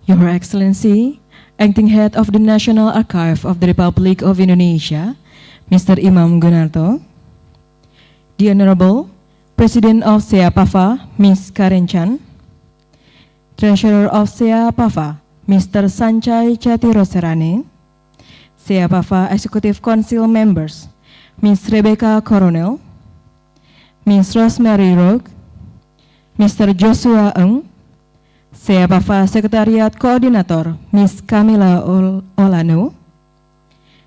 Your Excellency, Acting Head of the National Archive of the Republic of Indonesia, Mr. Imam Gunarto, the Honorable President of SEAPAFA, Ms. Karen Chan, Treasurer of SEAPAFA, Mr. Sanchai Chatiroserane, SEAPAFA Executive Council members, Ms. Rebecca Coronel, Ms. Rosemary Rogue, Mr. Joshua Eng, SEAPAFA Secretariat Coordinator, Ms. Camilla Olano,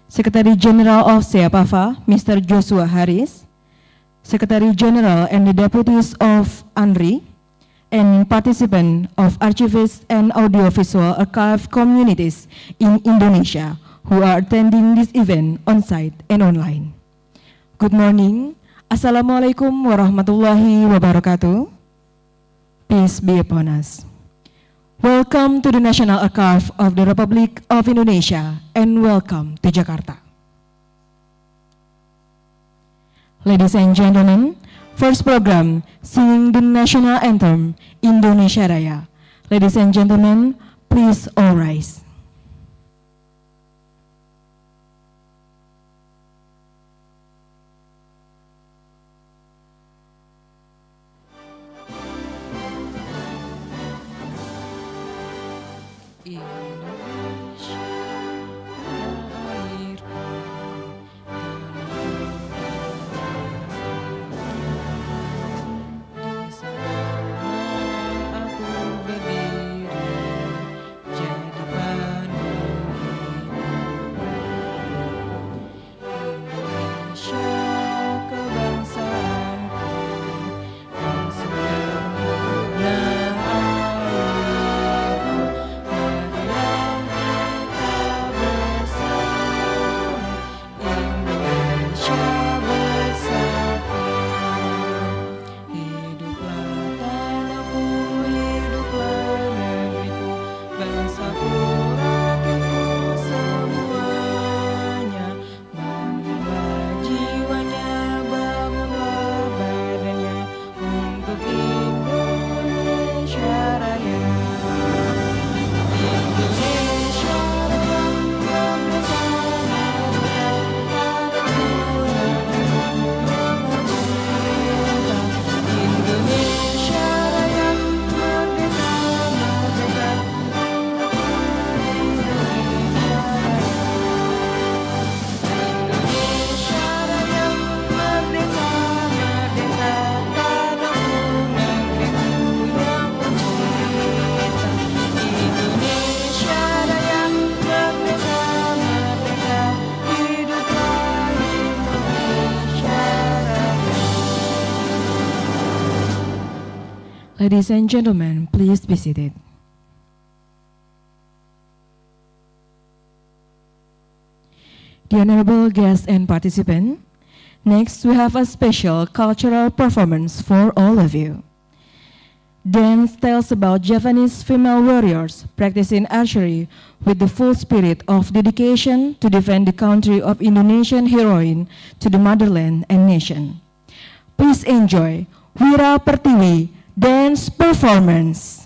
Secretary General of SEAPAFA, Mr. Joshua Harris, Secretary General and the Deputies of ANRI, and participant of archivists and audiovisual archive communities in Indonesia who are attending this event on site and online. Good morning. Assalamualaikum warahmatullahi wabarakatuh. Peace be upon us. Welcome to the National Archive of the Republic of Indonesia and welcome to Jakarta. Ladies and gentlemen, first program, singing the national anthem, Indonesia Raya. Ladies and gentlemen, please all rise. Ladies and gentlemen, please be seated. The honorable guests and participants, next we have a special cultural performance for all of you. Dance tells about Japanese female warriors practicing archery with the full spirit of dedication to defend the country of Indonesian heroine to the motherland and nation. Please enjoy Wira Pertiwi dance performance.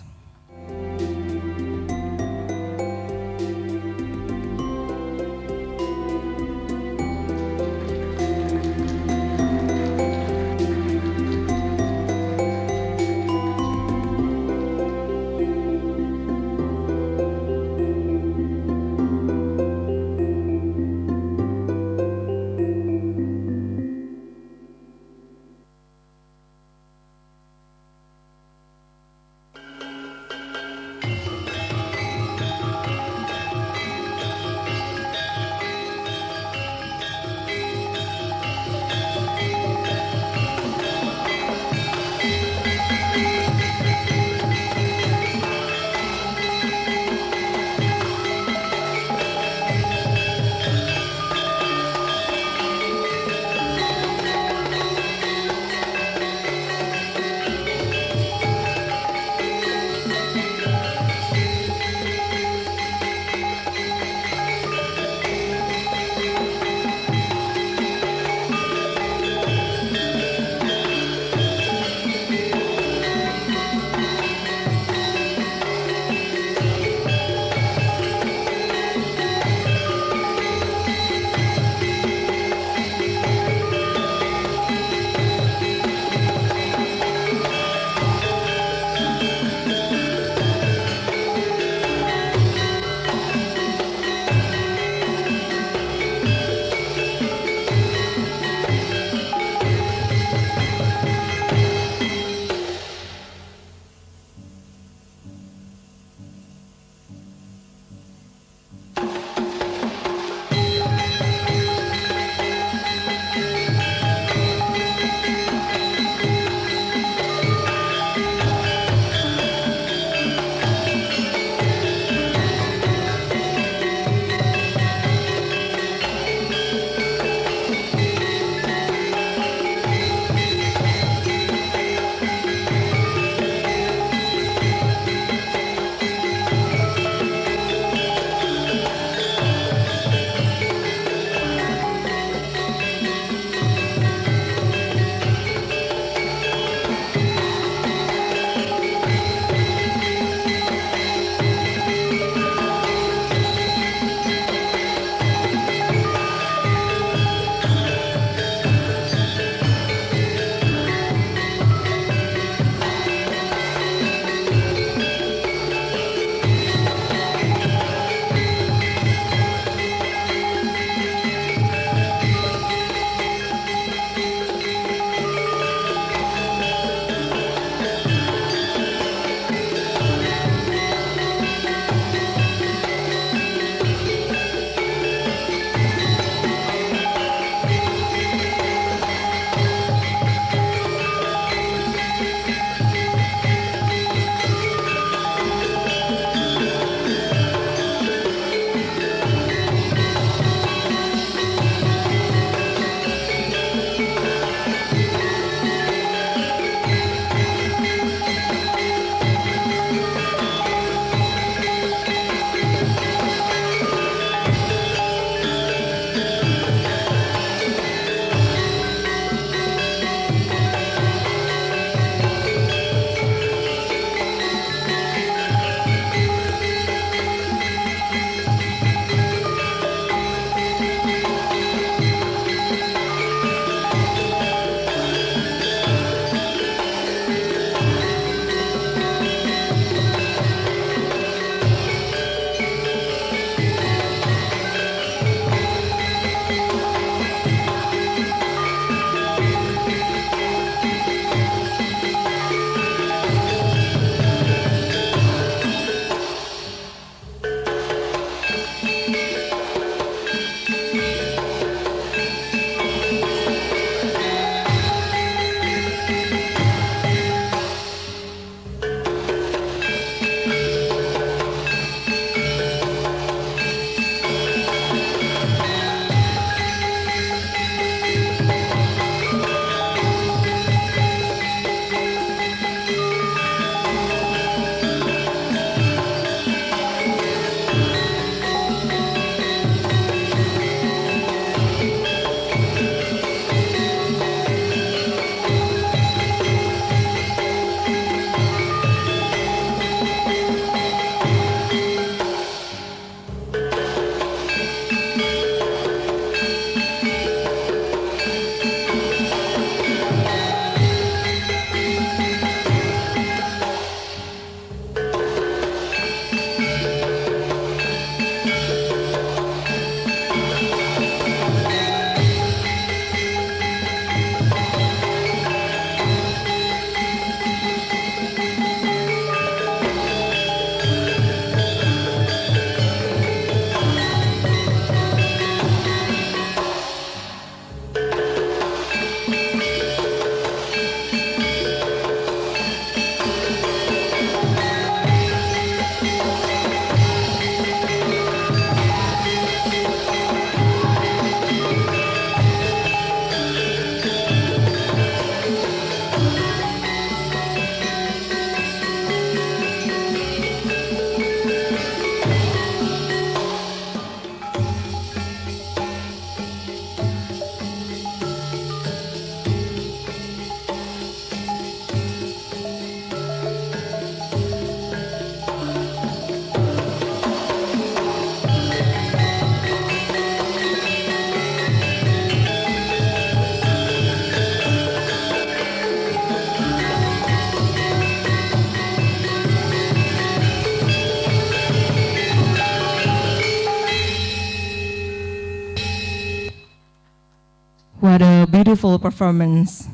What a beautiful performance.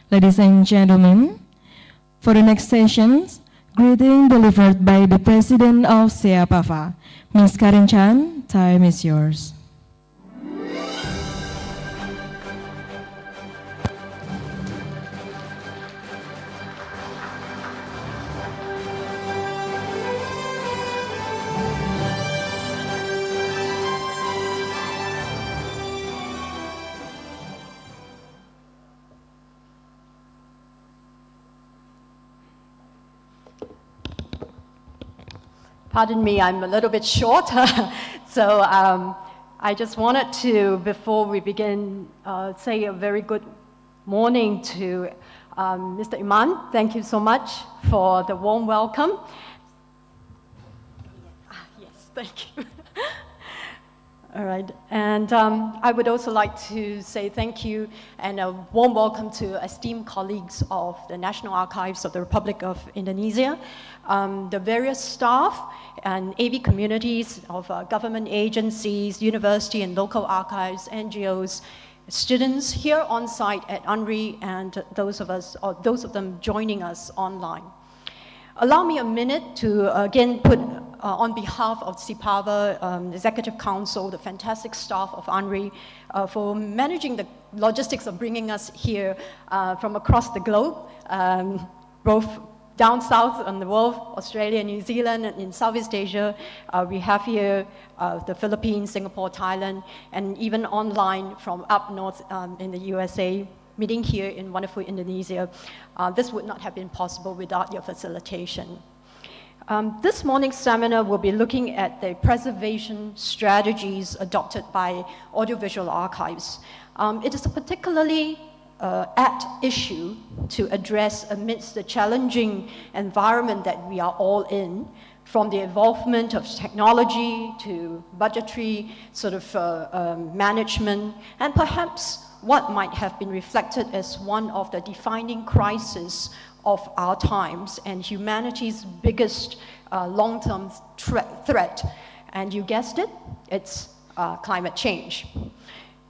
Ladies and gentlemen, for the next sessions, greeting delivered by the President of SEAPAFA, Ms. Karen Chan. Time is yours. Pardon me, I'm a little bit short. So I just wanted to, before we begin, say a very good morning to Mr. Imam. Thank you so much for the warm welcome. Yes, thank you. All right, and I would also like to say thank you and a warm welcome to esteemed colleagues of the National Archives of the Republic of Indonesia, the various staff and AV communities of government agencies, university and local archives, NGOs, students here on site at UNRI, and those of them joining us online. Allow me a minute to again put on behalf of SEAPAFA, Executive Council, the fantastic staff of UNRI, for managing the logistics of bringing us here from across the globe, both down south in the world, Australia, New Zealand, and in Southeast Asia. We have here the Philippines, Singapore, Thailand, and even online from up north in the USA, meeting here in wonderful Indonesia. This would not have been possible without your facilitation. This morning's seminar will be looking at the preservation strategies adopted by audiovisual archives. It is a particularly apt issue to address amidst the challenging environment that we are all in, from the involvement of technology to budgetary sort of management, and perhaps what might have been reflected as one of the defining crises of our times and humanity's biggest long-term threat. And you guessed it, it's climate change.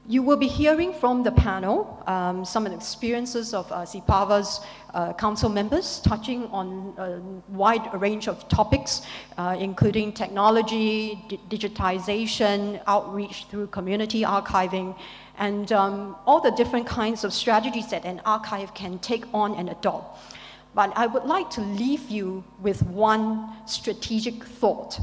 You will be hearing from the panel some of the experiences of SEAPAFA's council members, touching on a wide range of topics, including technology, digitization, outreach through community archiving, and all the different kinds of strategies that an archive can take on and adopt. But I would like to leave you with one strategic thought.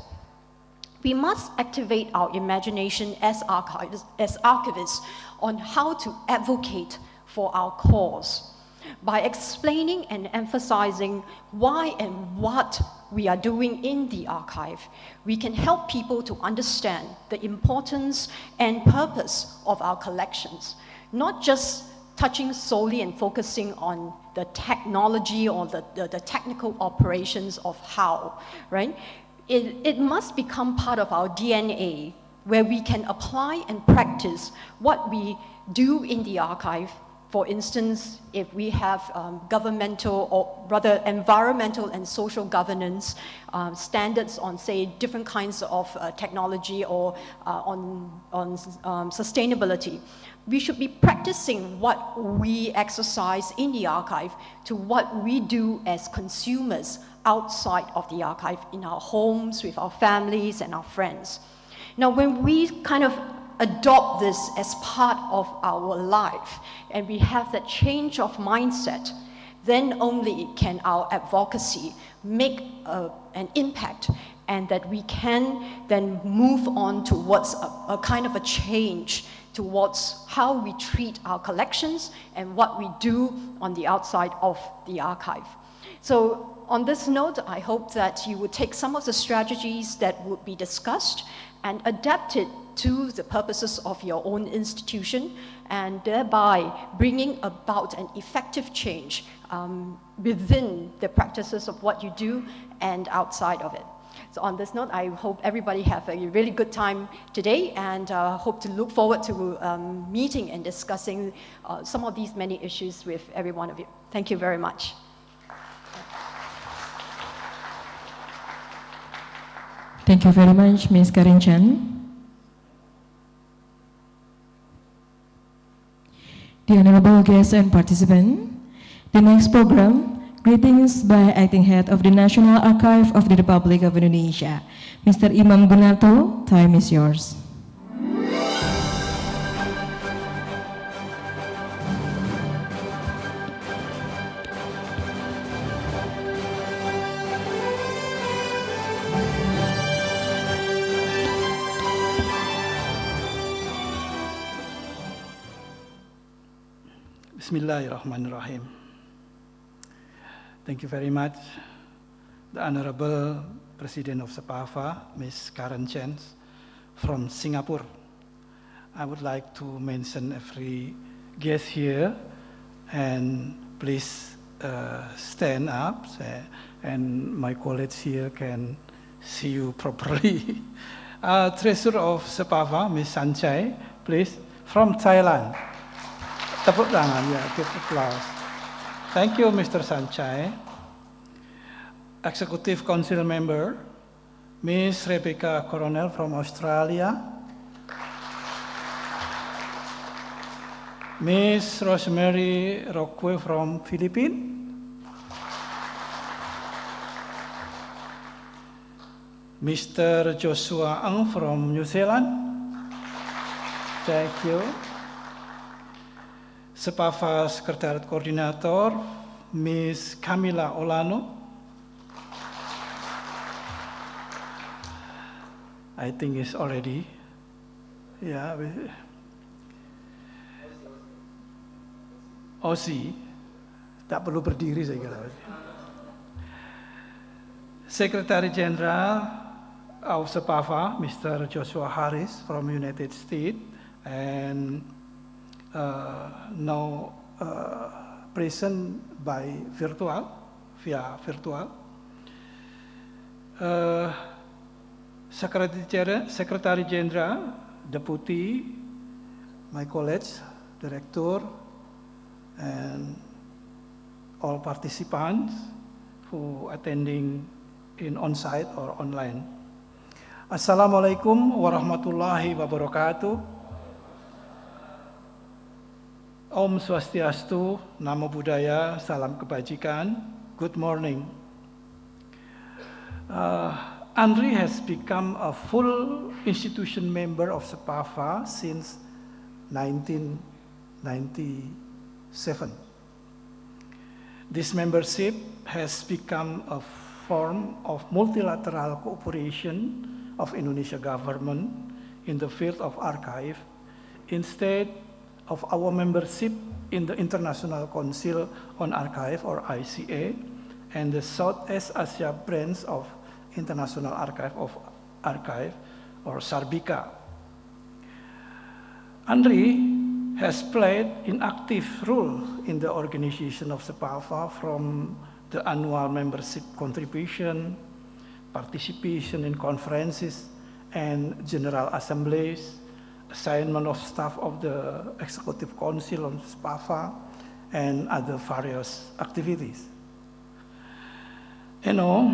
We must activate our imagination as archivists on how to advocate for our cause by explaining and emphasizing why and what we are doing in the archive. We can help people to understand the importance and purpose of our collections, not just touching solely and focusing on the technology or the technical operations of how, right? It must become part of our DNA, where we can apply and practice what we do in the archive. For instance, if we have governmental or rather environmental and social governance standards on, say, different kinds of technology or on sustainability, we should be practicing what we exercise in the archive to what we do as consumers outside of the archive, in our homes, with our families and our friends. Now, when we kind of adopt this as part of our life and we have that change of mindset, then only can our advocacy make an impact, and that we can then move on towards a kind of a change towards how we treat our collections and what we do on the outside of the archive. So on this note, I hope that you would take some of the strategies that would be discussed and adapt it to the purposes of your own institution, and thereby bringing about an effective change within the practices of what you do and outside of it. So on this note, I hope everybody have a really good time today, and hope to look forward to meeting and discussing some of these many issues with every one of you. Thank you very much. Thank you very much, Ms. Karen Chan. The honorable guests and participants, the next program, greetings by Acting Head of the National Archive of the Republic of Indonesia, Mr. Imam Gunarto. Time is yours. Bismillahirrahmanirrahim. Thank you very much, the Honorable President of SEPAFA, Ms. Karen Chen from Singapore. I would like to mention every guest here, and please stand up, and my colleagues here can see you properly. Treasurer of SEPAFA, Ms. Sanchai, please, from Thailand. Tepuk tangan, ya, give applause. Thank you, Mr. Sanchai. Executive Council Member, Ms. Rebecca Coronel from Australia. Ms. Rosemary Roque from Philippines. Mr. Joshua Ang from New Zealand. Thank you. SEPAFA Secretariat Coordinator, Ms. Camila Olano. I think it's already, yeah. Osi, tak perlu berdiri saya kira. Secretary General of SEPAFA, Mr. Joshua Harris from United States, and now present by via virtual. Secretary General, Deputy, my colleagues, Director, and all participants who attending in on-site or online. Assalamualaikum warahmatullahi wabarakatuh. Om Swastiastu, Namo Buddhaya, Salam Kebajikan, good morning. Andri has become a full institution member of SEPAFA since 1997. This membership has become a form of multilateral cooperation of Indonesia government in the field of archive instead of our membership in the International Council on Archive, or ICA, and the Southeast Asia branch of International Archive, or SARBICA. Andri has played an active role in the organization of SEPAFA, from the annual membership contribution, participation in conferences and general assemblies, assignment of staff of the Executive Council on SEPAFA, and other various activities. You know,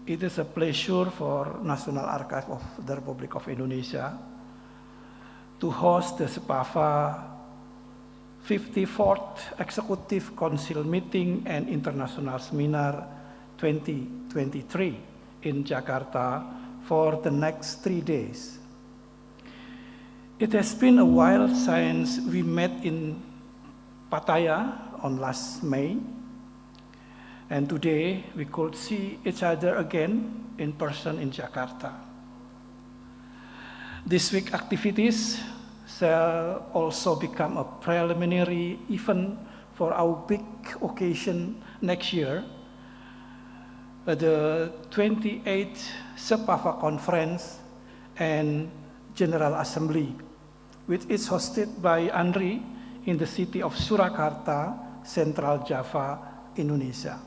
it is a pleasure for National Archive of the Republic of Indonesia to host the SEPAFA 54th Executive Council Meeting and International Seminar 2023 in Jakarta for the next 3 days. It has been a while since we met in Pattaya on last May, and today we could see each other again in person in Jakarta. This week's activities shall also become a preliminary event for our big occasion next year, the 28th SEPAFA Conference and General Assembly, which is hosted by Andri in the city of Surakarta, Central Java, Indonesia.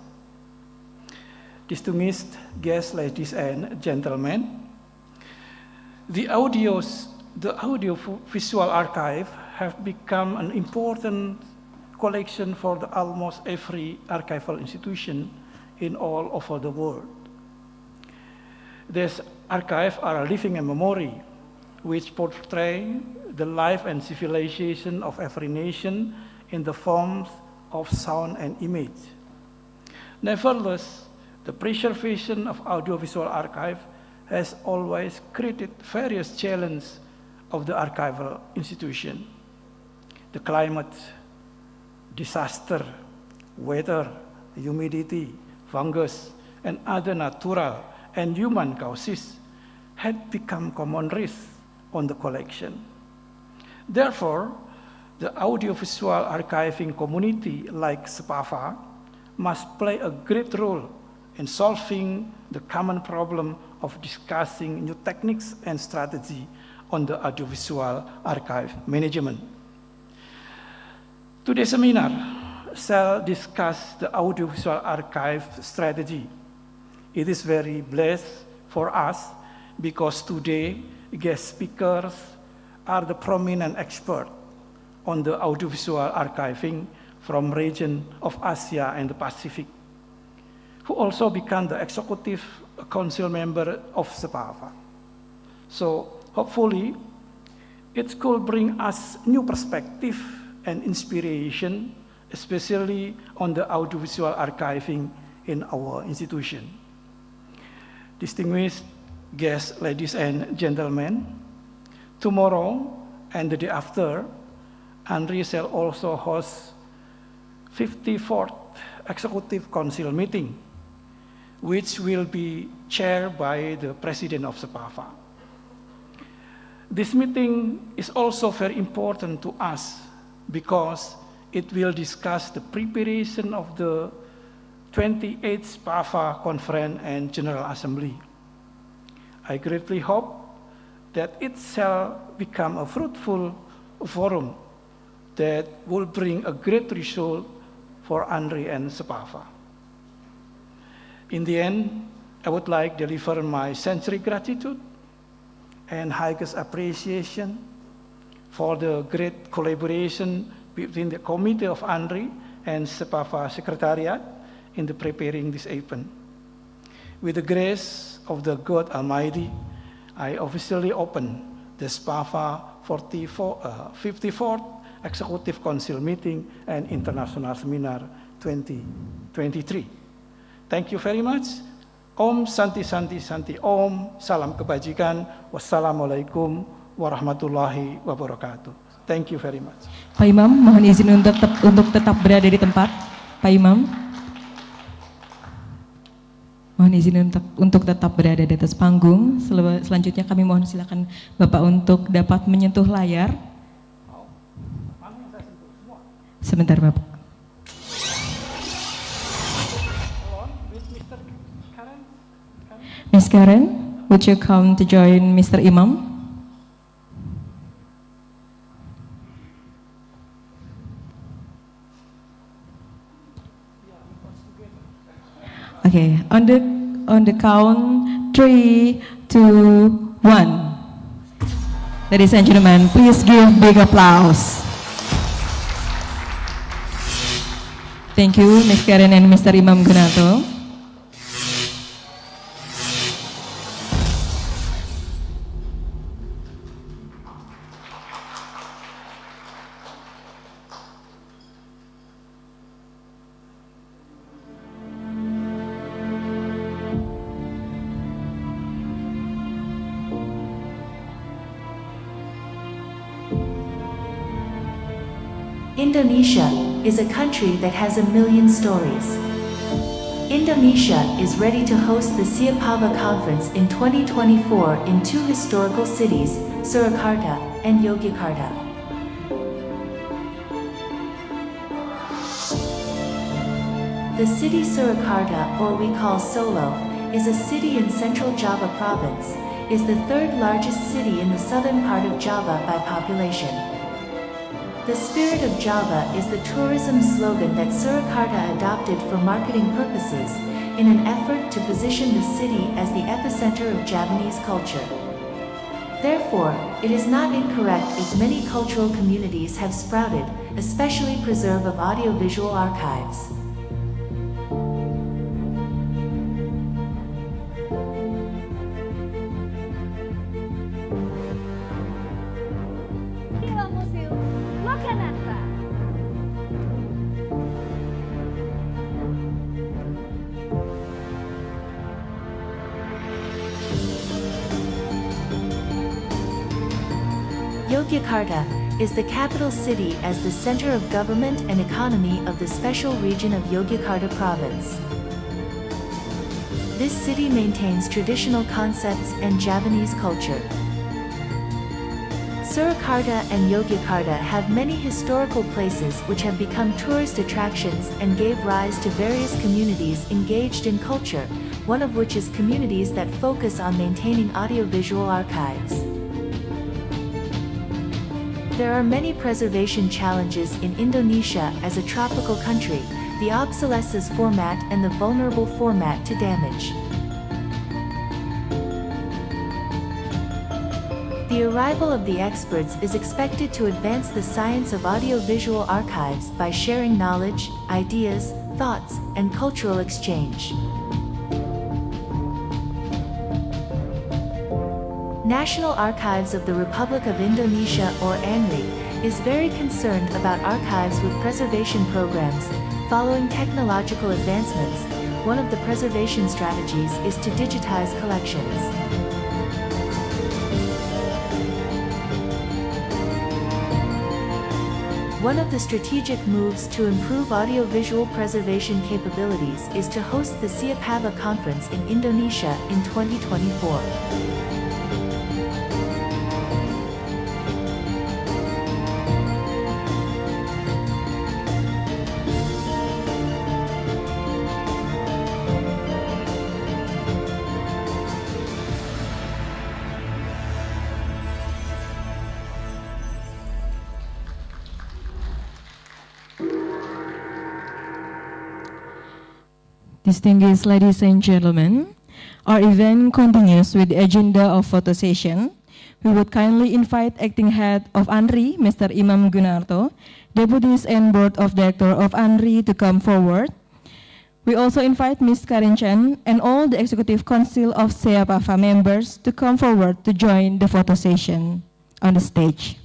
Distinguished guests, ladies and gentlemen, the audio-visual archive have become an important collection for almost every archival institution in all over the world. These archives are a living memory which portray the life and civilization of every nation in the forms of sound and image. Nevertheless, the preservation of audiovisual archive has always created various challenges of the archival institution. The climate, disaster, weather, humidity, fungus, and other natural and human causes had become common risks on the collection. Therefore, the audiovisual archiving community like SEPAVA must play a great role in solving the common problem of discussing new techniques and strategy on the audiovisual archive management. Today's seminar shall discuss the audiovisual archive strategy. It is very blessed for us because today guest speakers are the prominent experts on the audiovisual archiving from region of Asia and the Pacific, who also become the executive council member of SEPAVA. So hopefully it could bring us new perspective and inspiration, especially on the audiovisual archiving in our institution. Distinguished guests, ladies and gentlemen, tomorrow and the day after, ANRI shall also host 54th Executive Council meeting, which will be chaired by the President of SEPAVA. This meeting is also very important to us because it will discuss the preparation of the 28th SEPAVA Conference and General Assembly. I greatly hope that it shall become a fruitful forum that will bring a great result for ANRI and SEPAVA. In the end, I would like to deliver my sincere gratitude and highest appreciation for the great collaboration between the Committee of ANRI and SEPAVA Secretariat in the preparing this event. With the grace of the God Almighty, I officially open the SEPAVA 54th Executive Council Meeting and International Seminar 2023. Thank you very much. Om Santi Santi Santi Om. Salam kebajikan. Wassalamualaikum warahmatullahi wabarakatuh. Thank you very much. Pak Imam, mohon izin untuk tetap berada di tempat. Pak Imam, mohon izin untuk tetap berada di atas panggung. Selanjutnya kami mohon silakan Bapak untuk dapat menyentuh layar. Sebentar Bapak. Miss Karen, would you come to join Mr. Imam? Okay, on the count 3, 2, 1. Ladies and gentlemen, please give big applause. Thank you, Ms. Karen and Mr. Imam Gunarto. Indonesia is a country that has a million stories. Indonesia is ready to host the SEPAVA conference in 2024 in two historical cities, Surakarta and Yogyakarta. The city Surakarta, or we call Solo, is a city in central Java province, is the third largest city in the southern part of Java by population. The spirit of Java is the tourism slogan that Surakarta adopted for marketing purposes in an effort to position the city as the epicenter of Javanese culture. Therefore, it is not incorrect if many cultural communities have sprouted, especially preserve of audiovisual archives. Yogyakarta is the capital city as the center of government and economy of the special region of Yogyakarta province. This city maintains traditional concepts and Javanese culture. Surakarta and Yogyakarta have many historical places which have become tourist attractions and gave rise to various communities engaged in culture, one of which is communities that focus on maintaining audiovisual archives. There are many preservation challenges in Indonesia as a tropical country, the obsolescence format and the vulnerable format to damage. The arrival of the experts is expected to advance the science of audiovisual archives by sharing knowledge, ideas, thoughts, and cultural exchange. National Archives of the Republic of Indonesia, or ANRI, is very concerned about archives with preservation programs. Following technological advancements, one of the preservation strategies is to digitize collections. One of the strategic moves to improve audiovisual preservation capabilities is to host the Siapava conference in Indonesia in 2024. Distinguished ladies and gentlemen, our event continues with the agenda of photo session. We would kindly invite Acting Head of ANRI, Mr. Imam Gunarto, Deputies and Board of Director of ANRI to come forward. We also invite Ms. Karen Chen and all the Executive Council of SEAPAFA members to come forward to join the photo session on the stage.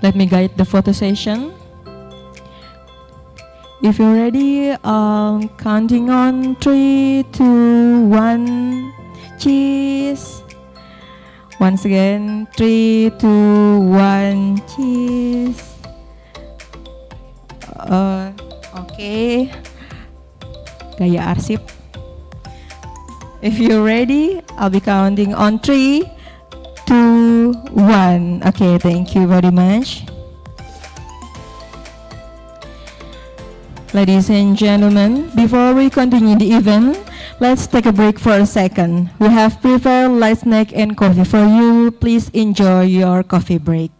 Let me guide the photo session. If you're ready, counting on 3, 2, 1, cheese. Once again, 3, 2, 1, cheese. Okay. Gaya arsip. If you're ready, I'll be counting on 3, 2, 1. Okay, thank you very much. Ladies and gentlemen, before we continue the event, let's take a break for a second. We have prepared light snack and coffee for you. Please enjoy your coffee break.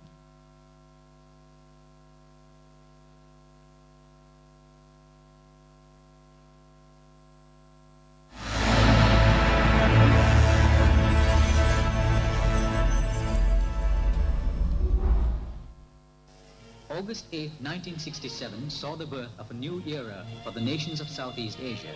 August 8, 1967 saw the birth of a new era for the nations of Southeast Asia.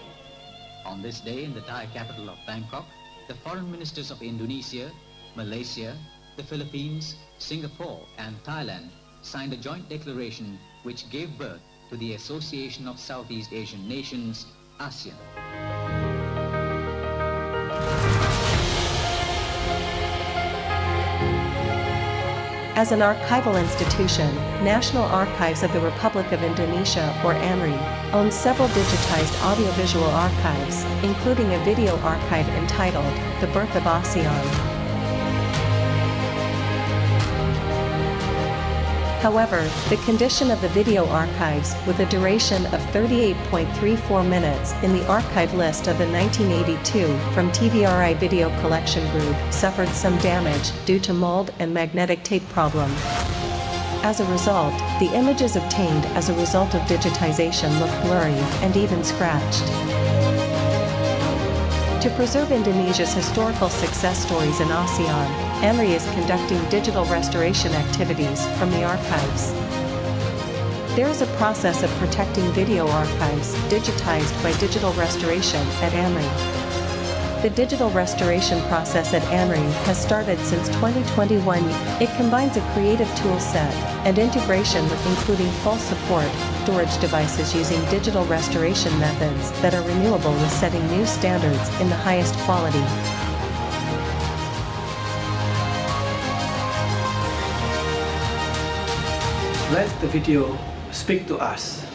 On this day in the Thai capital of Bangkok, the foreign ministers of Indonesia, Malaysia, the Philippines, Singapore and Thailand signed a joint declaration which gave birth to the Association of Southeast Asian Nations, ASEAN. As an archival institution, National Archives of the Republic of Indonesia, or ANRI, owns several digitized audiovisual archives, including a video archive entitled The Birth of ASEAN. However, the condition of the video archives, with a duration of 38.34 minutes in the archive list of the 1982 from TVRI Video Collection Group, suffered some damage due to mold and magnetic tape problem. As a result, the images obtained as a result of digitization look blurry and even scratched. To preserve Indonesia's historical success stories in ASEAN, AMRI is conducting digital restoration activities from the archives. There is a process of protecting video archives digitized by digital restoration at AMRI. The digital restoration process at AMRI has started since 2021. It combines a creative tool set and integration with including full support, storage devices using digital restoration methods that are renewable with setting new standards in the highest quality. Let the video speak to us.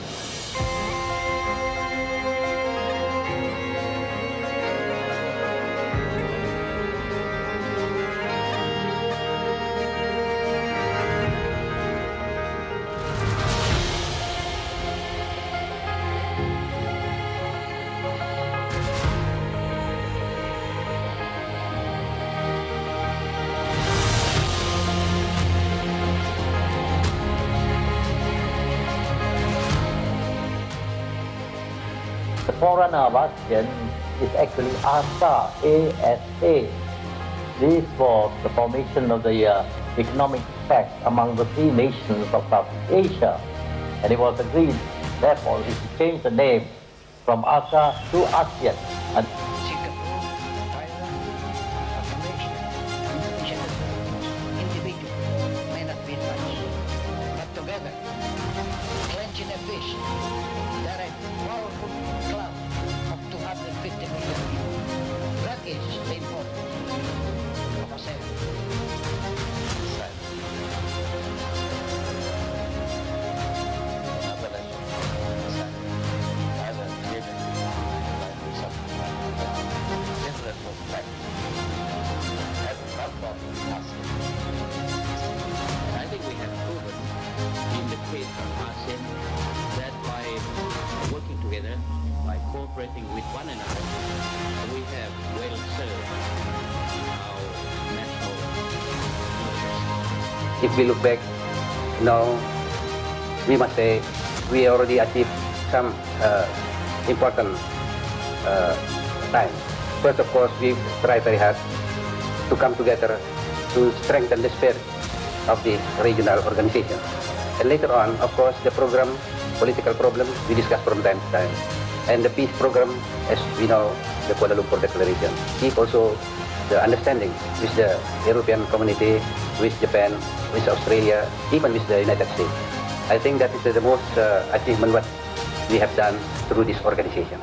The forerunner of ASEAN is actually ASA, A-S-A. This was the formation of the economic pact among the three nations of Southeast Asia. And it was agreed, therefore, is to change the name from ASA to ASEAN. And Singapore, Thailand, Malaysia, Indonesia, individual may not be much, but together, clenching a fist, there are a powerful club of 250 million people. That is the importance of ASEAN. I think we have proven in the case of ASEAN that by working together, by cooperating with one another, we have well served our national interests. If we look back now, we must say we already achieved some important time. First, of course, we try very hard to come together to strengthen the spirit of the regional organization. And later on, of course, the program, political problem, we discuss from time to time. And the peace program, as we know, the Kuala Lumpur Declaration, keep also the understanding with the European community, with Japan, with Australia, even with the United States. I think that is the most achievement what we have done through this organization.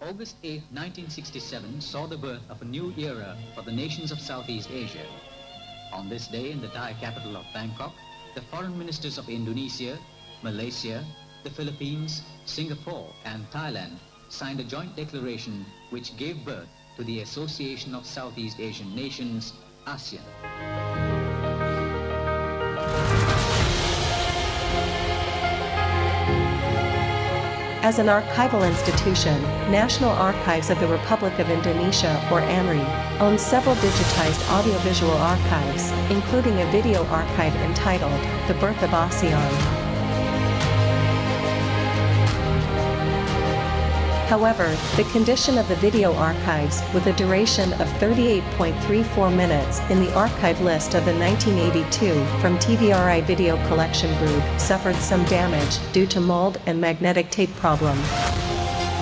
August 8, 1967 saw the birth of a new era for the nations of Southeast Asia. On this day in the Thai capital of Bangkok, the foreign ministers of Indonesia, Malaysia, the Philippines, Singapore and Thailand signed a joint declaration which gave birth to the Association of Southeast Asian Nations, ASEAN. As an archival institution, National Archives of the Republic of Indonesia, or AMRI, owns several digitized audiovisual archives, including a video archive entitled The Birth of ASEAN. However, the condition of the video archives, with a duration of 38.34 minutes in the archive list of the 1982 from TVRI Video Collection Group, suffered some damage due to mold and magnetic tape problem.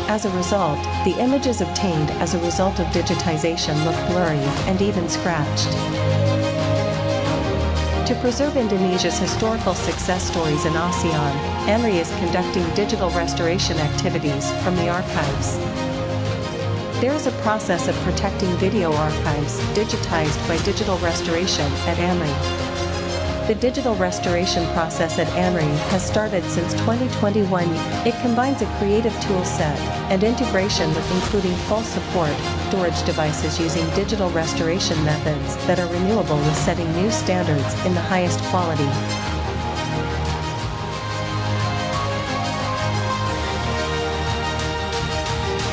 As a result, the images obtained as a result of digitization look blurry and even scratched. To preserve Indonesia's historical success stories in ASEAN, ANRI is conducting digital restoration activities from the archives. There is a process of protecting video archives digitized by digital restoration at ANRI. The digital restoration process at ANRI has started since 2021. It combines a creative tool set and integration with including full support, storage devices using digital restoration methods that are renewable with setting new standards in the highest quality.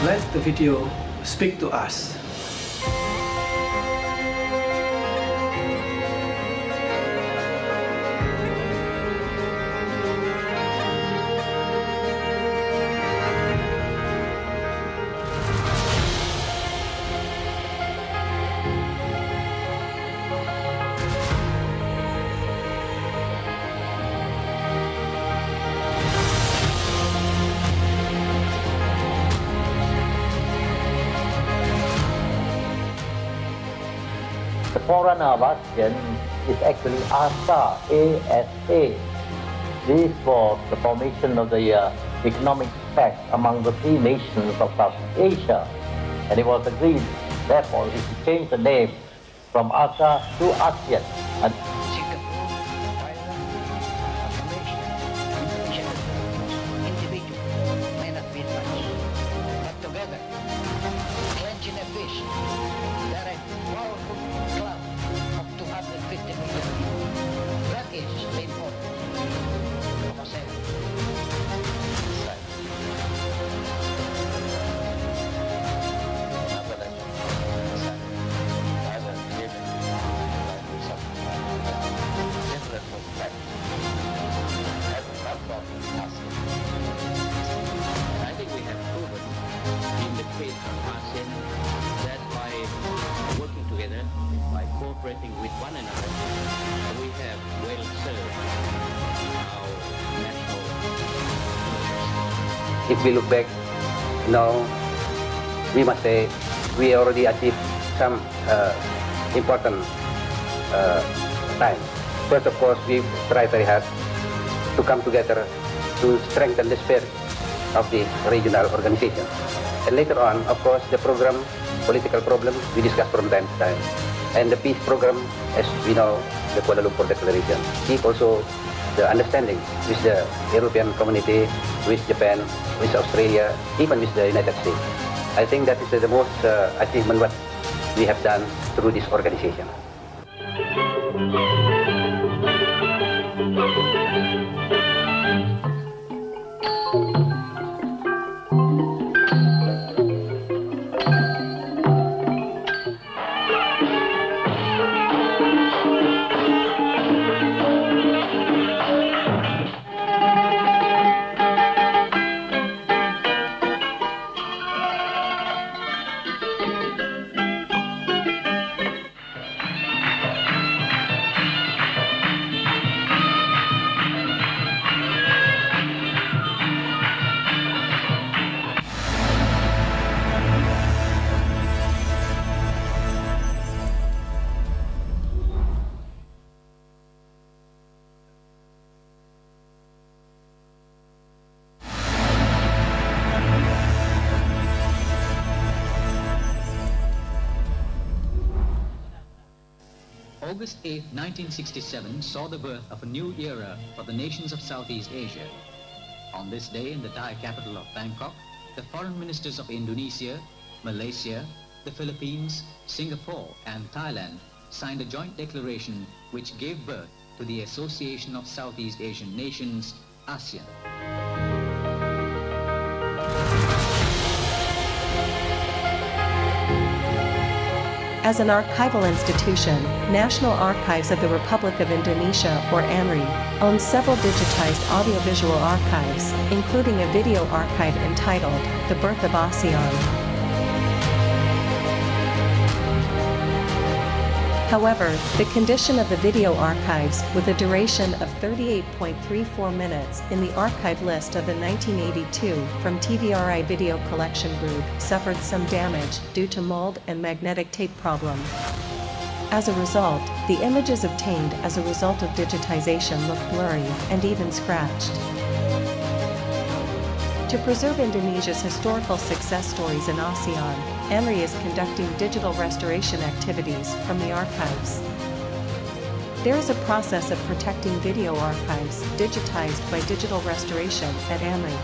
Let the video speak to us. The forerunner of ASEAN is actually ASA, A-S-A. This was the formation of the economic pact among the three nations of South Asia. And it was agreed, therefore, to change the name from ASA to ASEAN. And Singapore, Thailand, Malaysia, Indonesia, individual may not be much, but together, clenching a fish, they're a powerful club of 250 million people. That is the importance of ASEAN. I think we have proven in the case of ASEAN that by working together, by cooperating with one another, we have well served our national interests. If we look back now, we must say we already achieved some important time. First, of course, we try very hard to come together to strengthen the spirit of the regional organization. And later on, of course, the program, political problem, we discuss from time to time. And the peace program, as we know, the Kuala Lumpur Declaration, keep also the understanding with the European community, with Japan, with Australia, even with the United States. I think that is the most achievement what we have done through this organization. August 8, 1967 saw the birth of a new era for the nations of Southeast Asia. On this day in the Thai capital of Bangkok, the foreign ministers of Indonesia, Malaysia, the Philippines, Singapore and Thailand signed a joint declaration which gave birth to the Association of Southeast Asian Nations, ASEAN. As an archival institution, National Archives of the Republic of Indonesia, or AMRI, owns several digitized audiovisual archives, including a video archive entitled The Birth of ASEAN. However, the condition of the video archives, with a duration of 38.34 minutes in the archive list of the 1982 from TVRI Video Collection Group, suffered some damage due to mold and magnetic tape problem. As a result, the images obtained as a result of digitization look blurry and even scratched. To preserve Indonesia's historical success stories in ASEAN, AMRI is conducting digital restoration activities from the archives. There is a process of protecting video archives digitized by digital restoration at AMRI.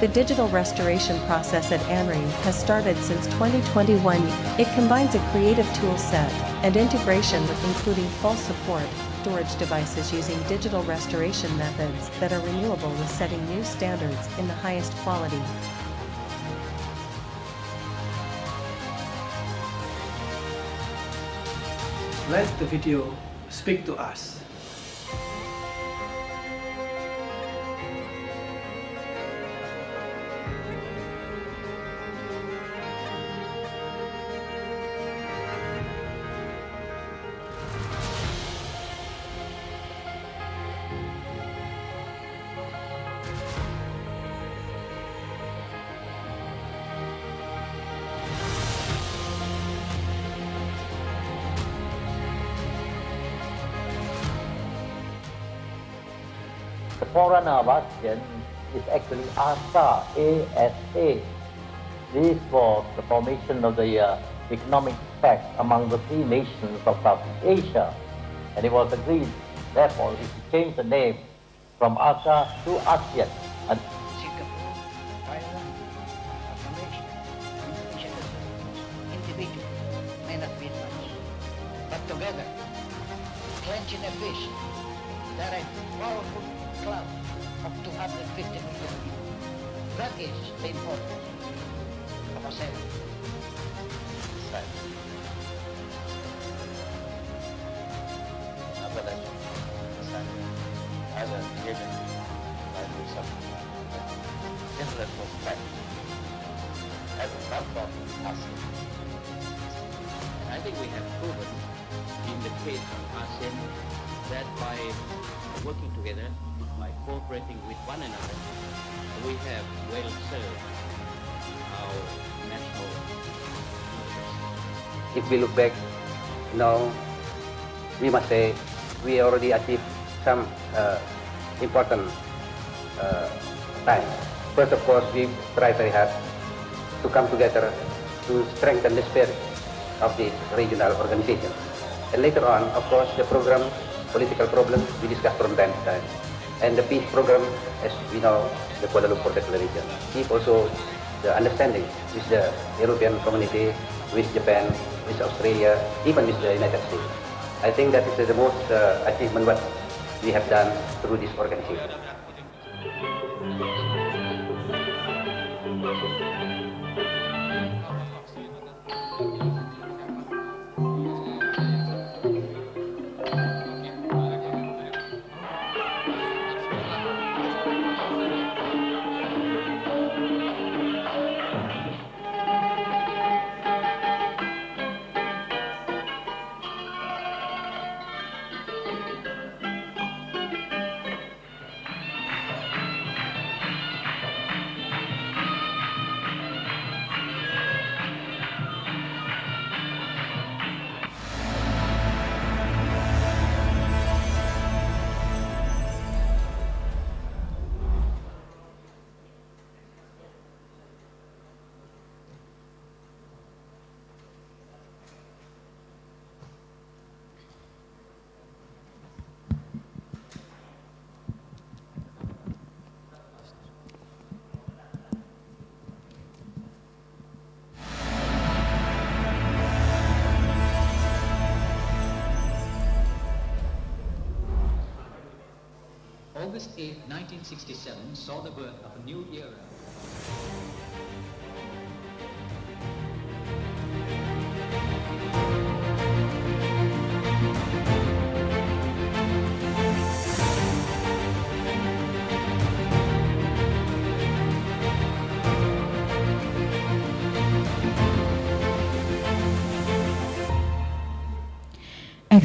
The digital restoration process at AMRI has started since 2021. It combines a creative tool set and integration with including full support, storage devices using digital restoration methods that are renewable with setting new standards in the highest quality. Let the video speak to us. The forerunner of ASEAN is actually ASA, A-S-A. This was the formation of the economic pact among the three nations of Southeast Asia. And it was agreed, therefore, we should change the name from ASA to ASEAN. And Singapore, Thailand, Malaysia, Indonesia, individual may not mean much, but together, clenching a fist, there are a powerful cloud of 250 million people. That is the importance of ASEAN. Either given by some intellectual fact as a platform ASEAN. And I think we have proven in the case of ASEAN that by working together, by cooperating with one another, we have well served our national interests. If we look back now, we must say we already achieved some important time. First, of course, we try very hard to come together to strengthen the spirit of this regional organization. And later on, of course, the program, political problems, we discuss from time to time. And the peace program, as we know, the Kuala Lumpur Declaration. Keep also the understanding with the European community, with Japan, with Australia, even with the United States. I think that is the most achievement what we have done through this organization. August 8, 1967 saw the birth of a new era.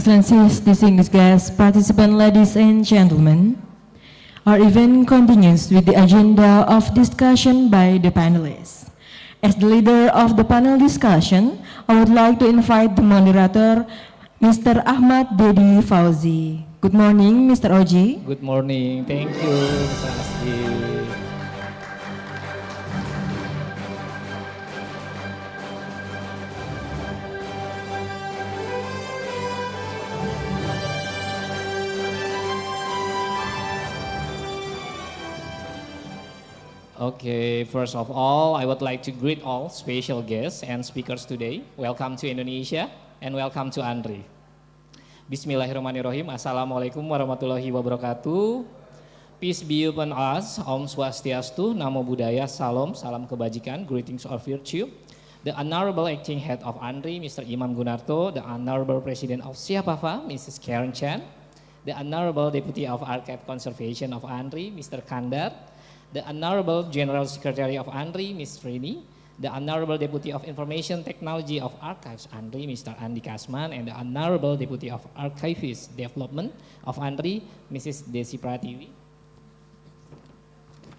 Excellencies, distinguished guests, participants, ladies and gentlemen, our event continues with the agenda of discussion by the panelists. As the leader of the panel discussion, I would like to invite the moderator, Mr. Ahmad Dedi Fauzi. Good morning, Mr. Oji. Good morning. Thank you, Mr. Asdi. Okay, first of all, I would like to greet all special guests and speakers today. Welcome to Indonesia and welcome to Andri. Bismillahirrahmanirrahim. Assalamualaikum warahmatullahi wabarakatuh. Peace be upon us. Om Swastiastu. Namo Buddhaya. Salam. Salam kebajikan. Greetings of virtue. The Honorable Acting Head of Andri, Mr. Imam Gunarto. The Honorable President of Siapafa, Mrs. Karen Chan. The Honorable Deputy of Archive Conservation of Andri, Mr. Kandar. The Honorable General Secretary of Andri, Ms. Rini. The Honorable Deputy of Information Technology of Archives Andri, Mr. Andi Kasman, and the Honorable Deputy of Archivist Development of Andri, Mrs. Desi Pratiwi.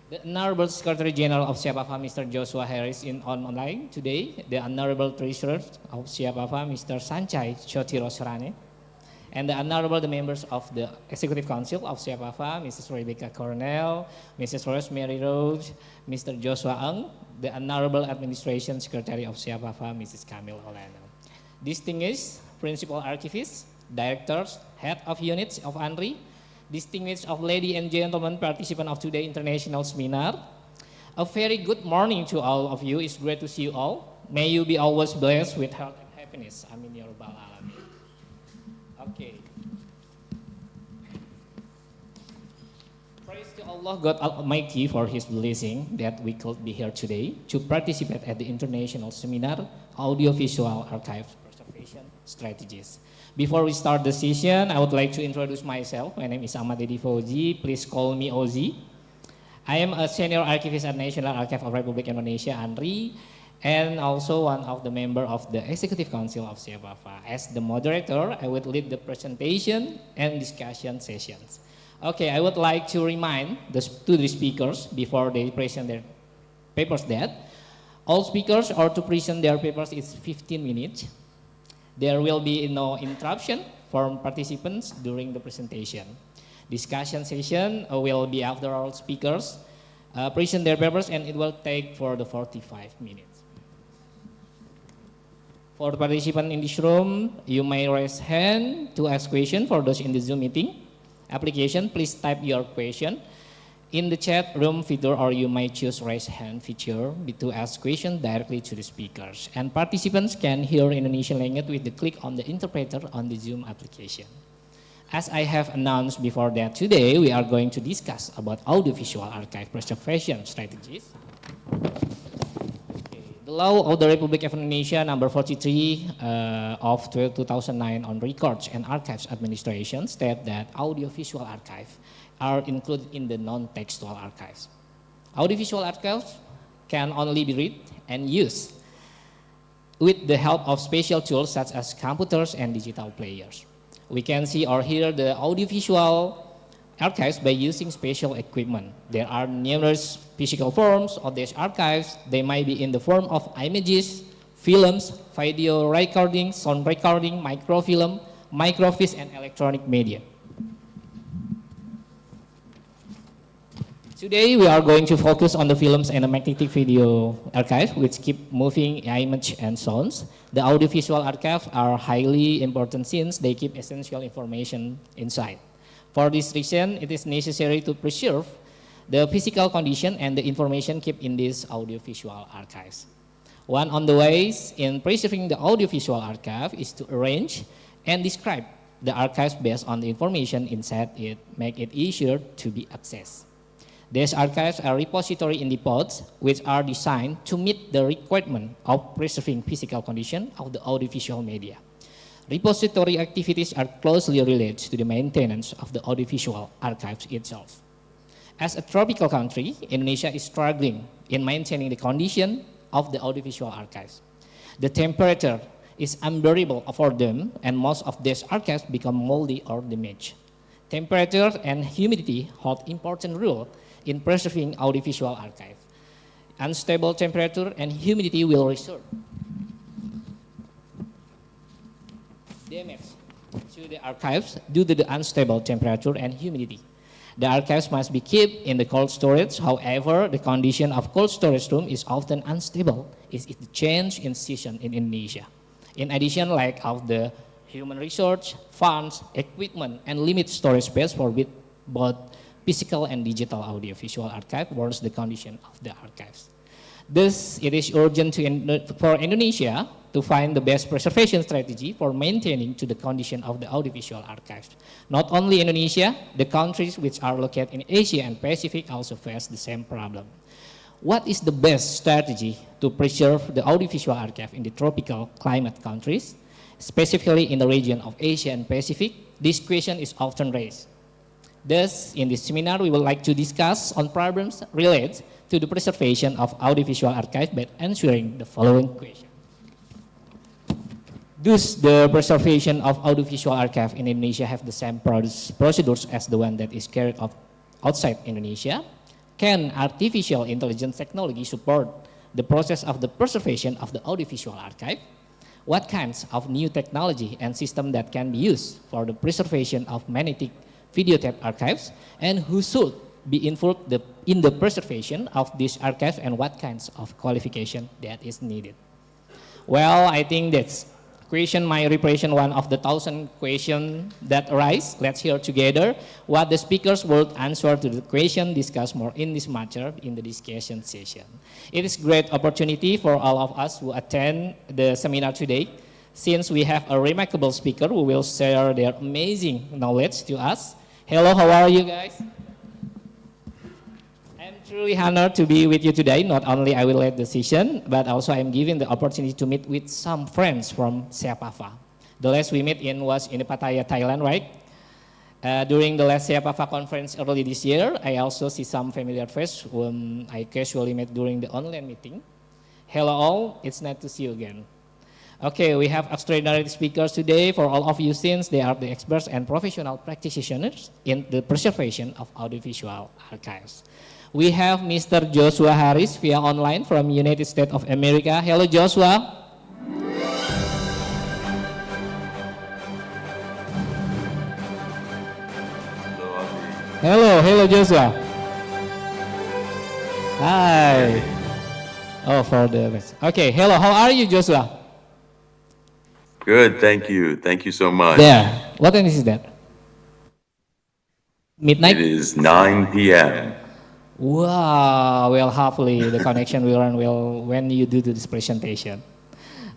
The Honorable Secretary General of Siapafa, Mr. Joshua Harris, online today. The Honorable Treasurer of Siapafa, Mr. Sanchai Chotiro Serane. And the Honorable the members of the Executive Council of Siapafa, Mrs. Rebecca Cornell, Mrs. Rosemary Rose, Mr. Joshua Eng, the Honorable Administration Secretary of Siapafa, Mrs. Camille Olano. Distinguished Principal Archivists, Directors, Head of Units of ANRI, distinguished of ladies and gentlemen, participants of today's international seminar, a very good morning to all of you. It's great to see you all. May you be always blessed with health and happiness. Amin ya rabbal alamin. Okay. Praise to Allah God Almighty for His blessing that we could be here today to participate at the international seminar Audiovisual Archive Preservation Strategies. Before we start the session, I would like to introduce myself. My name is Ahmad Dedi Fauzi. Please call me Ozi. I am a senior archivist at National Archive of Republic Indonesia, ANRI, and also one of the member of the Executive Council of Siapafa. As the moderator, I would lead the presentation and discussion sessions. Okay, I would like to remind the speakers before they present their papers that all speakers are to present their papers is 15 minutes. There will be no interruption for participants during the presentation. Discussion session will be after all speakers present their papers, and it will take for the 45 minutes. For the participant in this room, you may raise hand to ask question. For those in the Zoom meeting application, please type your question in the chat room feature, or you may choose raise hand feature to ask question directly to the speakers. And participants can hear Indonesian language with the click on the interpreter on the Zoom application. As I have announced before that today, we are going to discuss about audiovisual archive preservation strategies. The law of the Republic of Indonesia number 43 of 2009 on records and archives administration state that audiovisual archive are included in the non-textual archives. Audiovisual archives can only be read and used with the help of special tools such as computers and digital players. We can see or hear the audiovisual archives by using special equipment. There are numerous physical forms of these archives. They might be in the form of images, films, video recording, sound recording, microfilm, microfiche, and electronic media. Today we are going to focus on the films and the magnetic video archive, which keep moving image and sounds. The audiovisual archives are highly important since they keep essential information inside. For this reason, it is necessary to preserve the physical condition and the information kept in these audiovisual archives. One of the ways in preserving the audiovisual archive is to arrange and describe the archives based on the information inside it, make it easier to be accessed. These archives are repository in depots which are designed to meet the requirement of preserving physical condition of the audiovisual media. Repository activities are closely related to the maintenance of the audiovisual archives itself. As a tropical country, Indonesia is struggling in maintaining the condition of the audiovisual archives. The temperature is unbearable for them, and most of these archives become moldy or damaged. Temperature and humidity hold important role in preserving audiovisual archive. Unstable temperature and humidity will result damage to the archives due to the unstable temperature and humidity. The archives must be kept in the cold storage. However, the condition of cold storage room is often unstable. It's the change in season in Indonesia. In addition, lack of the human resource, funds, equipment, and limited storage space for both physical and digital audiovisual archive worse the condition of the archives. Thus, it is urgent for Indonesia to find the best preservation strategy for maintaining to the condition of the audiovisual archives. Not only Indonesia, the countries which are located in Asia and Pacific also face the same problem. What is the best strategy to preserve the audiovisual archive in the tropical climate countries, specifically in the region of Asia and Pacific? This question is often raised. Thus, in this seminar, we would like to discuss on problems related to the preservation of audiovisual archive by answering the following question. Does the preservation of audiovisual archive in Indonesia have the same procedures as the one that is carried out outside Indonesia? Can artificial intelligence technology support the process of the preservation of the audiovisual archive? What kinds of new technology and system that can be used for the preservation of magnetic videotape archives, and who should be involved in the preservation of these archives, and what kinds of qualification that is needed? Well, I think that's question might represent one of the 1,000 questions that arise. Let's hear together what the speakers will answer to the question discussed more in this matter in the discussion session. It is a great opportunity for all of us who attend the seminar today, since we have a remarkable speaker who will share their amazing knowledge to us. Hello, how are you guys? I'm truly honored to be with you today. Not only I will lead the session, but also I'm given the opportunity to meet with some friends from SEAPAFA. The last we met in was in Pattaya, Thailand, right? During the last SEAPAFA conference early this year, I also see some familiar faces whom I casually met during the online meeting. Hello all, it's nice to see you again. Okay, we have extraordinary speakers today for all of you, since they are the experts and professional practitioners in the preservation of audiovisual archives. We have Mr. Joshua Harris via online from United States of America. Hello, Joshua. Hello, Joshua. Hi. Oh, for the best. Okay, hello, how are you, Joshua? Good, thank you. Thank you so much. There. What time is that? Midnight? It is 9 p.m. Wow, well, hopefully the connection will run well when you do this presentation.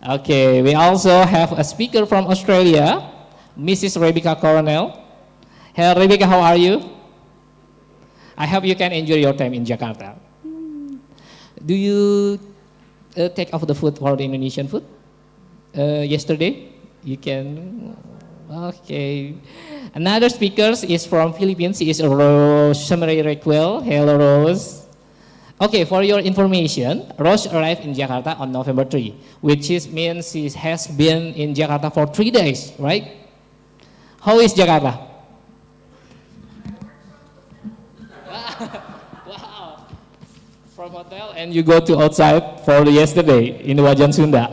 Okay, we also have a speaker from Australia, Mrs. Rebecca Coronel. Hey, Rebecca, how are you? I hope you can enjoy your time in Jakarta. Do you take off the food for the Indonesian food? Yesterday, you can, okay. Another speaker is from Philippines. She is Rose Sumari Requel. Hello, Rose. Okay, for your information, Rose arrived in Jakarta on November 3, which means she has been in Jakarta for 3 days, right? How is Jakarta? Wow. From hotel and you go to outside for yesterday in Wajan Sunda.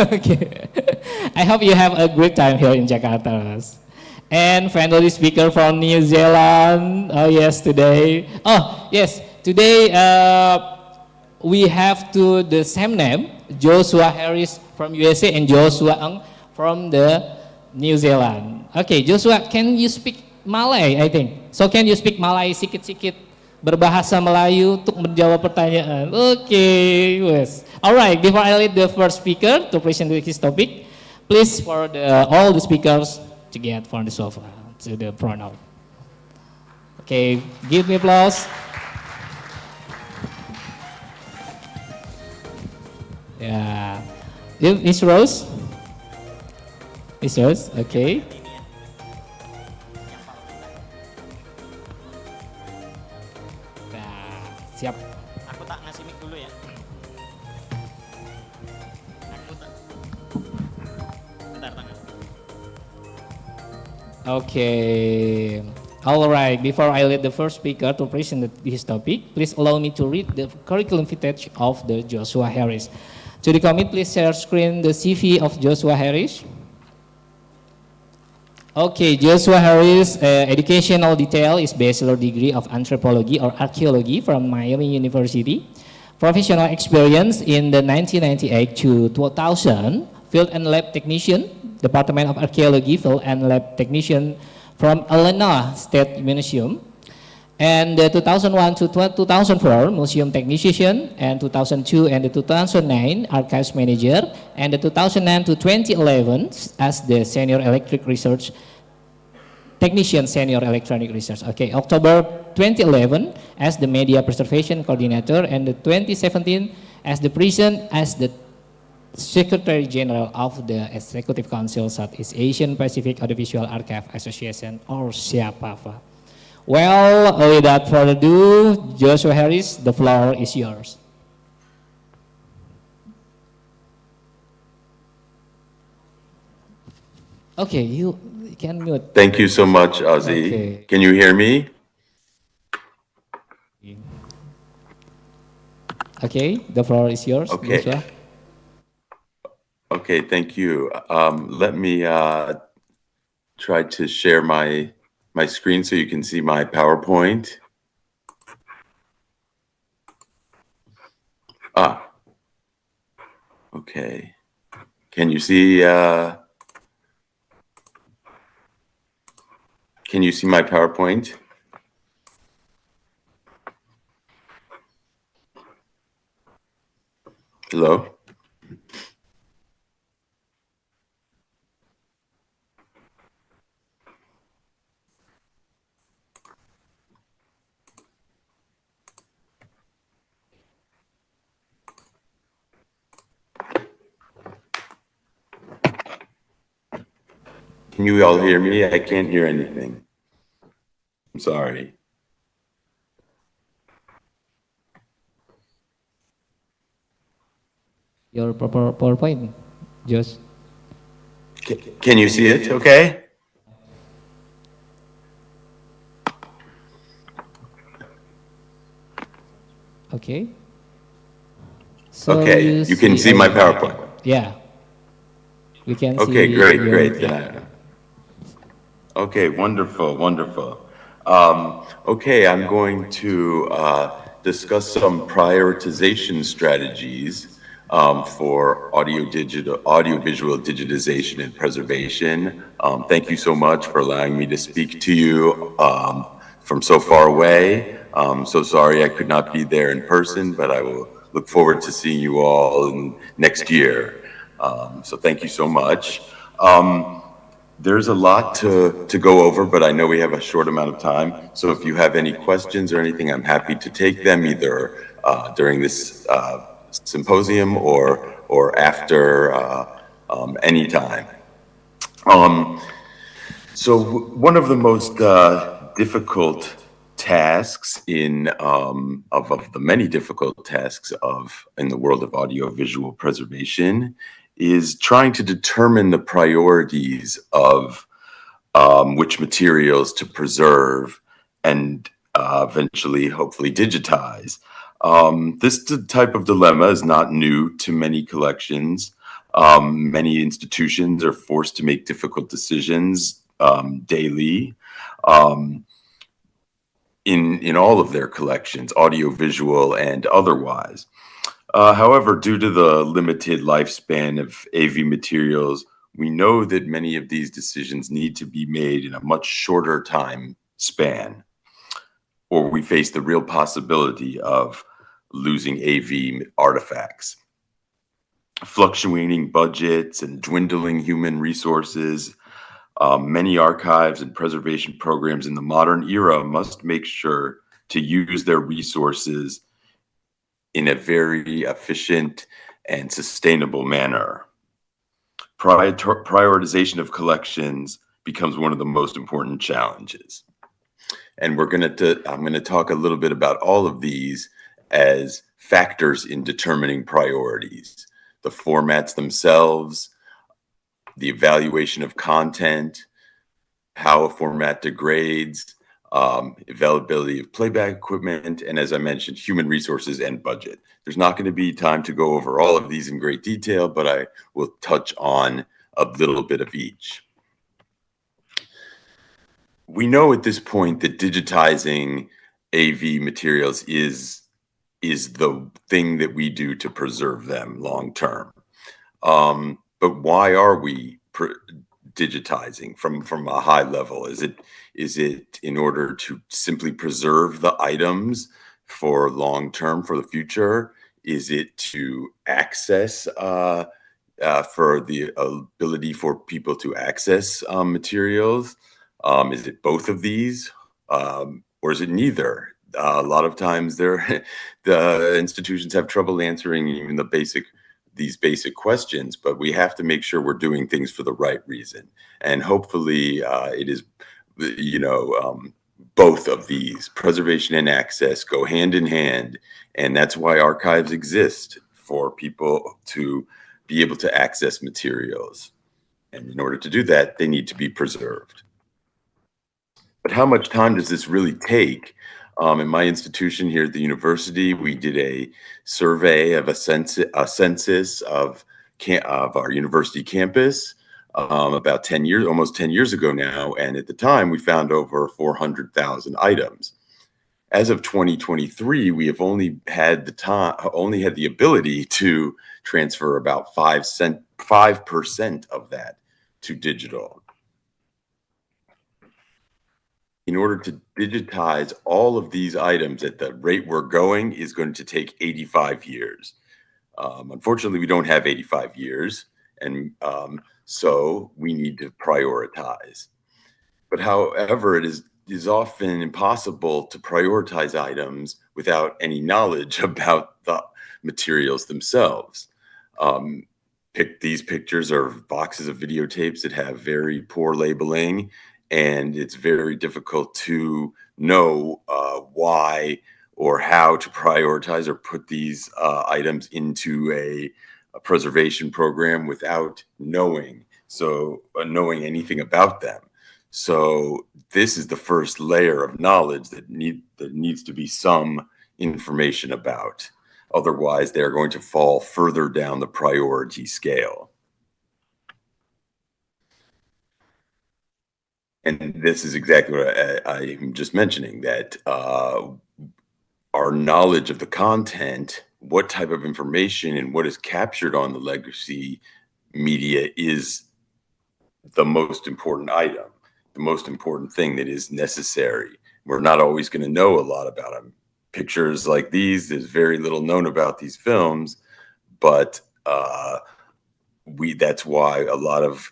Okay. I hope you have a great time here in Jakarta. And finally, speaker from New Zealand. Oh yes, today. Oh yes, today we have the same name, Joshua Harris from USA and Joshua Ng from the New Zealand. Okay, Joshua, can you speak Malay? I think. So can you speak Malay sikit-sikit? Berbahasa Melayu untuk menjawab pertanyaan. Okay, yes. Alright, before I lead the first speaker to present his topic, please for all the speakers to get from the sofa to the front. Okay, give me applause. Yeah, Miss Rose. Miss Rose, okay. Siap. Aku tak ngasih mic dulu ya. Aku tak. Okay. All right. Before I let the first speaker to present his topic, please allow me to read the curriculum footage of the Joshua Harris. To the committee, please share screen the CV of Joshua Harris. Okay, Joshua Harris' educational detail is bachelor degree of anthropology or archaeology from Miami University. Professional experience in the 1998 to 2000, field and lab technician, Department of Archaeology, field and lab technician from Illinois State Museum. And the 2001 to 2004 museum technician, and 2002 and the 2009 archives manager, and the 2009 to 2011 as the senior electric research technician, senior electronic research. Okay, October 2011 as the media preservation coordinator, and the 2017 as the present as the Secretary General of the Executive Council Southeast Asian Pacific Audiovisual Archive Association, or SIAPAFA. Well, without further ado, Joshua Harris, the floor is yours. Okay, you can mute. Thank you so much, Ozzy. Okay. Can you hear me? Okay, the floor is yours, Okay. Joshua. Okay, thank you. Let me try to share my screen so you can see my PowerPoint. Okay. Can you see my PowerPoint? Hello? Can you all hear me? I can't hear anything. I'm sorry. Your PowerPoint, Josh. Can you see it? Okay. Okay. So Okay, you can see my PowerPoint. Yeah. We can see. Okay, great, your- great. yeah. Okay, wonderful, wonderful. Okay, I'm going to discuss some prioritization strategies for audiovisual digitization and preservation. Thank you so much for allowing me to speak to you from so far away. So sorry I could not be there in person, but I will look forward to seeing you all next year. So thank you so much. There's a lot to go over, but I know we have a short amount of time. So if you have any questions or anything, I'm happy to take them either during this symposium or after any time. So one of the most difficult tasks of the many difficult tasks in the world of audiovisual preservation is trying to determine the priorities of which materials to preserve and eventually, hopefully, digitize. This type of dilemma is not new to many collections. Many institutions are forced to make difficult decisions daily in all of their collections, audiovisual and otherwise. However, due to the limited lifespan of AV materials, we know that many of these decisions need to be made in a much shorter time span, or we face the real possibility of losing AV artifacts. Fluctuating budgets and dwindling human resources, many archives and preservation programs in the modern era must make sure to use their resources in a very efficient and sustainable manner. Prioritization of collections becomes one of the most important challenges. And I'm going to talk a little bit about all of these as factors in determining priorities. The formats themselves, the evaluation of content, how a format degrades, availability of playback equipment, and as I mentioned, human resources and budget. There's not going to be time to go over all of these in great detail, but I will touch on a little bit of each. We know at this point that digitizing AV materials is the thing that we do to preserve them long term. But why are we digitizing from a high level? Is it in order to simply preserve the items for long term, for the future? Is it to access for the ability for people to access materials? Is it both of these, or is it neither? A lot of times, the institutions have trouble answering even these basic questions, but we have to make sure we're doing things for the right reason. And hopefully it is, both of these, preservation and access, go hand in hand. And that's why archives exist, for people to be able to access materials. And in order to do that, they need to be preserved. But how much time does this really take? In my institution here at the university, we did a survey of a census of our university campus about 10 years, almost 10 years ago now. And at the time, we found over 400,000 items. As of 2023, we have only had the ability to transfer about 5% of that to digital. In order to digitize all of these items at the rate we're going is going to take 85 years. Unfortunately, we don't have 85 years, and so we need to prioritize. But however, it is often impossible to prioritize items without any knowledge about the materials themselves. These pictures are boxes of videotapes that have very poor labeling, and it's very difficult to know why or how to prioritize or put these items into a preservation program without knowing anything about them. So this is the first layer of knowledge that needs to be some information about. Otherwise, they're going to fall further down the priority scale. And this is exactly what I'm just mentioning, that our knowledge of the content, what type of information and what is captured on the legacy media is the most important item, the most important thing that is necessary. We're not always going to know a lot about them. Pictures like these, there's very little known about these films, but that's why a lot of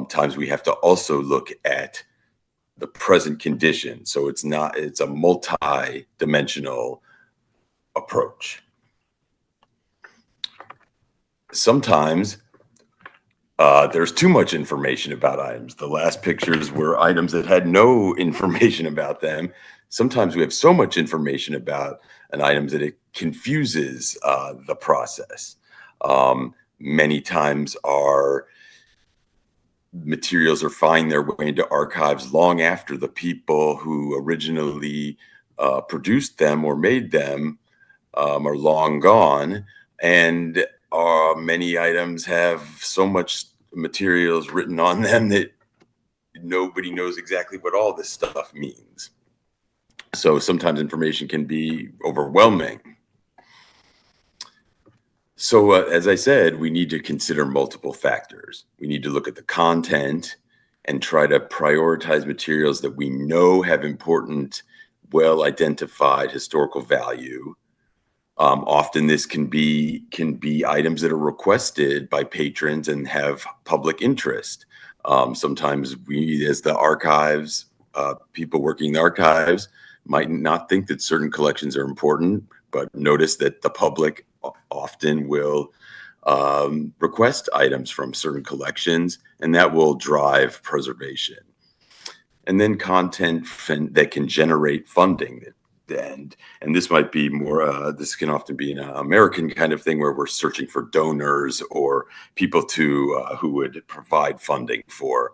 times we have to also look at the present condition. So it's a multi-dimensional approach. Sometimes there's too much information about items. The last pictures were items that had no information about them. Sometimes we have so much information about an item that it confuses the process. Many times our materials are finding their way into archives long after the people who originally produced them or made them are long gone, and many items have so much materials written on them that nobody knows exactly what all this stuff means. So sometimes information can be overwhelming. So as I said, we need to consider multiple factors. We need to look at the content and try to prioritize materials that we know have important, well-identified historical value. Often this can be items that are requested by patrons and have public interest. Sometimes we, as the archives, people working in the archives, might not think that certain collections are important, but notice that the public often will request items from certain collections, and that will drive preservation. And then content that can generate funding. And this might be more, this can often be an American kind of thing where we're searching for donors or people who would provide funding for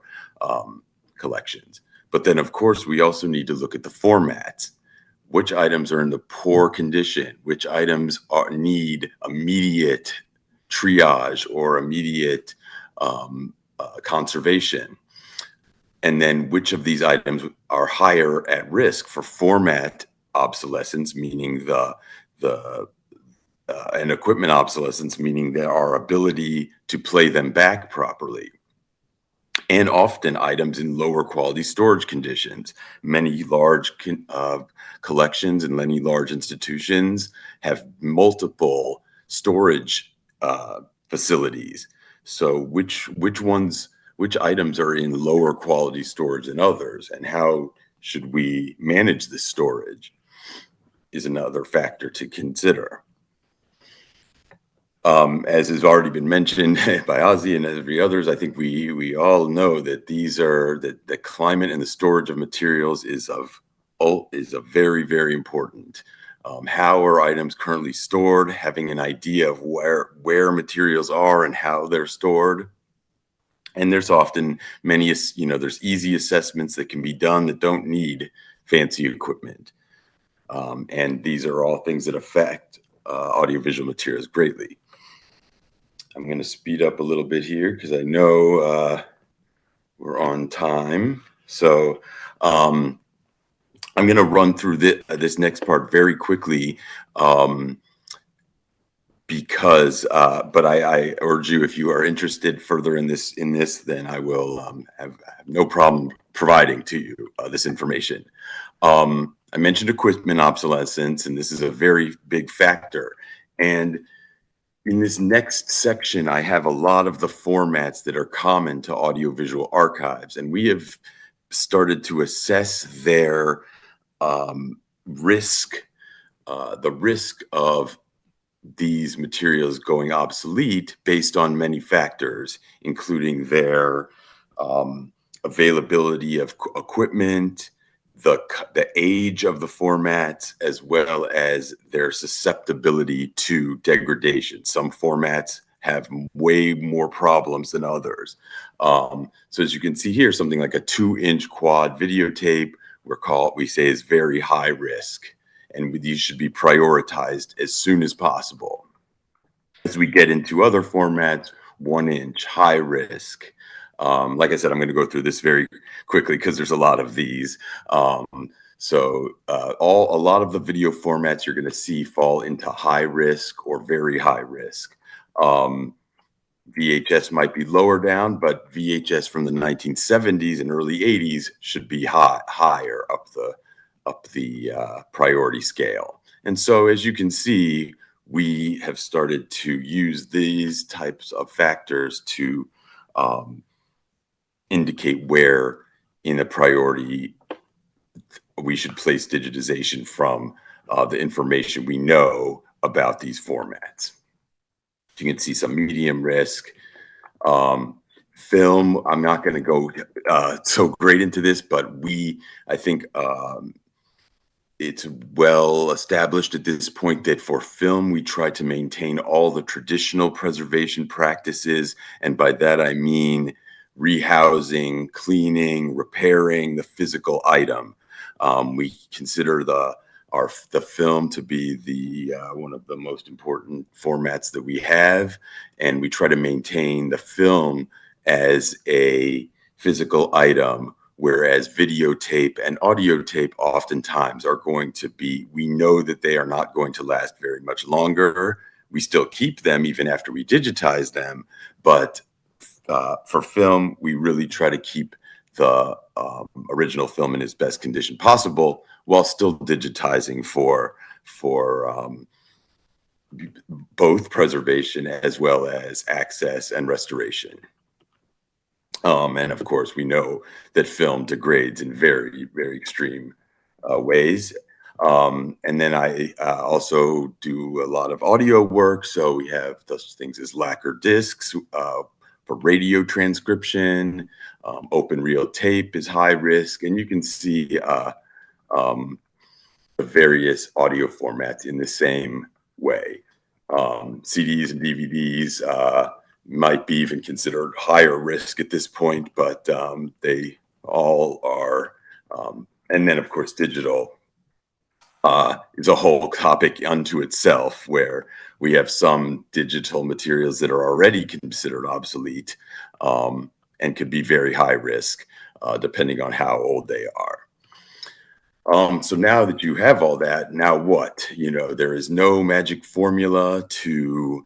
collections. But then, of course, we also need to look at the formats. Which items are in the poor condition? Which items need immediate triage or immediate conservation? And then which of these items are higher at risk for format obsolescence, meaning and equipment obsolescence, meaning our ability to play them back properly. And often items in lower quality storage conditions. Many large collections and many large institutions have multiple storage facilities. So which items are in lower quality storage than others, and how should we manage this storage is another factor to consider. As has already been mentioned by Ozzy and every others, I think we all know that the climate and the storage of materials is a very, very important. How are items currently stored? Having an idea of where materials are and how they're stored. And there's often there's easy assessments that can be done that don't need fancy equipment. And these are all things that affect audiovisual materials greatly. I'm going to speed up a little bit here because I know we're on time. So I'm going to run through this next part very quickly because, but I urge you, if you are interested further in this, then I will have no problem providing to you this information. I mentioned equipment obsolescence, and this is a very big factor. And in this next section, I have a lot of the formats that are common to audiovisual archives, and we have started to assess their risk, the risk of these materials going obsolete based on many factors, including their availability of equipment, the age of the formats, as well as their susceptibility to degradation. Some formats have way more problems than others. So as you can see here, something like a 2-inch quad videotape, we say is very high risk, and these should be prioritized as soon as possible. As we get into other formats, 1-inch, high risk. Like I said, I'm going to go through this very quickly because there's a lot of these. So a lot of the video formats you're going to see fall into high risk or very high risk. VHS might be lower down, but VHS from the 1970s and early 80s should be higher up the priority scale. And so, as you can see, we have started to use these types of factors to indicate where in the priority we should place digitization from the information we know about these formats. You can see some medium risk. Film, I'm not going to go so great into this, but I think it's well established at this point that for film, we try to maintain all the traditional preservation practices. And by that, I mean rehousing, cleaning, repairing the physical item. We consider the film to be one of the most important formats that we have, and we try to maintain the film as a physical item, whereas videotape and audio tape oftentimes are going to be, we know that they are not going to last very much longer. We still keep them even after we digitize them, but for film, we really try to keep the original film in its best condition possible while still digitizing for both preservation as well as access and restoration. And of course, we know that film degrades in very, very extreme ways. And then I also do a lot of audio work. So we have those things as lacquer discs for radio transcription. Open reel tape is high risk. And you can see the various audio formats in the same way. CDs and DVDs might be even considered higher risk at this point, but they all are, and then of course digital is a whole topic unto itself, where we have some digital materials that are already considered obsolete and could be very high risk, depending on how old they are. So now that you have all that, now what? You know, there is no magic formula to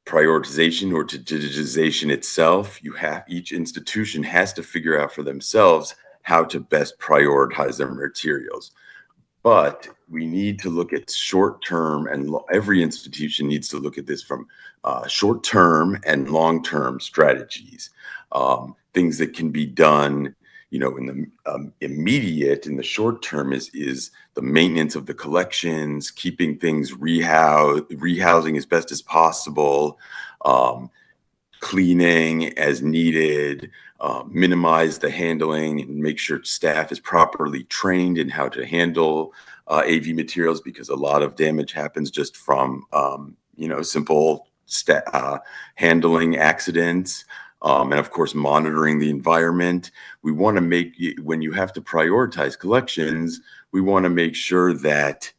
prioritization or to digitization itself. Each institution has to figure out for themselves how to best prioritize their materials. But we need to look at short-term, and every institution needs to look at this from short-term and long-term strategies. Things that can be done, you know, in the immediate, in the short term, is the maintenance of the collections, keeping things rehousing as best as possible, cleaning as needed, minimize the handling, and make sure staff is properly trained in how to handle AV materials, because a lot of damage happens just from you know, simple handling accidents. And of course, monitoring the environment. We want to make, when you have to prioritize collections, we want to make sure that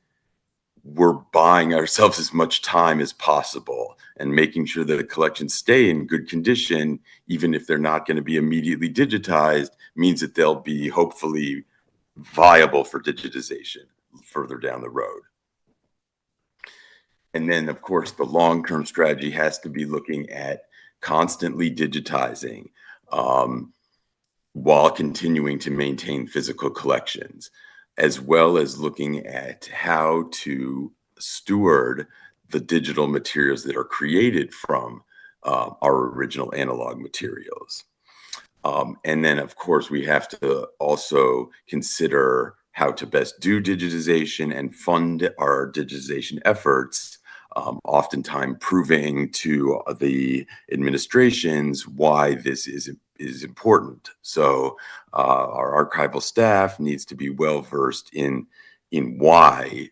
we're buying ourselves as much time as possible and making sure that the collections stay in good condition, even if they're not going to be immediately digitized, means that they'll be hopefully viable for digitization further down the road. And then, of course, the long-term strategy has to be looking at constantly digitizing while continuing to maintain physical collections, as well as looking at how to steward the digital materials that are created from our original analog materials. And then, of course, we have to also consider how to best do digitization and fund our digitization efforts, oftentimes proving to the administrations why this is important. So our archival staff needs to be well versed in why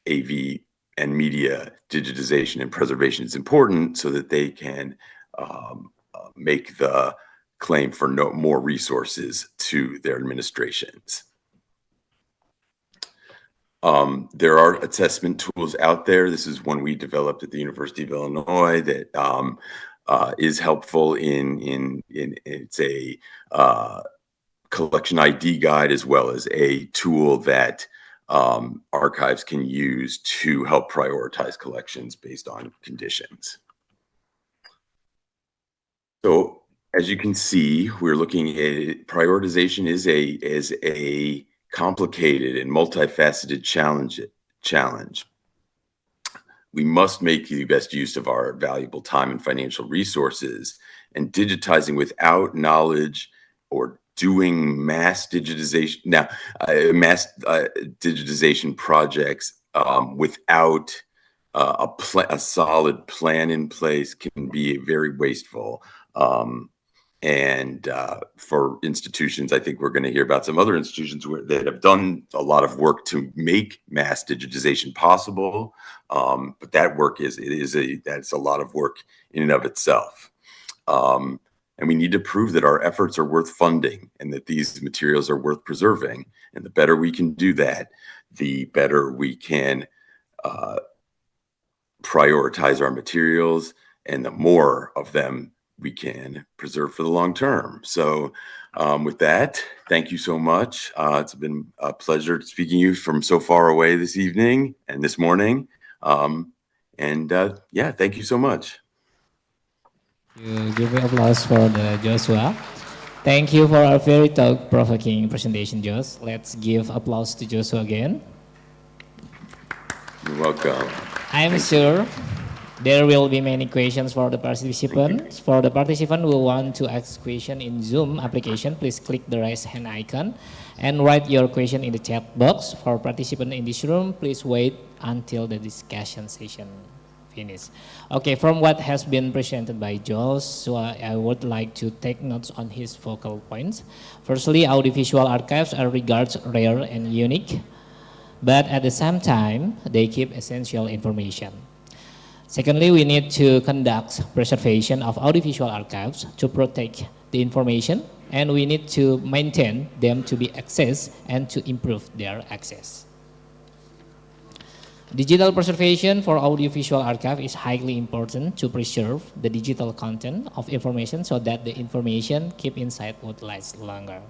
AV and media digitization and preservation is important, so that they can make the claim for more resources to their administrations. There are assessment tools out there. This is one we developed at the University of Illinois that is helpful in it's a collection ID guide, as well as a tool that archives can use to help prioritize collections based on conditions. So as you can see, we're looking at prioritization is a complicated and multifaceted challenge. We must make the best use of our valuable time and financial resources, and digitizing without knowledge or doing mass digitization digitization projects without a solid plan in place can be very wasteful. And for institutions, I think we're going to hear about some other institutions that have done a lot of work to make mass digitization possible. But that work that's a lot of work in and of itself. And we need to prove that our efforts are worth funding and that these materials are worth preserving. And the better we can do that, the better we can prioritize our materials, and the more of them we can preserve for the long term. So with that, thank you so much. It's been a pleasure speaking to you from so far away this evening and this morning. Yeah, thank you so much. You give me applause for Joshua. Thank you for a very thought-provoking presentation, Josh. Let's give applause to Joshua again. You're welcome. I'm sure there will be many questions for the participants. For the participant who want to ask question in Zoom application, please click the raise hand icon and write your question in the chat box. For participants in this room, please wait until the discussion session finishes. Okay, from what has been presented by Josh, so I would like to take notes on his focal points. Firstly, audiovisual archives are regarded rare and unique, but at the same time, they keep essential information. Secondly, we need to conduct preservation of audiovisual archives to protect the information, and we need to maintain them to be accessed and to improve their access. Digital preservation for audiovisual archive is highly important to preserve the digital content of information so that the information keep inside would last longer.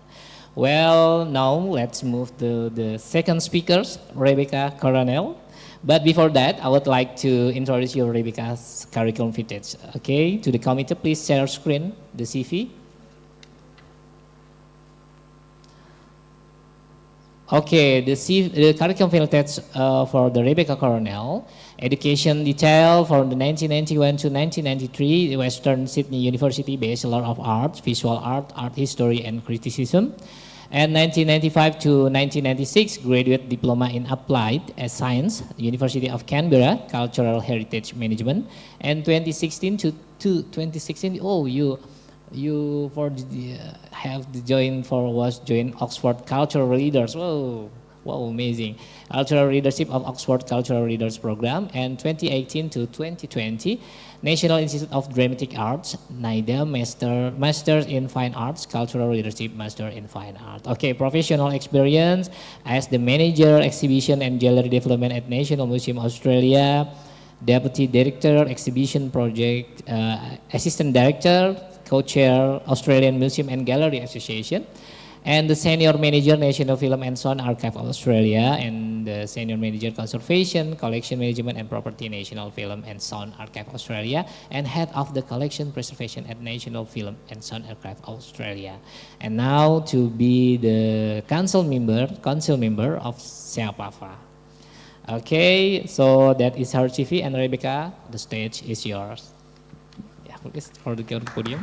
Well, now let's move to the second speaker, Rebecca Coronel. But before that, I would like to introduce you Rebecca's curriculum footage. Okay, to the committee, please share screen, the CV. Okay, the curriculum footage for the Rebecca Coronel, education detail for the 1991 to 1993 Western Sydney University Bachelor of Arts, Visual Art, Art History and Criticism, and 1995 to 1996 Graduate Diploma in Applied Science, University of Canberra, Cultural Heritage Management, and 2016 to 2016, oh, you for the, have the join Oxford Cultural Leaders. Whoa, wow, amazing. Cultural Leadership of Oxford Cultural Leaders Program, and 2018 to 2020 National Institute of Dramatic Arts, NIDA, Master in Fine Arts, Cultural Leadership, Master in Fine Art. Okay, professional experience as the Manager, Exhibition and Gallery Development at National Museum Australia, Deputy Director, Exhibition Project, Assistant Director, Co-Chair, Australian Museum and Gallery Association, and the Senior Manager, National Film and Sound Archive of Australia, and the Senior Manager, Conservation, Collection Management and Property, National Film and Sound Archive Australia, and Head of the Collection Preservation at National Film and Sound Archive Australia. And now to be the council member of SEAPAFA. Okay, so that is her CV, and Rebecca, the stage is yours. Yeah, please, for the podium.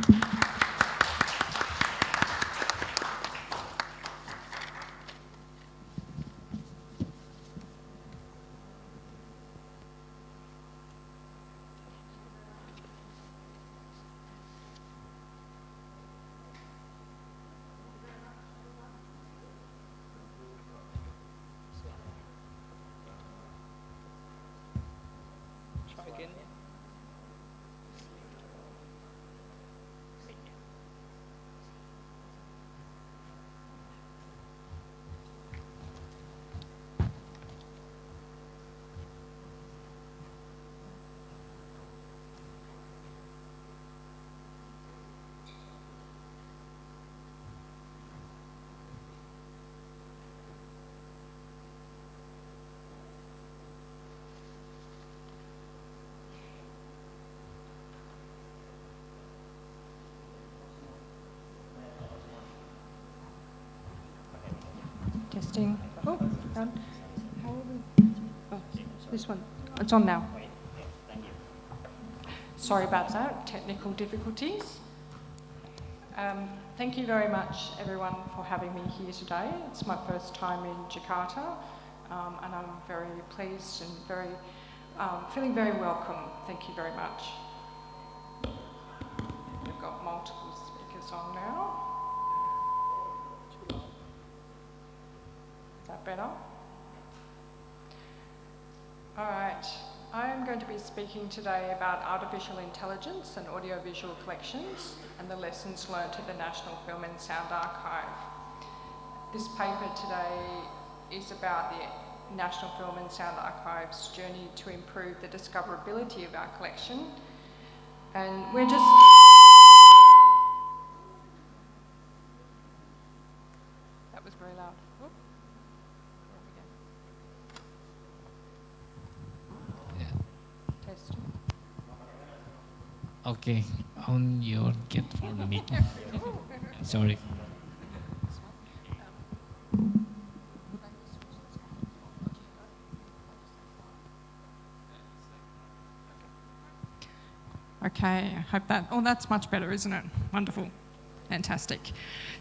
Testing. Oh, done. How are we? Oh, this one. It's on now. Sorry about that, technical difficulties. Thank you very much, everyone, for having me here today. It's my first time in Jakarta, and I'm very pleased and feeling very welcome. Thank you very much. We've got multiple speakers on now. Is that better? All right. I am going to be speaking today about artificial intelligence and audiovisual collections and the lessons learnt at the National Film and Sound Archive. This paper today is about the National Film and Sound Archive's journey to improve the discoverability of our collection. And we're just... That was very loud. Whoop. Okay, on your get for the mic. Sorry. Okay, I hope that, oh, that's much better, isn't it? Wonderful, fantastic.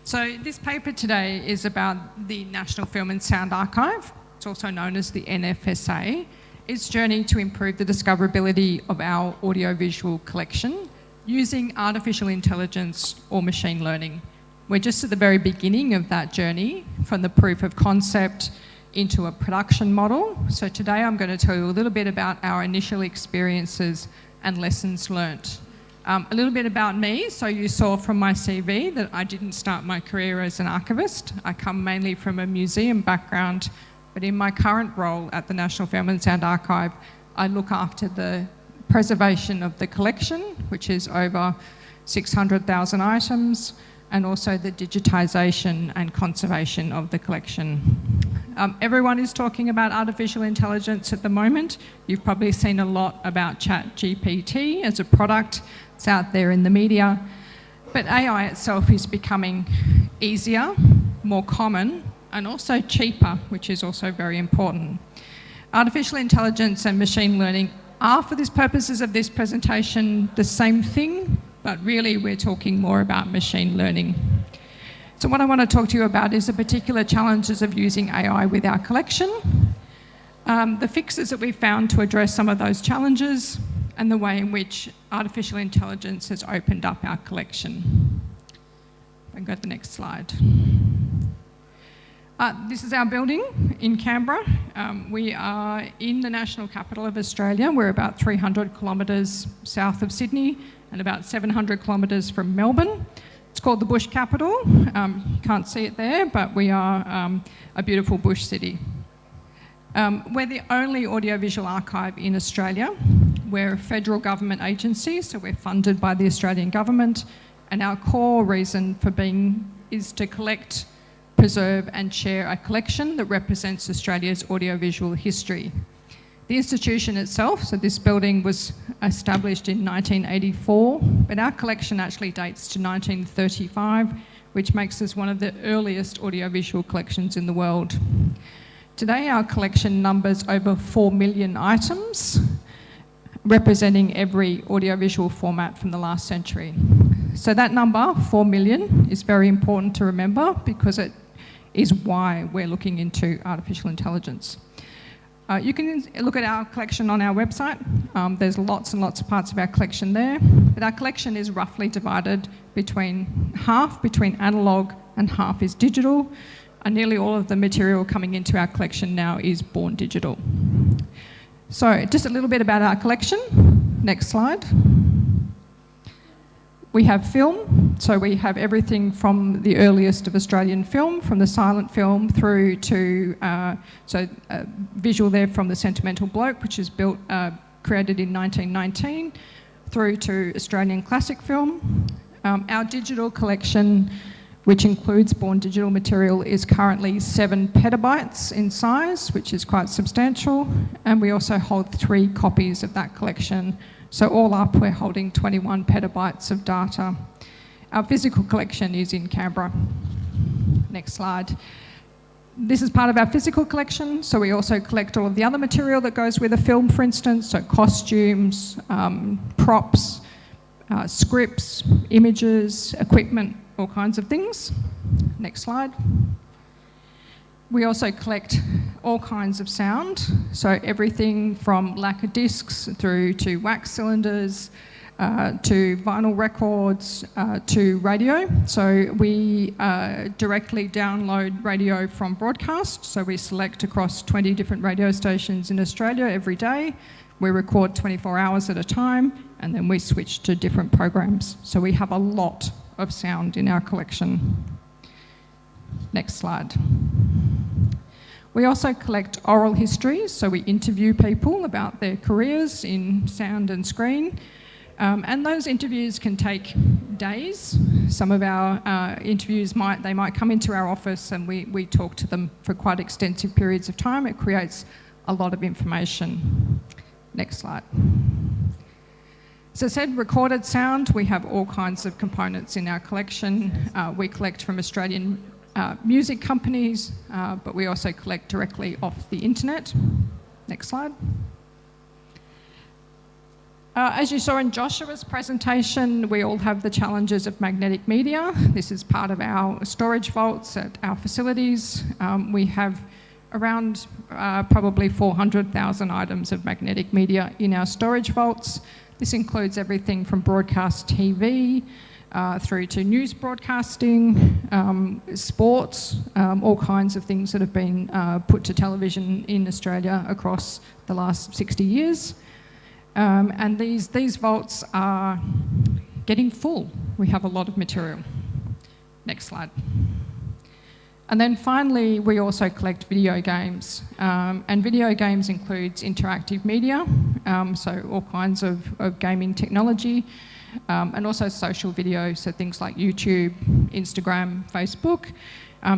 So this paper today is about the National Film and Sound Archive. It's also known as the NFSA. Its journey to improve the discoverability of our audiovisual collection using artificial intelligence or machine learning. We're just at the very beginning of that journey, from the proof of concept into a production model. So today I'm going to tell you a little bit about our initial experiences and lessons learnt. A little bit about me. So you saw from my CV that I didn't start my career as an archivist. I come mainly from a museum background, but in my current role at the National Film and Sound Archive, I look after the preservation of the collection, which is over 600,000 items, and also the digitisation and conservation of the collection. Everyone is talking about artificial intelligence at the moment. You've probably seen a lot about ChatGPT as a product. It's out there in the media. But AI itself is becoming easier, more common, and also cheaper, which is also very important. Artificial intelligence and machine learning are, for the purposes of this presentation, the same thing, but really we're talking more about machine learning. So what I want to talk to you about is the particular challenges of using AI with our collection, the fixes that we've found to address some of those challenges, and the way in which artificial intelligence has opened up our collection. I'll go to the next slide. This is our building in Canberra. We are in the national capital of Australia. We're about 300 kilometres south of Sydney and about 700 kilometres from Melbourne. It's called the Bush Capital. You can't see it there, but we are a beautiful bush city. We're the only audiovisual archive in Australia. We're a federal government agency, so we're funded by the Australian government, and our core reason for being is to collect, preserve and share a collection that represents Australia's audiovisual history. The institution itself, so this building was established in 1984, but our collection actually dates to 1935, which makes us one of the earliest audiovisual collections in the world. Today our collection numbers over 4 million items, representing every audiovisual format from the last century. So that number, 4 million, is very important to remember because it is why we're looking into artificial intelligence. You can look at our collection on our website. There's lots and lots of parts of our collection there, but our collection is roughly divided between half between analogue and half is digital, and nearly all of the material coming into our collection now is born digital. So just a little bit about our collection. Next slide. We have film, so we have everything from the earliest of Australian film, from the silent film through to, visual there from The Sentimental Bloke, which is created in 1919, through to Australian classic film. Our digital collection, which includes born digital material, is currently 7 petabytes in size, which is quite substantial, and we also hold 3 copies of that collection. So all up, we're holding 21 petabytes of data. Our physical collection is in Canberra. Next slide. This is part of our physical collection, so we also collect all of the other material that goes with a film, for instance, so costumes, props, scripts, images, equipment, all kinds of things. Next slide. We also collect all kinds of sound, so everything from lacquer discs through to wax cylinders, to vinyl records, to radio. So we directly download radio from broadcast, so we select across 20 different radio stations in Australia every day. We record 24 hours at a time, and then we switch to different programs. So we have a lot of sound in our collection. Next slide. We also collect oral histories, so we interview people about their careers in sound and screen, and those interviews can take days. Some of our interviews might come into our office and we talk to them for quite extensive periods of time. It creates a lot of information. Next slide. As I said, recorded sound, we have all kinds of components in our collection. We collect from Australian music companies, but we also collect directly off the internet. Next slide. As you saw in Joshua's presentation, we all have the challenges of magnetic media. This is part of our storage vaults at our facilities. We have around probably 400,000 items of magnetic media in our storage vaults. This includes everything from broadcast TV, through to news broadcasting, sports, all kinds of things that have been put to television in Australia across the last 60 years. And these vaults are getting full. We have a lot of material. Next slide. And then finally, we also collect video games. And video games includes interactive media, so all kinds of gaming technology, and also social video, so things like YouTube, Instagram, Facebook.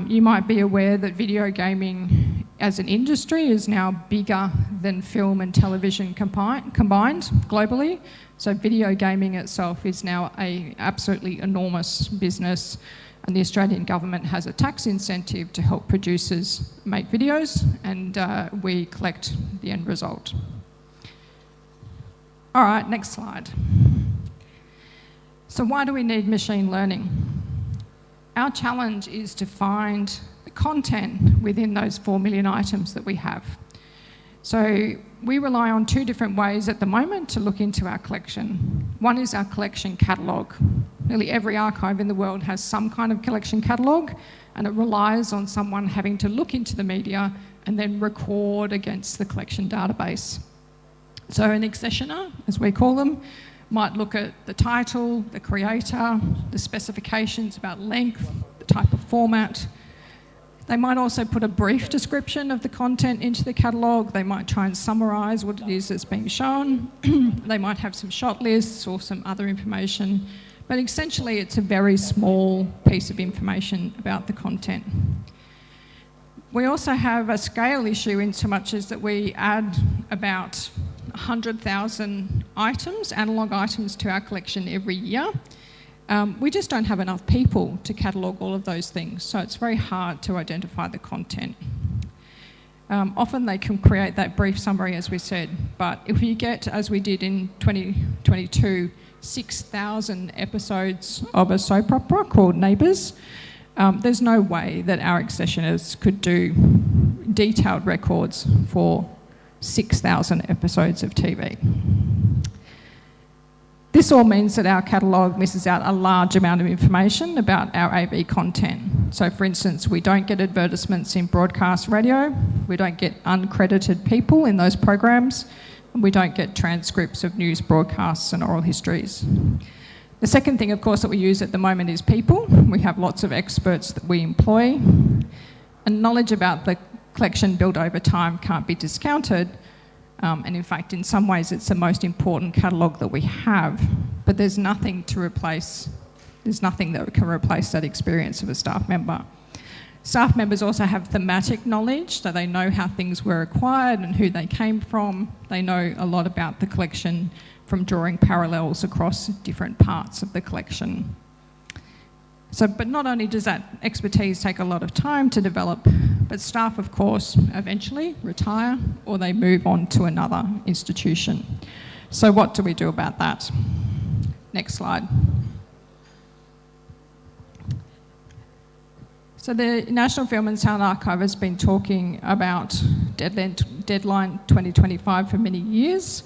You might be aware that video gaming as an industry is now bigger than film and television combined globally. So video gaming itself is now an absolutely enormous business, and the Australian government has a tax incentive to help producers make videos, and we collect the end result. All right, next slide. So why do we need machine learning? Our challenge is to find the content within those 4 million items that we have. So we rely on two different ways at the moment to look into our collection. One is our collection catalogue. Nearly every archive in the world has some kind of collection catalogue, and it relies on someone having to look into the media and then record against the collection database. So an accessioner, as we call them, might look at the title, the creator, the specifications about length, the type of format. They might also put a brief description of the content into the catalogue. They might try and summarise what it is that's being shown. They might have some shot lists or some other information. But essentially, it's a very small piece of information about the content. We also have a scale issue in so much as that we add about 100,000 items, analogue items, to our collection every year. We just don't have enough people to catalogue all of those things, so it's very hard to identify the content. Often they can create that brief summary, as we said, but if you get, as we did in 2022, 6,000 episodes of a soap opera called Neighbours, there's no way that our accessioners could do detailed records for 6,000 episodes of TV. This all means that our catalogue misses out a large amount of information about our AV content. So for instance, we don't get advertisements in broadcast radio, we don't get uncredited people in those programs, and we don't get transcripts of news broadcasts and oral histories. The second thing, of course, that we use at the moment is people. We have lots of experts that we employ, and knowledge about the collection built over time can't be discounted. And in fact, in some ways, it's the most important catalogue that we have, but there's nothing that can replace that experience of a staff member. Staff members also have thematic knowledge, so they know how things were acquired and who they came from. They know a lot about the collection from drawing parallels across different parts of the collection. So, but not only does that expertise take a lot of time to develop, but staff, of course, eventually retire or they move on to another institution. So what do we do about that? Next slide. So the National Film and Sound Archive has been talking about Deadline 2025 for many years.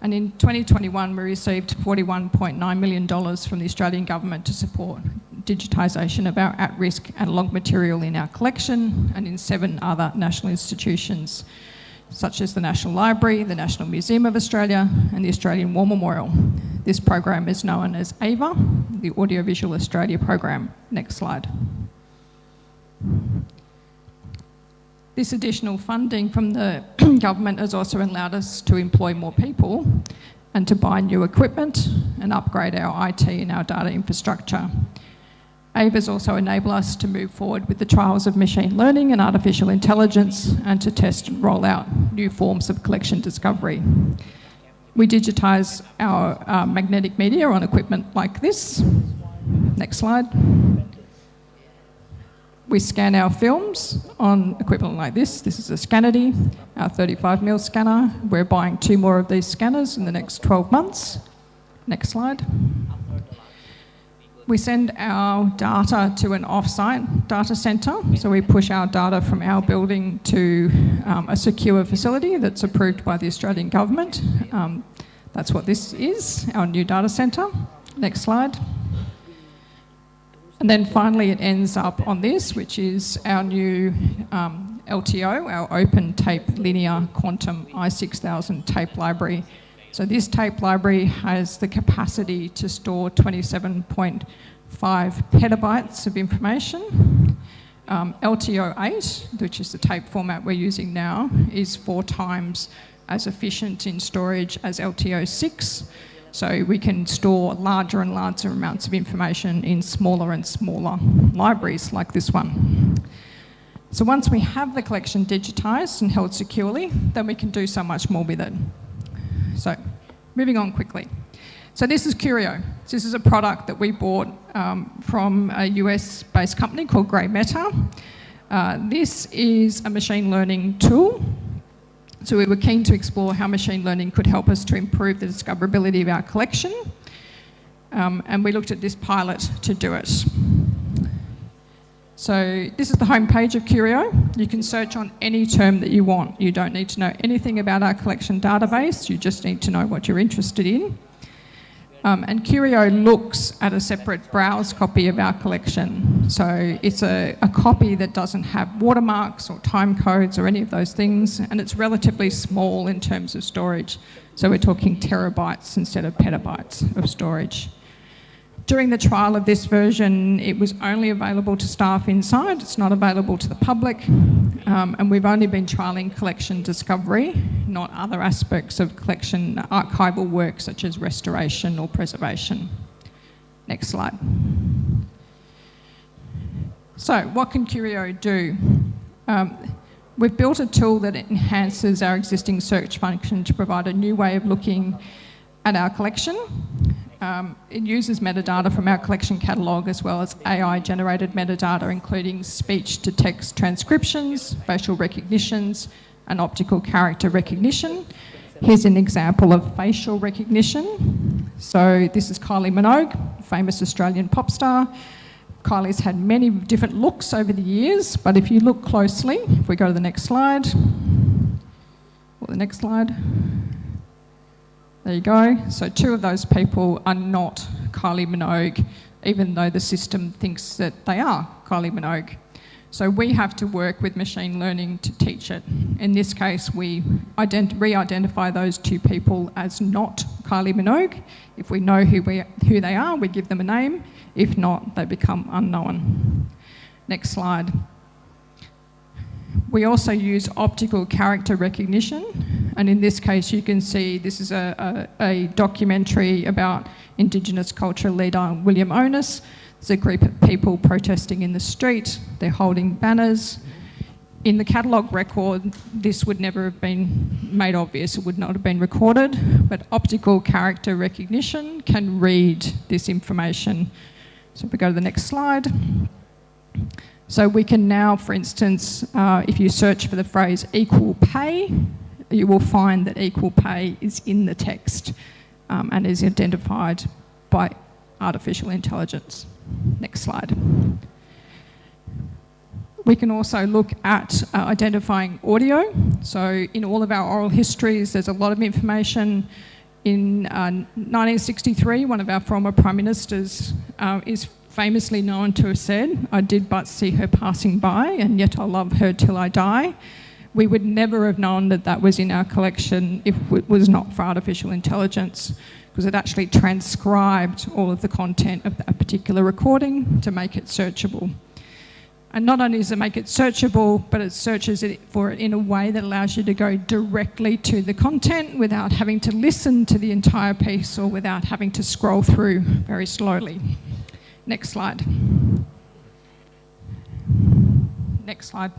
And in 2021, we received $41.9 million from the Australian government to support digitisation of our at-risk analogue material in our collection and in 7 other national institutions, such as the National Library, the National Museum of Australia and the Australian War Memorial. This program is known as AVA, the Audiovisual Australia program. Next slide. This additional funding from the government has also allowed us to employ more people and to buy new equipment and upgrade our IT and our data infrastructure. AVA's also enable us to move forward with the trials of machine learning and artificial intelligence and to test and roll out new forms of collection discovery. We digitise our magnetic media on equipment like this. Next slide. We scan our films on equipment like this. This is a Scanity, our 35mm scanner. We're buying 2 more of these scanners in the next 12 months. Next slide. We send our data to an off-site data centre. So we push our data from our building to a secure facility that's approved by the Australian government. That's what this is, our new data centre. Next slide. And then finally it ends up on this, which is our new LTO, our Open Tape Linear Quantum i6000 tape library. So this tape library has the capacity to store 27.5 petabytes of information. LTO8, which is the tape format we're using now, is 4 times as efficient in storage as LTO6. So we can store larger and larger amounts of information in smaller and smaller libraries like this one. So once we have the collection digitised and held securely, then we can do so much more with it. So moving on quickly. So this is Curio. This is a product that we bought from a US-based company called Grey Matter. This is a machine learning tool. So we were keen to explore how machine learning could help us to improve the discoverability of our collection. And we looked at this pilot to do it. So this is the homepage of Curio. You can search on any term that you want. You don't need to know anything about our collection database. You just need to know what you're interested in. And Curio looks at a separate browse copy of our collection. So it's a copy that doesn't have watermarks or time codes or any of those things, and it's relatively small in terms of storage. So we're talking terabytes instead of petabytes of storage. During the trial of this version, it was only available to staff inside. It's not available to the public. And we've only been trialling collection discovery, not other aspects of collection archival work such as restoration or preservation. Next slide. So what can Curio do? We've built a tool that enhances our existing search function to provide a new way of looking at our collection. It uses metadata from our collection catalogue as well as AI-generated metadata, including speech-to-text transcriptions, facial recognitions, and optical character recognition. Here's an example of facial recognition. So this is Kylie Minogue, famous Australian pop star. Kylie's had many different looks over the years, but if you look closely, if we go to the next slide, or the next slide, there you go. So 2 of those people are not Kylie Minogue, even though the system thinks that they are Kylie Minogue. So we have to work with machine learning to teach it. In this case, we re-identify those 2 people as not Kylie Minogue. If we know who they are, we give them a name. If not, they become unknown. Next slide. We also use optical character recognition, and in this case you can see this is a documentary about Indigenous culture leader William Onus. There's a group of people protesting in the street, they're holding banners. In the catalogue record, this would never have been made obvious, it would not have been recorded, but optical character recognition can read this information. So if we go to the next slide. So we can now, for instance, if you search for the phrase equal pay, you will find that equal pay is in the text and is identified by artificial intelligence. Next slide. We can also look at identifying audio. So in all of our oral histories, there's a lot of information. In 1963, one of our former Prime Ministers is famously known to have said, "I did but see her passing by, and yet I love her till I die." We would never have known that that was in our collection if it was not for artificial intelligence, because it actually transcribed all of the content of that particular recording to make it searchable. And not only does it make it searchable, but it searches it for it in a way that allows you to go directly to the content without having to listen to the entire piece or without having to scroll through very slowly. Next slide. Next slide.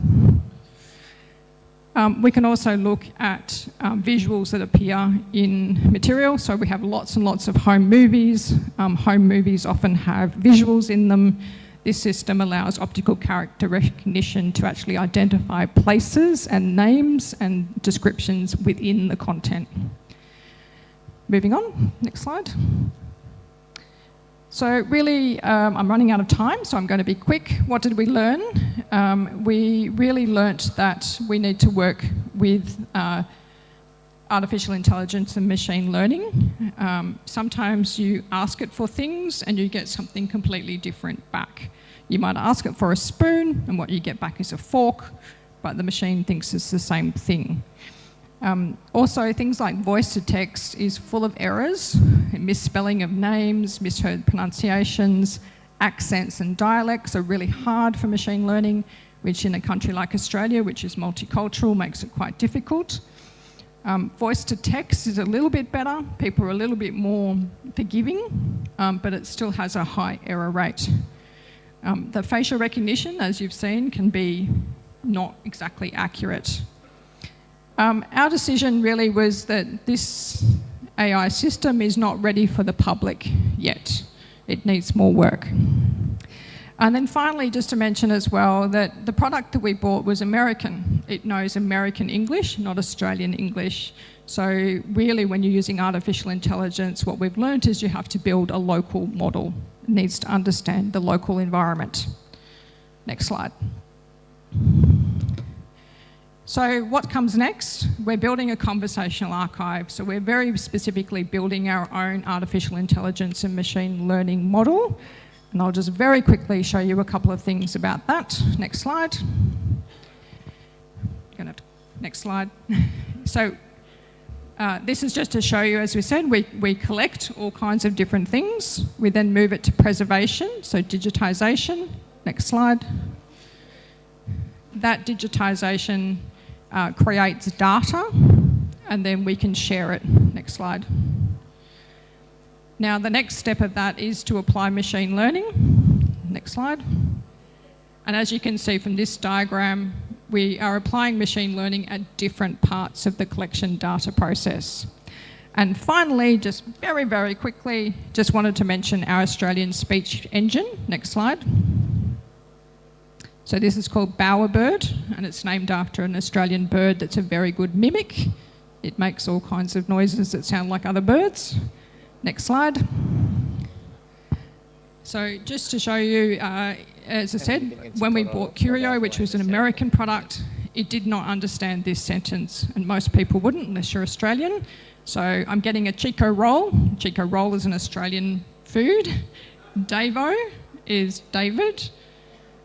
We can also look at visuals that appear in material. So we have lots and lots of home movies. Home movies often have visuals in them. This system allows optical character recognition to actually identify places and names and descriptions within the content. Moving on, next slide. So really, I'm running out of time, so I'm going to be quick. What did we learn? We really learnt that we need to work with artificial intelligence and machine learning. Sometimes you ask it for things and you get something completely different back. You might ask it for a spoon and what you get back is a fork, but the machine thinks it's the same thing. Also, things like voice to text is full of errors, misspelling of names, misheard pronunciations, accents and dialects are really hard for machine learning, which in a country like Australia, which is multicultural, makes it quite difficult. Voice to text is a little bit better. People are a little bit more forgiving, but it still has a high error rate. The facial recognition, as you've seen, can be not exactly accurate. Our decision really was that this AI system is not ready for the public yet. It needs more work. And then finally, just to mention as well that the product that we bought was American. It knows American English, not Australian English. So really, when you're using artificial intelligence, what we've learned is you have to build a local model. It needs to understand the local environment. Next slide. So what comes next? We're building a conversational archive. So we're very specifically building our own artificial intelligence and machine learning model. And I'll just very quickly show you a couple of things about that. Next slide. Next slide. So this is just to show you, as we said, we collect all kinds of different things. We then move it to preservation, so digitisation. Next slide. That digitisation creates data, and then we can share it. Next slide. Now, the next step of that is to apply machine learning. Next slide. And as you can see from this diagram, we are applying machine learning at different parts of the collection data process. And finally, just very, very quickly, just wanted to mention our Australian speech engine. Next slide. So this is called Bowerbird, and it's named after an Australian bird that's a very good mimic. It makes all kinds of noises that sound like other birds. Next slide. So just to show you, as I said, when we bought Curio, which was an American product, it did not understand this sentence, and most people wouldn't unless you're Australian. So I'm getting a Chico roll. Chico roll is an Australian food. Davo is David.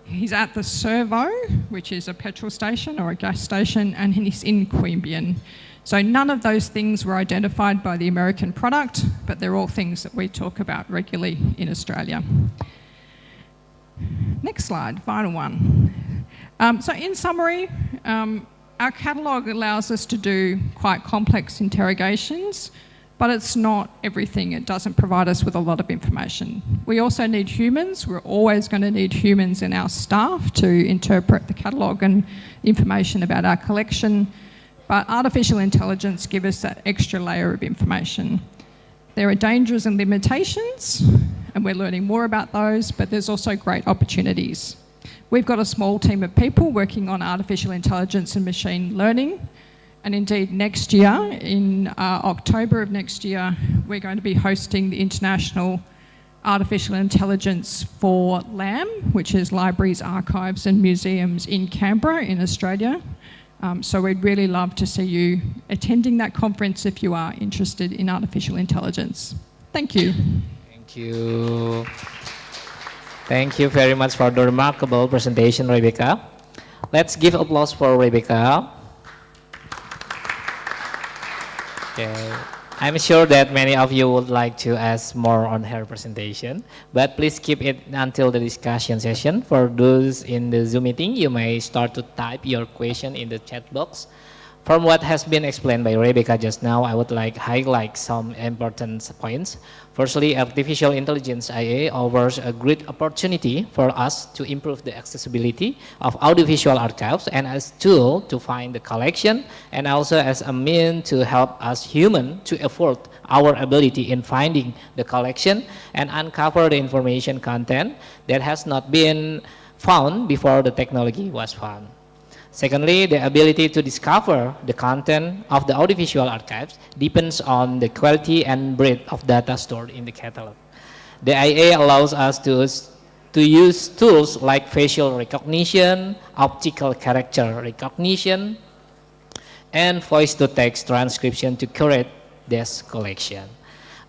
He's at the Servo, which is a petrol station or a gas station, and he's in Queanbeyan. So none of those things were identified by the American product, but they're all things that we talk about regularly in Australia. Next slide, final one. So in summary, our catalogue allows us to do quite complex interrogations, but it's not everything. It doesn't provide us with a lot of information. We also need humans. We're always going to need humans in our staff to interpret the catalogue and information about our collection. But artificial intelligence gives us that extra layer of information. There are dangers and limitations, and we're learning more about those, but there's also great opportunities. We've got a small team of people working on artificial intelligence and machine learning. And indeed, next year, in October of next year, we're going to be hosting the International Artificial Intelligence for LAM, which is Libraries, Archives and Museums in Canberra in Australia. So we'd really love to see you attending that conference if you are interested in artificial intelligence. Thank you. Thank you. Thank you very much for the remarkable presentation, Rebecca. Let's give applause for Rebecca. Okay. I'm sure that many of you would like to ask more on her presentation, but please keep it until the discussion session. For those in the Zoom meeting, you may start to type your question in the chat box. From what has been explained by Rebecca just now, I would like to highlight some important points. Firstly, artificial intelligence IA offers a great opportunity for us to improve the accessibility of audiovisual archives and as a tool to find the collection, and also as a means to help us human to afford our ability in finding the collection and uncover the information content that has not been found before the technology was found. Secondly, the ability to discover the content of the audiovisual archives depends on the quality and breadth of data stored in the catalog. The IA allows us to use tools like facial recognition, optical character recognition, and voice-to-text transcription to curate this collection.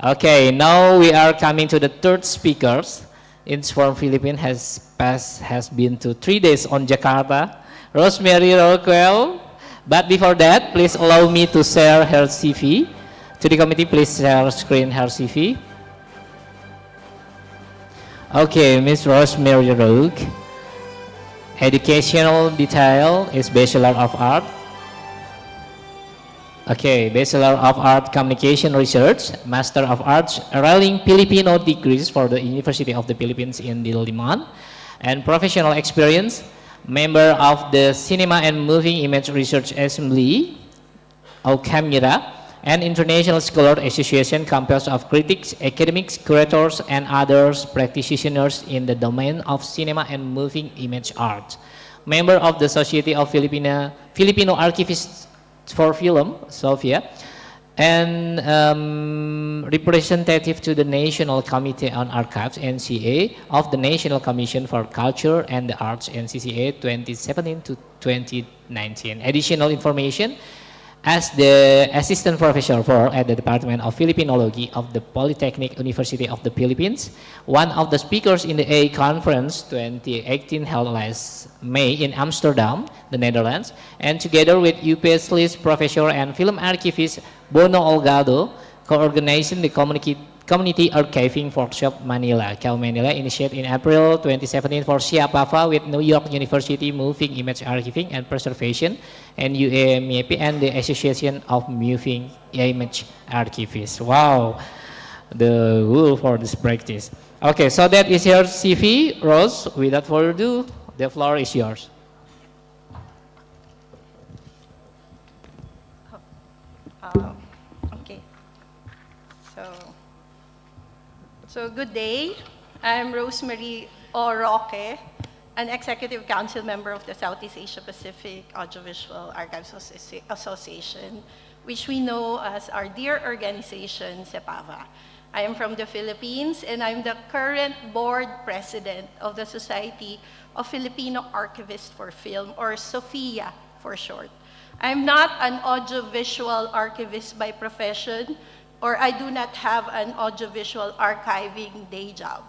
Okay, now we are coming to the third speakers. It's from Philippines, has been to 3 days on Jakarta, Rosemary Rockwell. But before that, please allow me to share her CV. To the committee, please share screen her CV. Okay, Miss Rosemary Roque. Educational detail is Bachelor of Art. Okay, Bachelor of Art Communication Research, Master of Arts, Rallying Filipino degrees for the University of the Philippines in Diliman, and professional experience, member of the Cinema and Moving Image Research Assembly, Camera, and International Scholar Association composed of critics, academics, curators, and others practitioners in the domain of cinema and moving image art. Member of the Society of Filipino Archivists for Film, Sofia, and representative to the National Committee on Archives, NCA, of the National Commission for Culture and the Arts, NCCA 2017 to 2019. Additional information: as the Assistant Professor at the Department of Philippinology of the Polytechnic University of the Philippines, one of the speakers in the A Conference 2018 held last May in Amsterdam, the Netherlands, and together with UPS List Professor and Film Archivist Bono Olgado, co-organizing the Community Archiving Workshop Manila. Manila initiated in April 2017 for SIAPAFA with New York University Moving Image Archiving and Preservation and UAMIP and the Association of Moving Image Archivists. Wow, the rule for this practice. Okay, so that is your CV, Rose. Without further ado, the floor is yours. Okay. So good day. I'm Rosemary Roque, an Executive Council member of the Southeast Asia Pacific Audiovisual Archives Association, which we know as our dear organization, CEPAVA. I am from the Philippines, and I'm the current board president of the Society of Filipino Archivists for Film, or SOFIA for short. I'm not an audiovisual archivist by profession, or I do not have an audiovisual archiving day job.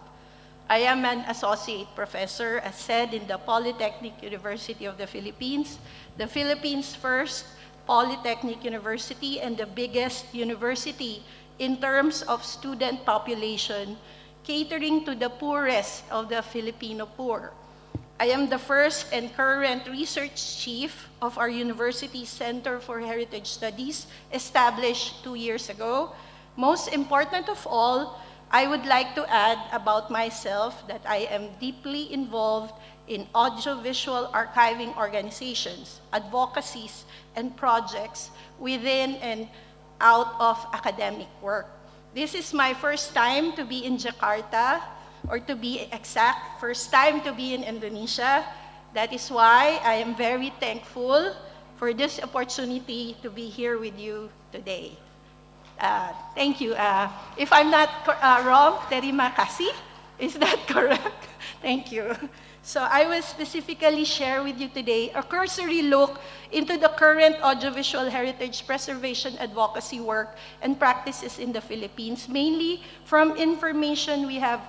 I am an associate professor, as said, in the Polytechnic University of the Philippines, the Philippines' first Polytechnic University and the biggest university in terms of student population, catering to the poorest of the Filipino poor. I am the first and current research chief of our university's Center for Heritage Studies, established 2 years ago. Most important of all, I would like to add about myself that I am deeply involved in audiovisual archiving organizations, advocacies, and projects within and out of academic work. This is my first time to be in Jakarta, or to be exact, first time to be in Indonesia. That is why I am very thankful for this opportunity to be here with you today. Thank you. If I'm not wrong, terima kasih. Is that correct? Thank you. So I will specifically share with you today a cursory look into the current audiovisual heritage preservation advocacy work and practices in the Philippines, mainly from information we have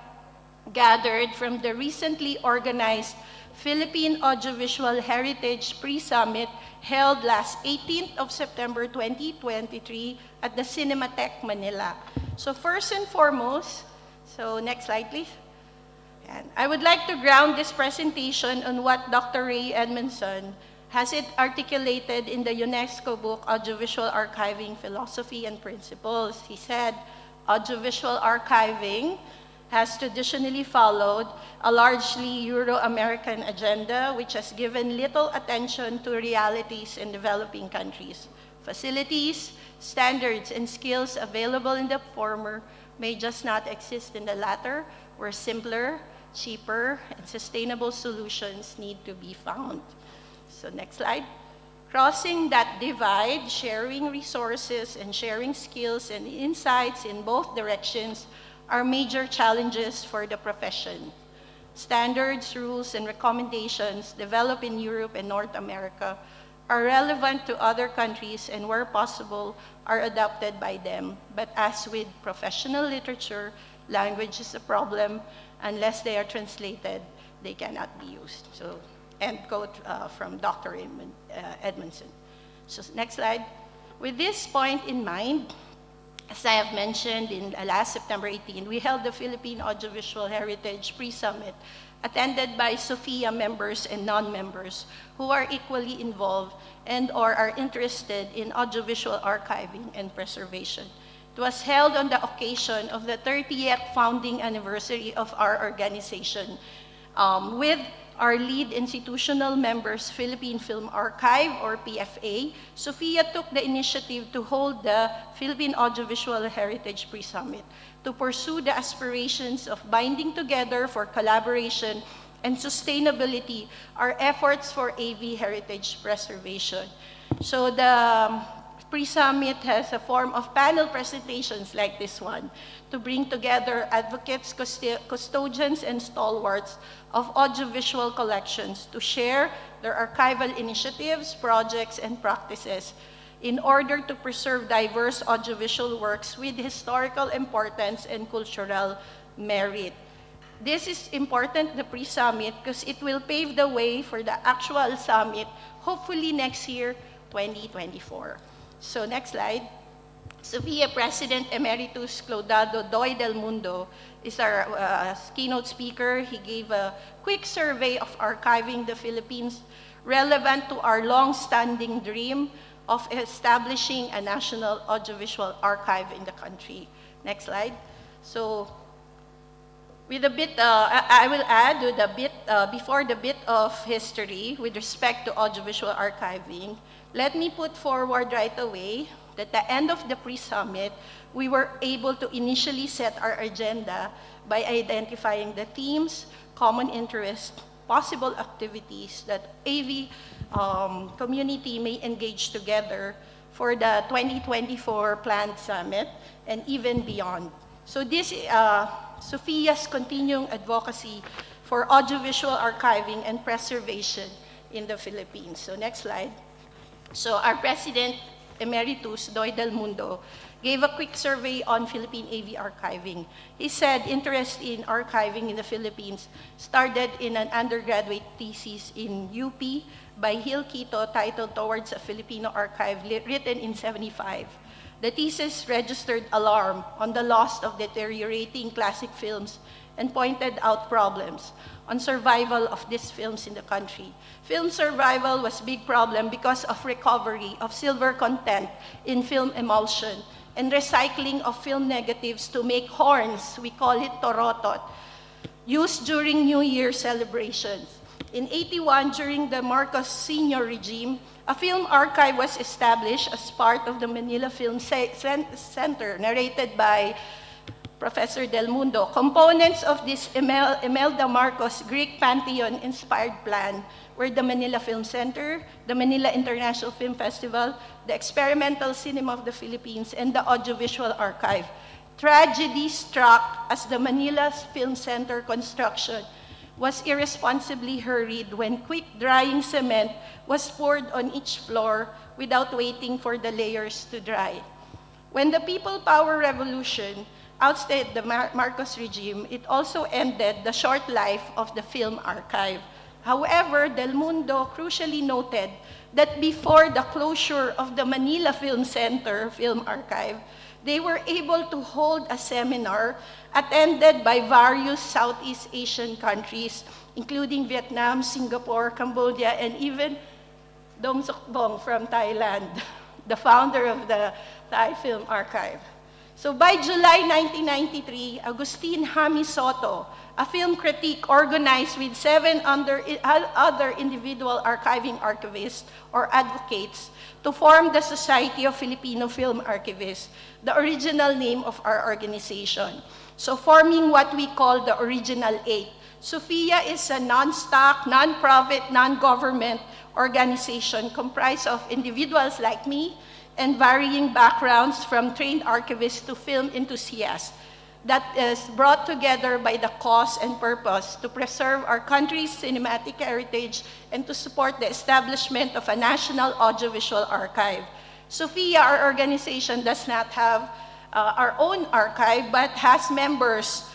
gathered from the recently organized Philippine Audiovisual Heritage Pre-Summit held last 18th of September 2023 at the Cinematheque Manila. So first and foremost, so next slide please. And I would like to ground this presentation on what Dr. Ray Edmondson has it articulated in the UNESCO book, Audiovisual Archiving Philosophy and Principles. He said, audiovisual archiving has traditionally followed a largely Euro-American agenda, which has given little attention to realities in developing countries. Facilities, standards, and skills available in the former may just not exist in the latter, where simpler, cheaper, and sustainable solutions need to be found. So next slide. Crossing that divide, sharing resources and sharing skills and insights in both directions are major challenges for the profession. Standards, rules, and recommendations developed in Europe and North America are relevant to other countries and where possible are adopted by them. But as with professional literature, language is a problem. Unless they are translated, they cannot be used. So, end quote from Dr. Edmondson. So next slide. With this point in mind, as I have mentioned, in last September 18, we held the Philippine Audiovisual Heritage Pre-Summit, attended by SOFIA members and non-members who are equally involved and or are interested in audiovisual archiving and preservation. It was held on the occasion of the 30th founding anniversary of our organization, with our lead institutional members, Philippine Film Archive, or PFA. SOFIA took the initiative to hold the Philippine Audiovisual Heritage Pre-Summit to pursue the aspirations of binding together for collaboration and sustainability our efforts for AV heritage preservation. So the Pre-Summit has a form of panel presentations like this one to bring together advocates, custodians, and stalwarts of audiovisual collections to share their archival initiatives, projects, and practices in order to preserve diverse audiovisual works with historical importance and cultural merit. This is important, the pre-summit, because it will pave the way for the actual summit, hopefully next year, 2024. So next slide. SOFIA President Emeritus Clodoaldo Doy del Mundo is our keynote speaker. He gave a quick survey of archiving the Philippines relevant to our long-standing dream of establishing a national audiovisual archive in the country. Next slide. So, with a bit, I will add with a bit, before the bit of history with respect to audiovisual archiving, let me put forward right away that at the end of the pre-summit, we were able to initially set our agenda by identifying the themes, common interest, possible activities that AV community may engage together for the 2024 planned summit and even beyond. So this SOFIA's continuing advocacy for audiovisual archiving and preservation in the Philippines. So next slide. So our President Emeritus Doy del Mundo gave a quick survey on Philippine AV archiving. He said interest in archiving in the Philippines started in an undergraduate thesis in UP by Gil Quito titled Towards a Filipino Archive, written in '75. The thesis registered alarm on the loss of deteriorating classic films and pointed out problems on survival of these films in the country. Film survival was a big problem because of recovery of silver content in film emulsion and recycling of film negatives to make horns, we call it torotot, used during New Year celebrations. In '81, during the Marcos Sr. regime, a film archive was established as part of the Manila Film Center, narrated by Professor Del Mundo. Components of this Imelda Marcos Greek Pantheon-inspired plan were the Manila Film Center, the Manila International Film Festival, the Experimental Cinema of the Philippines, and the Audiovisual Archive. Tragedy struck as the Manila Film Center construction was irresponsibly hurried when quick-drying cement was poured on each floor without waiting for the layers to dry. When the People Power Revolution ousted the Marcos regime, it also ended the short life of the film archive. However, Del Mundo crucially noted that before the closure of the Manila Film Center Film Archive, they were able to hold a seminar attended by various Southeast Asian countries, including Vietnam, Singapore, Cambodia, and even Dong Sok Bong from Thailand, the founder of the Thai Film Archive. So by July 1993, Agustin Jami Soto, a film critic organized with 7 other individual archiving archivists or advocates to form the Society of Filipino Film Archivists, the original name of our organization. So forming what we call the Original 8. SOFIA is a non-stock, non-profit, non-government organization comprised of individuals like me and varying backgrounds from trained archivists to film enthusiasts. that is brought together by the cause and purpose to preserve our country's cinematic heritage and to support the establishment of a national audiovisual archive. SOFIA, our organization, does not have our own archive, but has members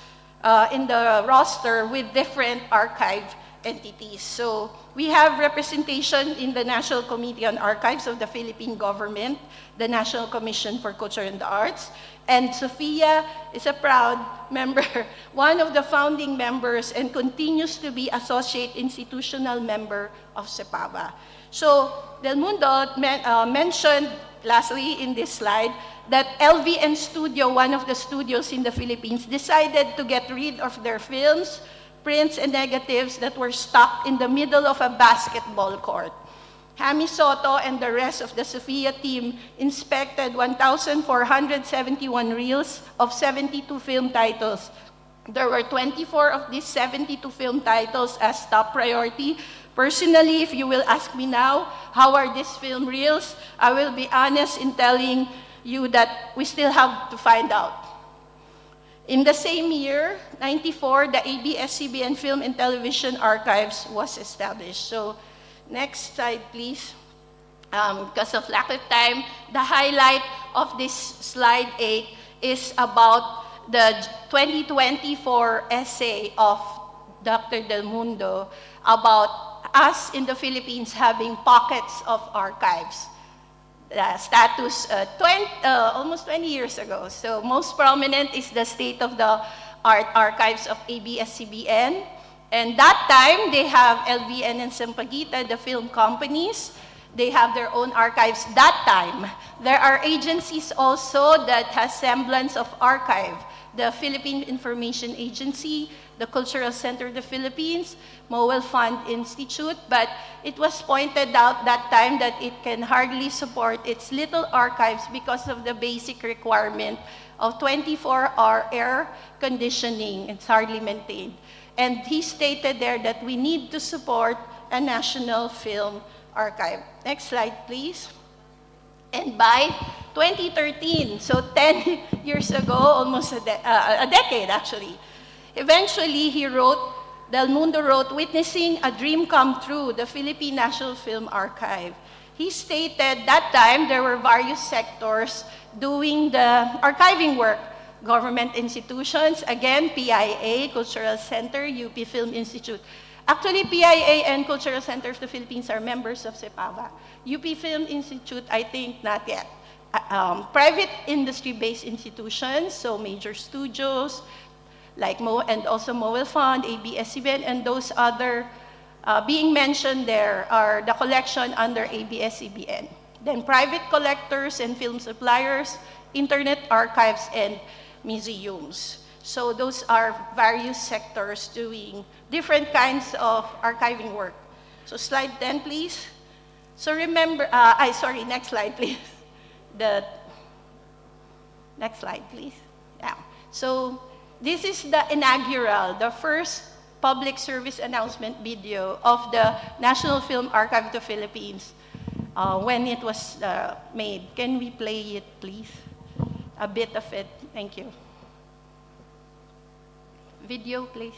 in the roster with different archive entities. So we have representation in the National Committee on Archives of the Philippine Government, the National Commission for Culture and the Arts, and SOFIA is a proud member, one of the founding members, and continues to be associate institutional member of CEPAVA. So Del Mundo mentioned lastly in this slide that LVN Studio, one of the studios in the Philippines, decided to get rid of their films, prints, and negatives that were stuck in the middle of a basketball court. Hami Soto and the rest of the SOFIA team inspected 1,471 reels of 72 film titles. There were 24 of these 72 film titles as top priority. Personally, if you will ask me now, how are these film reels? I will be honest in telling you that we still have to find out. In the same year, 94, the ABS-CBN Film and Television Archives was established. So, next slide, please. Because of lack of time, the highlight of this slide 8 is about the 2024 essay of Dr. Del Mundo about us in the Philippines having pockets of archives. Status almost 20 years ago. So most prominent is the State of the Art Archives of ABS-CBN. And that time, they have LVN and Sampaguita, the film companies. They have their own archives that time. There are agencies also that has semblance of archive. The Philippine Information Agency, the Cultural Center of the Philippines, Mowel Fund Institute, but it was pointed out that time that it can hardly support its little archives because of the basic requirement of 24-hour air conditioning. It's hardly maintained. And he stated there that we need to support a national film archive. Next slide, please. And by 2013, so 10 years ago, almost a decade actually, eventually Del Mundo wrote, Witnessing a Dream Come True, the Philippine National Film Archive. He stated that time there were various sectors doing the archiving work. Government institutions, again, PIA, Cultural Center, UP Film Institute. Actually, PIA and Cultural Center of the Philippines are members of CEPAVA. UP Film Institute, I think not yet. Private industry-based institutions, so major studios, like and also Mowel Fund, ABS-CBN, and those other being mentioned there are the collection under ABS-CBN. Then private collectors and film suppliers, internet archives, and museums. So those are various sectors doing different kinds of archiving work. So slide 10, please. So remember, next slide, please. The next slide, please. Yeah. So this is the inaugural, the first public service announcement video of the National Film Archive of the Philippines when it was made. Can we play it, please? A bit of it. Thank you. Video, please.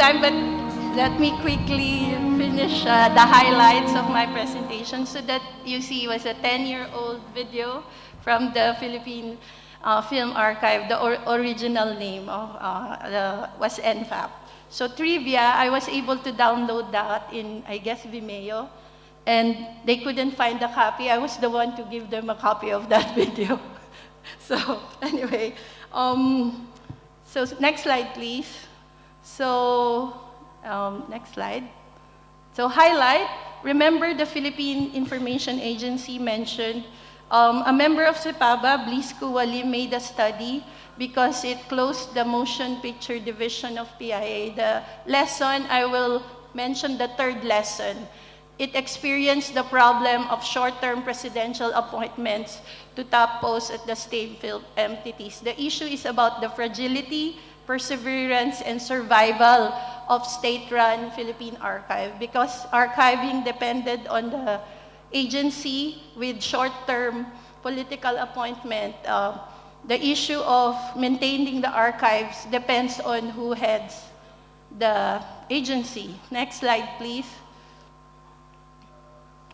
time, but let me quickly finish the highlights of my presentation. So that you see was a 10-year-old video from the Philippine Film Archive. The original name of was NFAP. So trivia, I was able to download that in, I guess, Vimeo, and they couldn't find a copy. I was the one to give them a copy of that video. So anyway, so next slide, please. So next slide. So highlight, remember the Philippine Information Agency mentioned a member of CEPABA, Bliss Kuwali, made a study because it closed the motion picture division of PIA. The lesson, I will mention the third lesson. It experienced the problem of short-term presidential appointments to top posts at the state film entities. The issue is about the fragility, perseverance, and survival of state-run Philippine Archive, because archiving depended on the agency with short-term political appointment. The issue of maintaining the archives depends on who heads the agency. Next slide, please.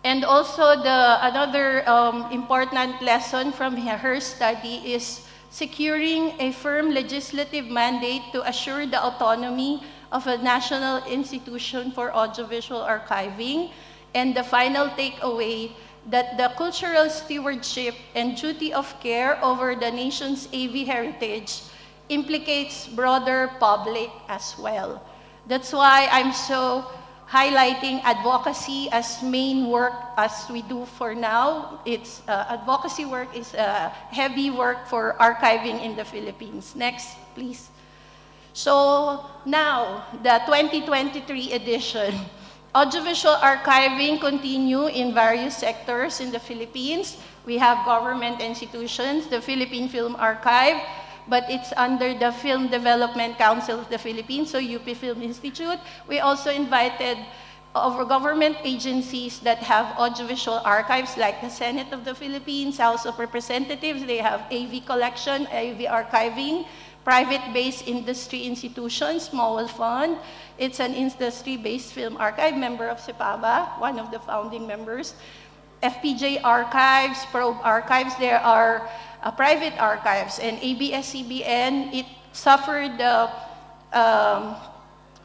And also another important lesson from her study is securing a firm legislative mandate to assure the autonomy of a national institution for audiovisual archiving. And the final takeaway, that the cultural stewardship and duty of care over the nation's AV heritage implicates broader public as well. That's why I'm so highlighting advocacy as main work as we do for now. It's advocacy work is heavy work for archiving in the Philippines. Next, please. So now, the 2023 edition. Audiovisual archiving continue in various sectors in the Philippines. We have government institutions, the Philippine Film Archive, but it's under the Film Development Council of the Philippines, so UP Film Institute. We also invited over government agencies that have audiovisual archives, like the Senate of the Philippines, House of Representatives. They have AV collection, AV archiving, private-based industry institutions, Mowal Fund. It's an industry-based film archive, member of CEPABA, one of the founding members. FPJ Archives, Probe Archives, there are private archives, and ABS-CBN, it suffered,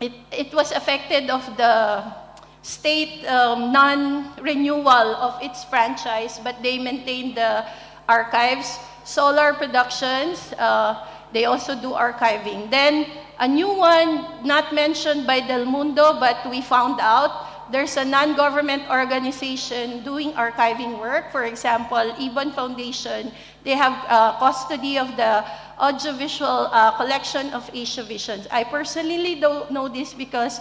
it was affected of the state non-renewal of its franchise, but they maintained the archives. Solar Productions, they also do archiving. Then, a new one, not mentioned by Del Mundo, but we found out, there's a non-government organization doing archiving work. For example, Ibon Foundation, they have custody of the audiovisual collection of Asia Visions. I personally don't know this because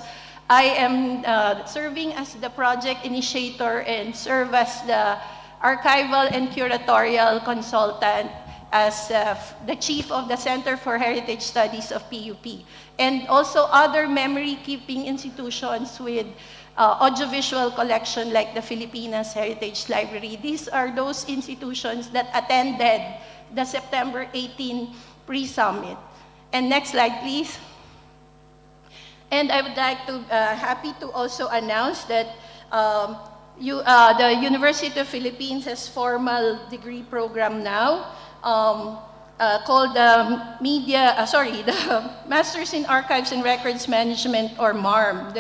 I am serving as the project initiator and serve as the archival and curatorial consultant as the chief of the Center for Heritage Studies of PUP, and also other memory-keeping institutions with audiovisual collection like the Filipinas Heritage Library. These are those institutions that attended the September 18 pre-summit. And next slide, please. And I would like to, happy to also announce that the University of Philippines has formal degree program now, called the Masters in Archives and Records Management, or MARM,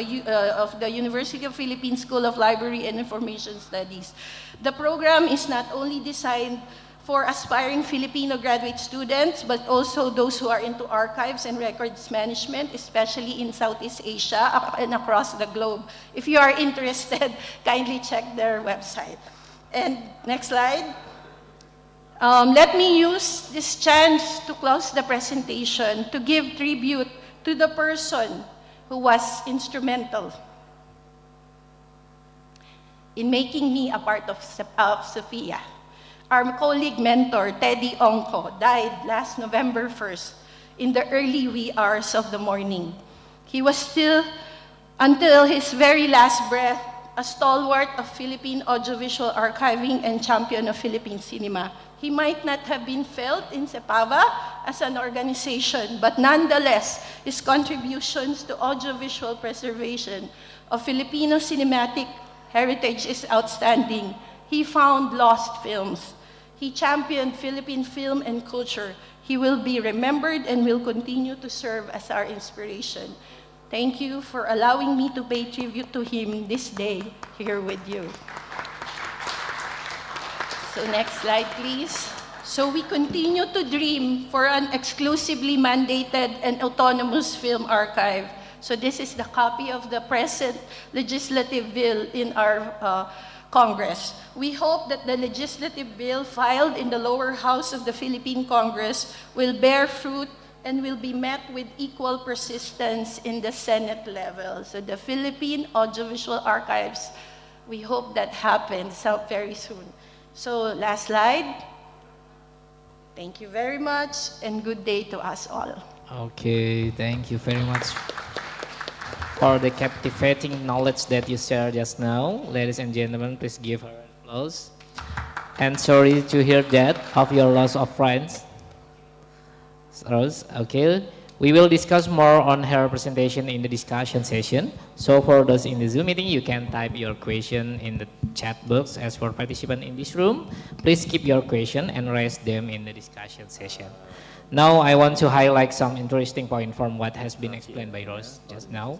of the University of Philippines School of Library and Information Studies. The program is not only designed for aspiring Filipino graduate students, but also those who are into archives and records management, especially in Southeast Asia and across the globe. If you are interested, kindly check their website. And next slide. Let me use this chance to close the presentation to give tribute to the person who was instrumental in making me a part of Sophia. Our colleague mentor, Teddy Ongko, died last November 1st in the early wee hours of the morning. He was still, until his very last breath, a stalwart of Philippine audiovisual archiving and champion of Philippine cinema. He might not have been felt in CEPAVA as an organization, but nonetheless, his contributions to audiovisual preservation of Filipino cinematic heritage is outstanding. He found lost films. He championed Philippine film and culture. He will be remembered and will continue to serve as our inspiration. Thank you for allowing me to pay tribute to him this day here with you. So next slide, please. So we continue to dream for an exclusively mandated and autonomous film archive. So this is the copy of the present legislative bill in our Congress. We hope that the legislative bill filed in the lower house of the Philippine Congress will bear fruit and will be met with equal persistence in the Senate level. So the Philippine Audiovisual Archives, we hope that happens very soon. So last slide. Thank you very much and good day to us all. Okay, thank you very much for the captivating knowledge that you shared just now. Ladies and gentlemen, please give her applause. And sorry to hear that of your loss of friends. Okay, we will discuss more on her presentation in the discussion session. So for those in the Zoom meeting, you can type your question in the chat box. As for participants in this room, please keep your question and raise them in the discussion session. Now I want to highlight some interesting point from what has been explained by Rose just now.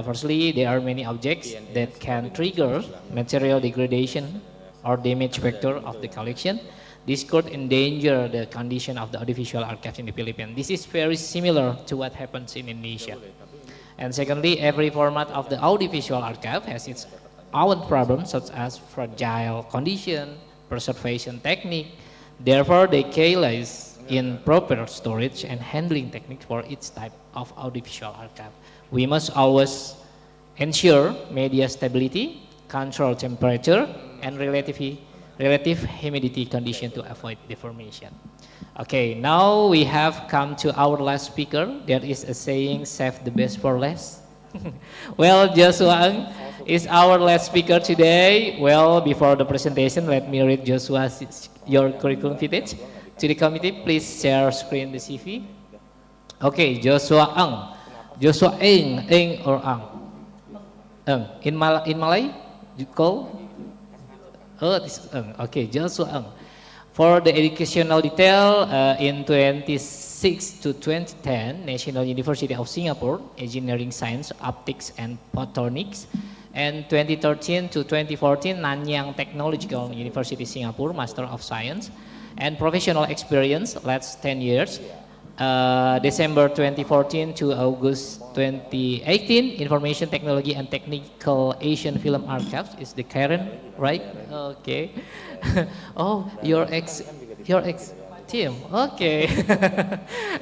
Firstly, there are many objects that can trigger material degradation or damage factor of the collection. This could endanger the condition of the audiovisual archives in the Philippines. This is very similar to what happens in Indonesia. And secondly, every format of the audiovisual archive has its own problems, such as fragile condition, preservation technique. Therefore, they lies in proper storage and handling techniques for each type of audiovisual archive. We must always ensure media stability, control temperature, and relative humidity condition to avoid deformation. Okay, now we have come to our last speaker. There is a saying, save the best for last. Well, Joshua Ng is our last speaker today. Well, before the presentation, let me read your curriculum vitae. To the committee, please share screen the CV. Okay, Joshua Ng. Joshua Ng or Ang? Ng. In Malay, you call? Oh, this okay, Joshua Ng. For the educational detail, in 26 to 2010, National University of Singapore, Engineering Science, Optics and Photonics, and 2013 to 2014, Nanyang Technological University, Singapore, Master of Science, and professional experience, last 10 years. December 2014 to August 2018, Information Technology and Technical Asian Film Archives is the current, right? Okay. Oh, your ex team. Okay.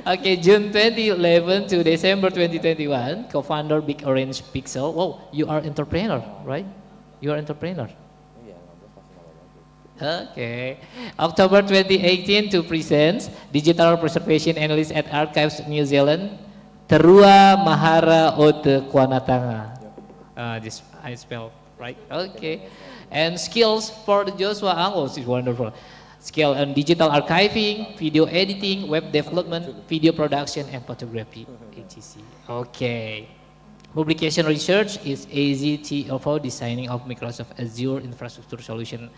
Okay, June 2011 to December 2021, co-founder Big Orange Pixel. Whoa, you are entrepreneur, right? You are entrepreneur. Okay. October 2018 to present Digital Preservation Analyst at Archives New Zealand, Terua Mahara Ode Kwanatanga. This I spelled right. Okay. And skills for the Joshua Ang, oh, this is wonderful. Skill on digital archiving, video editing, web development, video production, and photography, etc. Okay. Publication research is AZTFO, designing of Microsoft Azure infrastructure solution.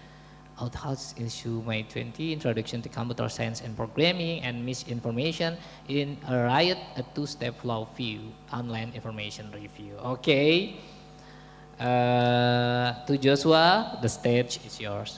Outhouse issue May 20, Introduction to Computer Science and Programming and Misinformation in a Riot, a two-step flow view, online information review. Okay. To Joshua, the stage is yours.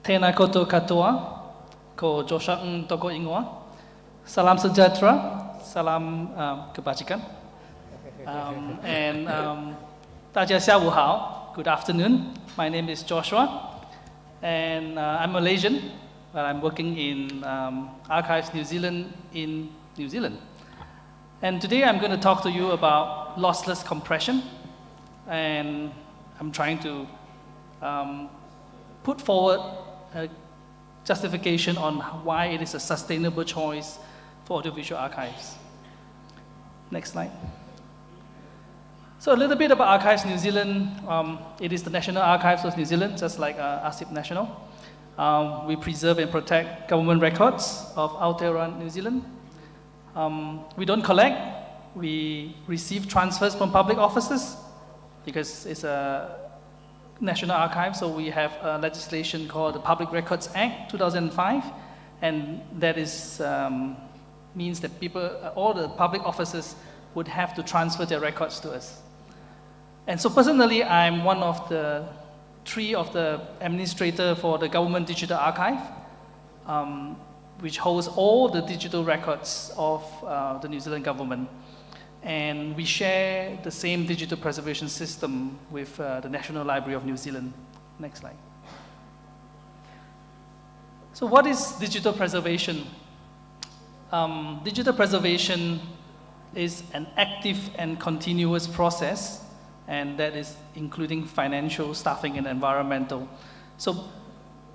Tēnā koutou katoa, ko Joshua Ng toko ingoa. Salam sejahtera, salam kebajikan. Daja xiawu hao, good afternoon. My name is Joshua, and I'm Malaysian, but I'm working in Archives New Zealand in New Zealand. And today I'm going to talk to you about lossless compression, and I'm trying to put forward a justification on why it is a sustainable choice for audiovisual archives. Next slide. So a little bit about Archives New Zealand. It is the National Archives of New Zealand, just like ASIP National. We preserve and protect government records of Aotearoa New Zealand. We don't collect. We receive transfers from public offices because it's a National Archive, so we have a legislation called the Public Records Act 2005, and that is means that all the public offices would have to transfer their records to us. And so personally, I'm one of the three of the administrator for the Government Digital Archive, which holds all the digital records of the New Zealand government. And we share the same digital preservation system with the National Library of New Zealand. Next slide. So what is digital preservation? Digital preservation is an active and continuous process, and that is including financial, staffing, and environmental. So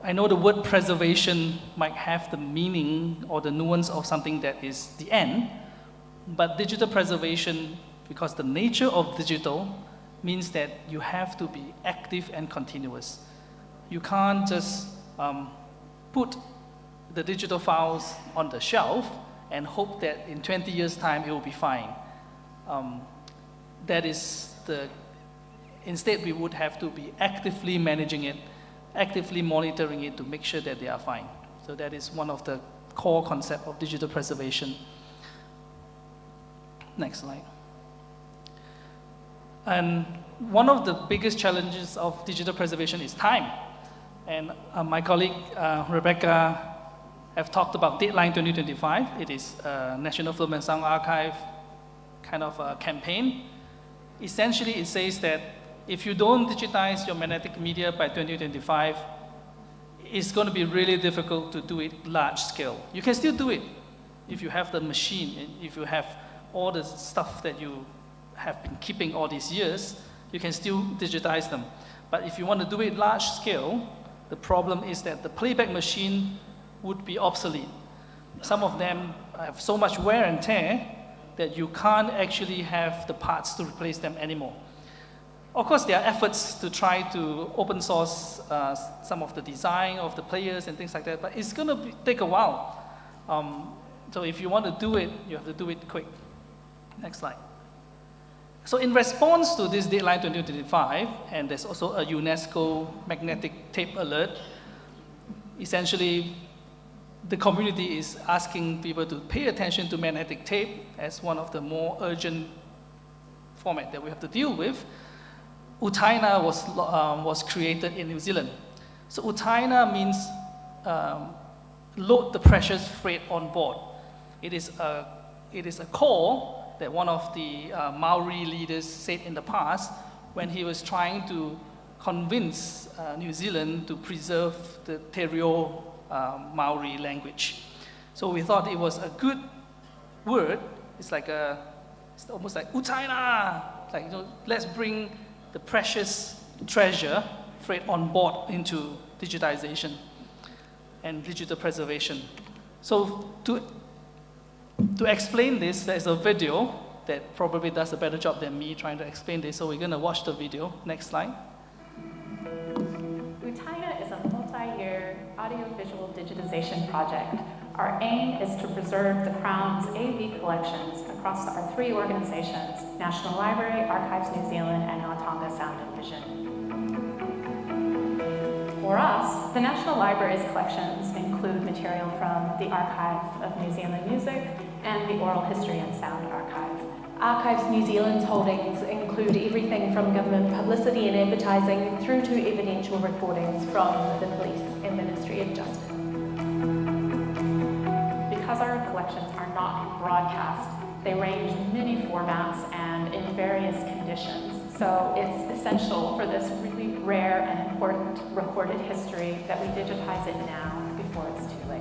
I know the word preservation might have the meaning or the nuance of something that is the end, but digital preservation, because the nature of digital means that you have to be active and continuous. You can't just put the digital files on the shelf and hope that in 20 years' time it will be fine. Instead we would have to be actively managing it, actively monitoring it to make sure that they are fine. So that is one of the core concepts of digital preservation. Next slide. And one of the biggest challenges of digital preservation is time. And my colleague Rebecca have talked about Deadline 2025. It is a National Film and Sound Archive kind of a campaign. Essentially, it says that if you don't digitize your magnetic media by 2025, it's going to be really difficult to do it large scale. You can still do it if you have the machine, if you have all the stuff that you have been keeping all these years, you can still digitize them. But if you want to do it large scale, the problem is that the playback machine would be obsolete. Some of them have so much wear and tear that you can't actually have the parts to replace them anymore. Of course, there are efforts to try to open source some of the design of the players and things like that, but it's going to take a while. So if you want to do it, you have to do it quick. Next slide. So in response to this Deadline 2025, and there's also a UNESCO magnetic tape alert, essentially the community is asking people to pay attention to magnetic tape as one of the more urgent format that we have to deal with. Utaina was created in New Zealand. So Utaina means load the precious freight on board. It is a call that one of the Maori leaders said in the past when he was trying to convince New Zealand to preserve the Te Reo Maori language. So we thought it was a good word. It's almost like Utaina, like, let's bring the precious treasure freight on board into digitization and digital preservation. So to explain this, there's a video that probably does a better job than me trying to explain this. So we're going to watch the video. Next slide. Utaina is a multi-year audiovisual digitization project. Our aim is to preserve the Crown's AV collections across our three organizations, National Library, Archives New Zealand, and Aotearoa Sound and Vision. For us, the National Library's collections include material from the Archive of New Zealand Music and the Oral History and Sound Archive. Archives New Zealand's holdings include everything from government publicity and advertising through to evidential recordings from the police and Ministry of Justice. Because our collections are not broadcast, they range in many formats and in various conditions. So it's essential for this really rare and important recorded history that we digitize it now before it's too late.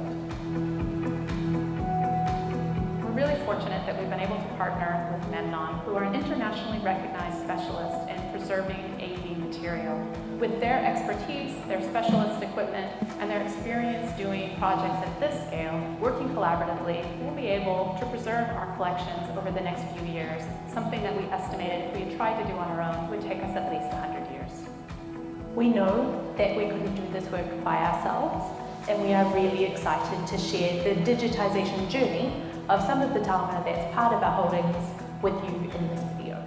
We're really fortunate that we've been able to partner with Memnon, who are an internationally recognized specialist in preserving AV material. With their expertise, their specialist equipment, and their experience doing projects at this scale, working collaboratively, we'll be able to preserve our collections over the next few years, something that we estimated if we had tried to do on our own would take us at least 100 years. We know that we couldn't do this work by ourselves, and we are really excited to share the digitization journey of some of the taonga that's part of our holdings with you in this video.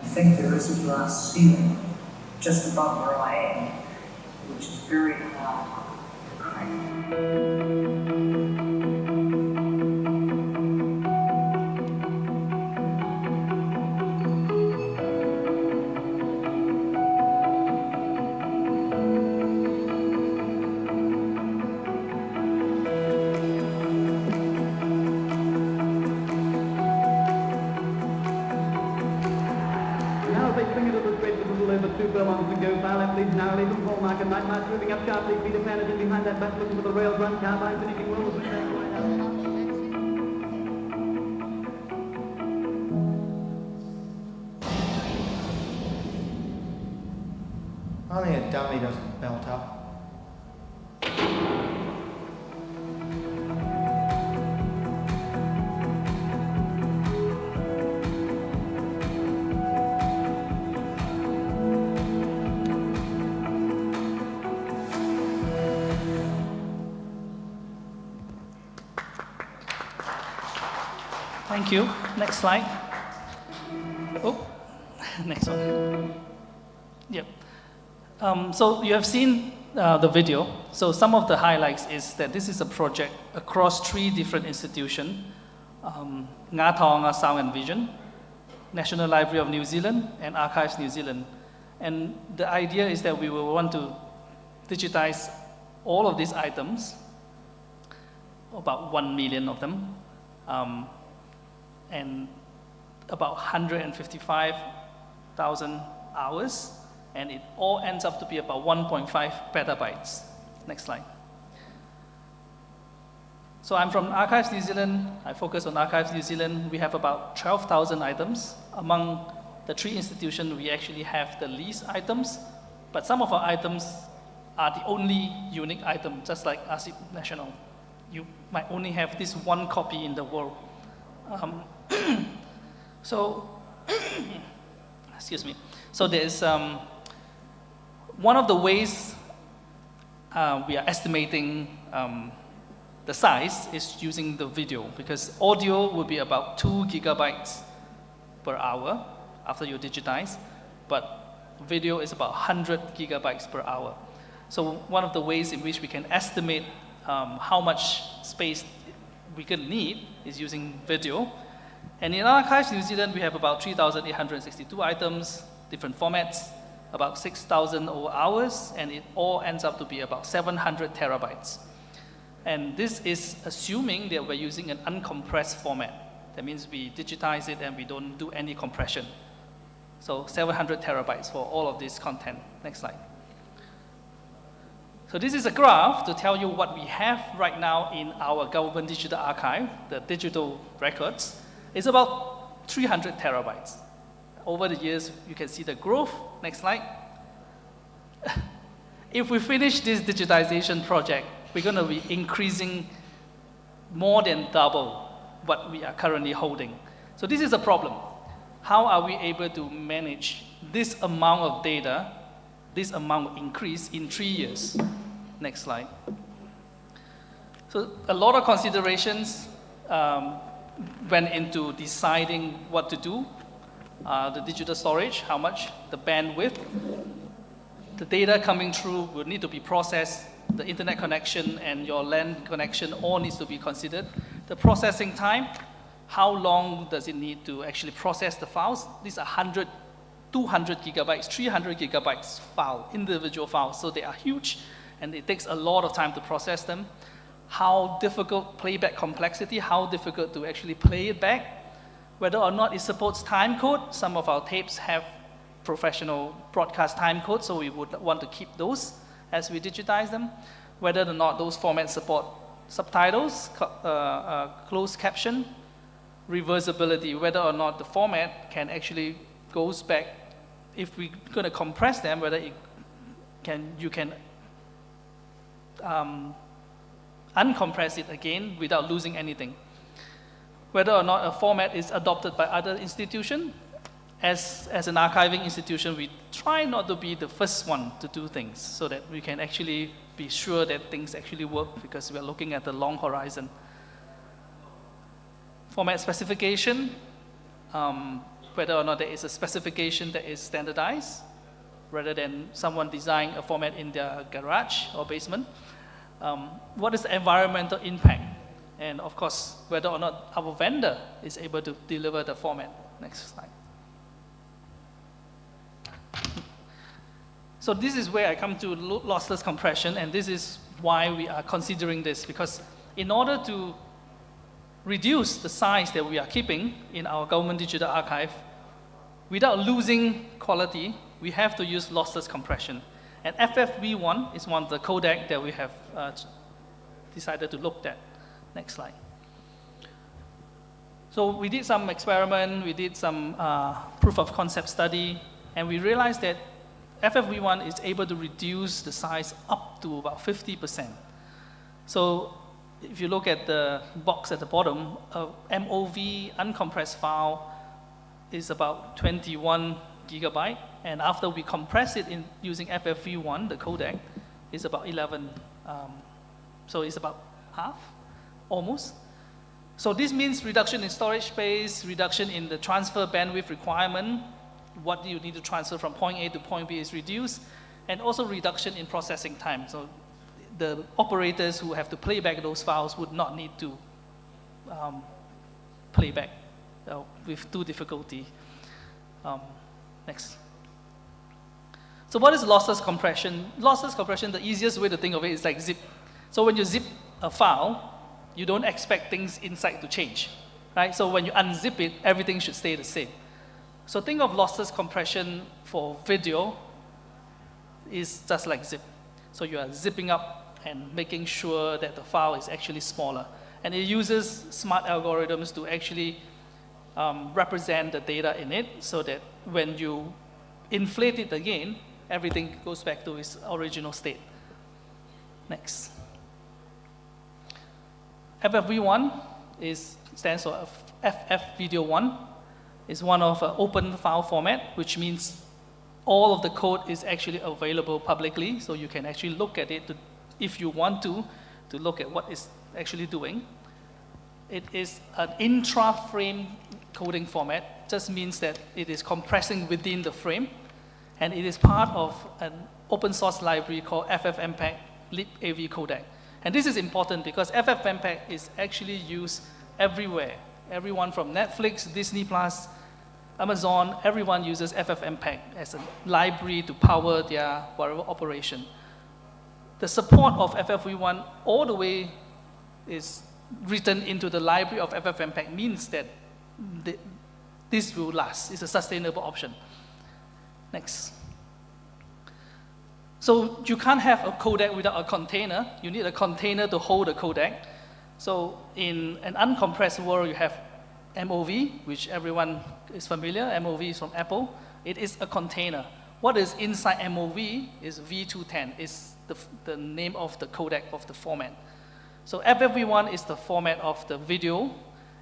I think there is a glass ceiling just above where I am, which is very hard to crack. Moving up sharply, Peter Pan is in behind that bus looking for the rails, run carbine finishing well with Only a dummy doesn't belt up. Thank you. Next slide. Oh, next one. Yep. So you have seen the video. So some of the highlights is that this is a project across 3 different institutions, Ngā Taonga Sound and Vision, National Library of New Zealand, and Archives New Zealand. And the idea is that we will want to digitize all of these items, about 1 million of them, and about 155,000 hours, and it all ends up to be about 1.5 petabytes. Next slide. So I'm from Archives New Zealand. I focus on Archives New Zealand. We have about 12,000 items. Among the 3 institutions, we actually have the least items, but some of our items are the only unique item, just like ASIP National. You might only have this one copy in the world. So, excuse me. So there's one of the ways we are estimating the size is using the video, because audio will be about 2 gigabytes per hour after you digitize, but video is about 100 gigabytes per hour. So one of the ways in which we can estimate how much space we could need is using video. And in Archives New Zealand, we have about 3,862 items, different formats, about 6,000 hours, and it all ends up to be about 700 terabytes. And this is assuming that we're using an uncompressed format. That means we digitize it and we don't do any compression. So 700 terabytes for all of this content. Next slide. So this is a graph to tell you what we have right now in our government digital archive, the digital records. It's about 300 terabytes. Over the years, you can see the growth. Next slide. If we finish this digitization project, we're going to be increasing more than double what we are currently holding. So this is a problem. How are we able to manage this amount of data, this amount increase in 3 years? Next slide. So a lot of considerations went into deciding what to do. The digital storage, how much, the bandwidth, the data coming through will need to be processed, the internet connection and your LAN connection all needs to be considered. The processing time, how long does it need to actually process the files? These are 100, 200 gigabytes, 300 gigabytes file, individual files, so they are huge and it takes a lot of time to process them. How difficult playback complexity, how difficult to actually play it back, whether or not it supports time code. Some of our tapes have professional broadcast time code, so we would want to keep those as we digitize them. Whether or not those formats support subtitles, closed caption, reversibility, whether or not the format can actually goes back, if we're going to compress them, whether it can, you can uncompress it again without losing anything. Whether or not a format is adopted by other institutions. As an archiving institution, we try not to be the first one to do things so that we can actually be sure that things actually work because we are looking at the long horizon. Format specification, whether or not there is a specification that is standardized rather than someone design a format in their garage or basement. What is the environmental impact? And of course, whether or not our vendor is able to deliver the format. Next slide. So this is where I come to lossless compression, and this is why we are considering this, because in order to reduce the size that we are keeping in our government digital archive, without losing quality, we have to use lossless compression. And FFV1 is one of the codec that we have decided to look at. Next slide. So we did some experiment, we did some proof of concept study, and we realized that FFV1 is able to reduce the size up to about 50%. So if you look at the box at the bottom, a MOV uncompressed file is about 21 gigabyte, and after we compress it in using FFV1, the codec, is about 11. So it's about half, almost. So this means reduction in storage space, reduction in the transfer bandwidth requirement. What you need to transfer from point A to point B is reduced, and also reduction in processing time. So the operators who have to play back those files would not need to play back with too difficulty. Next. So what is lossless compression? Lossless compression, the easiest way to think of it is like zip. So when you zip a file, you don't expect things inside to change, right? So when you unzip it, everything should stay the same. So think of lossless compression for video is just like zip. So you are zipping up and making sure that the file is actually smaller. And it uses smart algorithms to actually represent the data in it so that when you inflate it again, everything goes back to its original state. Next. FFV1 stands for FF Video 1. It's one of an open file format, which means all of the code is actually available publicly, so you can actually look at it if you want to look at what it's actually doing. It is an intra-frame coding format, just means that it is compressing within the frame, and it is part of an open source library called FFmpeg LibAV codec. And this is important because FFmpeg is actually used everywhere. Everyone from Netflix, Disney+, Amazon, everyone uses FFmpeg as a library to power their whatever operation. The support of FFV1 all the way is written into the library of FFmpeg means that this will last. It's a sustainable option. Next. So you can't have a codec without a container. You need a container to hold the codec. So in an uncompressed world, you have MOV, which everyone is familiar. MOV is from Apple. It is a container. What is inside MOV is V210, is the name of the codec of the format. So FFV1 is the format of the video,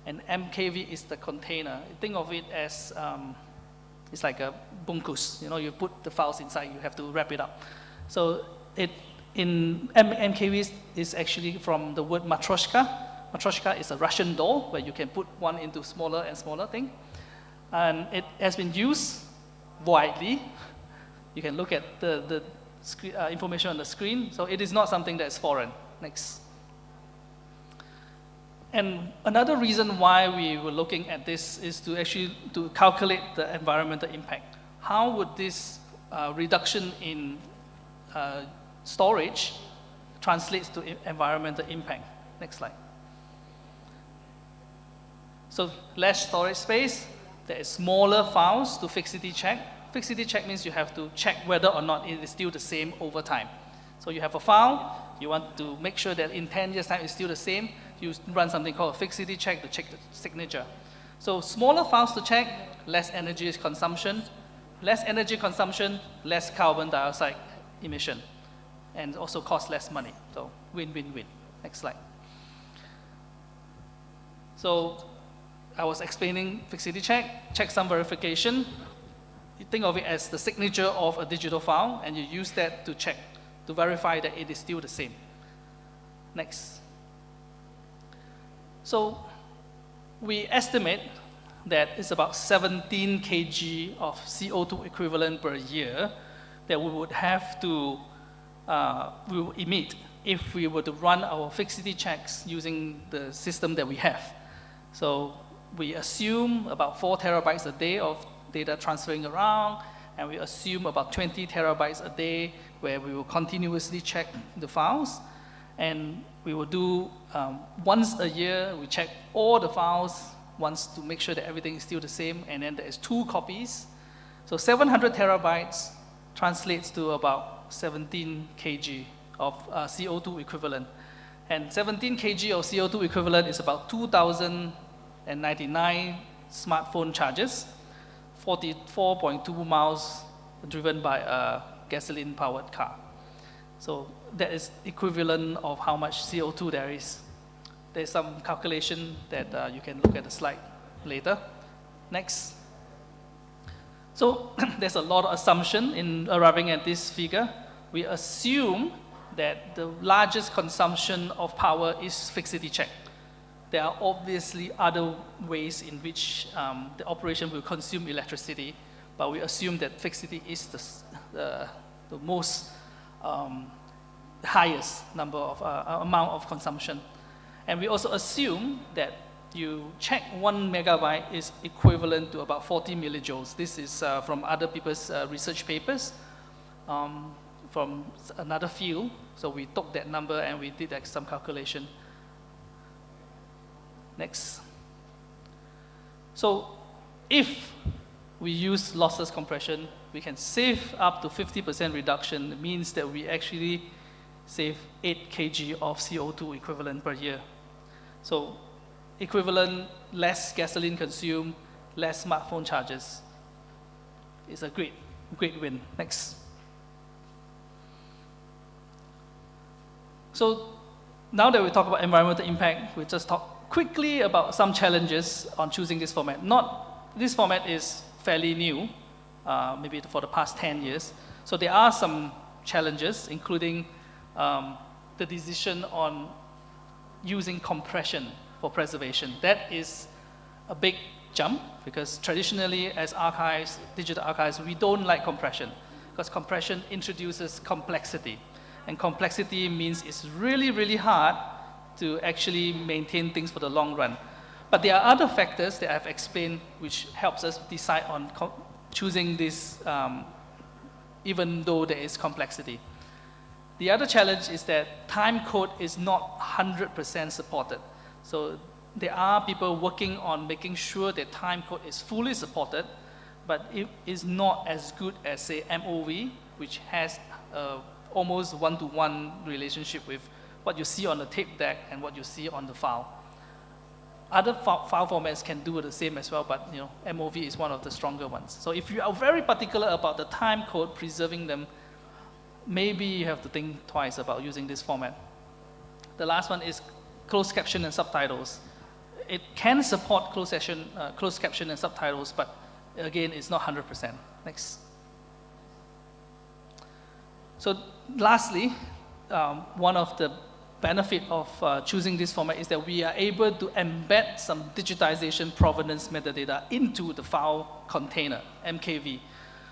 and MKV is the container. Think of it as, it's like a bunkus. You know, you put the files inside, you have to wrap it up. So MKV is actually from the word matryoshka. Matryoshka is a Russian doll where you can put one into smaller and smaller thing. And it has been used widely. You can look at the information on the screen. So it is not something that is foreign. Next. And another reason why we were looking at this is to actually to calculate the environmental impact. How would this reduction in storage translates to environmental impact? Next slide. So less storage space, there is smaller files to fixity check. Fixity check means you have to check whether or not it is still the same over time. So you have a file, you want to make sure that in 10 years' time it's still the same, you run something called a fixity check to check the signature. So smaller files to check, less energy consumption. Less energy consumption, less carbon dioxide emission, and also cost less money. So win-win-win. Next slide. So I was explaining fixity check, checksum verification. You think of it as the signature of a digital file, and you use that to check, to verify that it is still the same. Next. So we estimate that it's about 17 kg of CO2 equivalent per year that we would have to we will emit if we were to run our fixity checks using the system that we have. So we assume about 4 terabytes a day of data transferring around, and we assume about 20 terabytes a day where we will continuously check the files. And we will do once a year, we check all the files once to make sure that everything is still the same, and then there is 2 copies. So 700 terabytes translates to about 17 kg of CO2 equivalent. And 17 kg of CO2 equivalent is about 2,099 smartphone charges, 44.2 miles driven by a gasoline-powered car. So that is equivalent of how much CO2 there is. There's some calculation that you can look at the slide later. Next. So there's a lot of assumption in arriving at this figure. We assume that the largest consumption of power is fixity check. There are obviously other ways in which the operation will consume electricity, but we assume that fixity is the most highest number of amount of consumption. And we also assume that you check 1 megabyte is equivalent to about 40 millijoules. This is from other people's research papers from another field. So we took that number and we did some calculation. Next. So if we use lossless compression, we can save up to 50% reduction. It means that we actually save 8 kg of CO2 equivalent per year. So equivalent, less gasoline consumed, less smartphone charges. It's a great win. Next. So now that we talk about environmental impact, we just talk quickly about some challenges on choosing this format. This format is fairly new, maybe for the past 10 years. So there are some challenges, including the decision on using compression for preservation. That is a big jump, because traditionally as archives, digital archives, we don't like compression, because compression introduces complexity. And complexity means it's really, really hard to actually maintain things for the long run. But there are other factors that I've explained which helps us decide on choosing this even though there is complexity. The other challenge is that time code is not 100% supported. So there are people working on making sure that timecode is fully supported, but it is not as good as, say, MOV, which has almost one-to-one relationship with what you see on the tape deck and what you see on the file. Other file formats can do the same as well, but MOV is one of the stronger ones. So if you are very particular about the timecode, preserving them, maybe you have to think twice about using this format. The last one is closed caption and subtitles. It can support closed caption and subtitles, but again, it's not 100%. Next. So lastly, one of the benefit of choosing this format is that we are able to embed some digitization provenance metadata into the file container, MKV.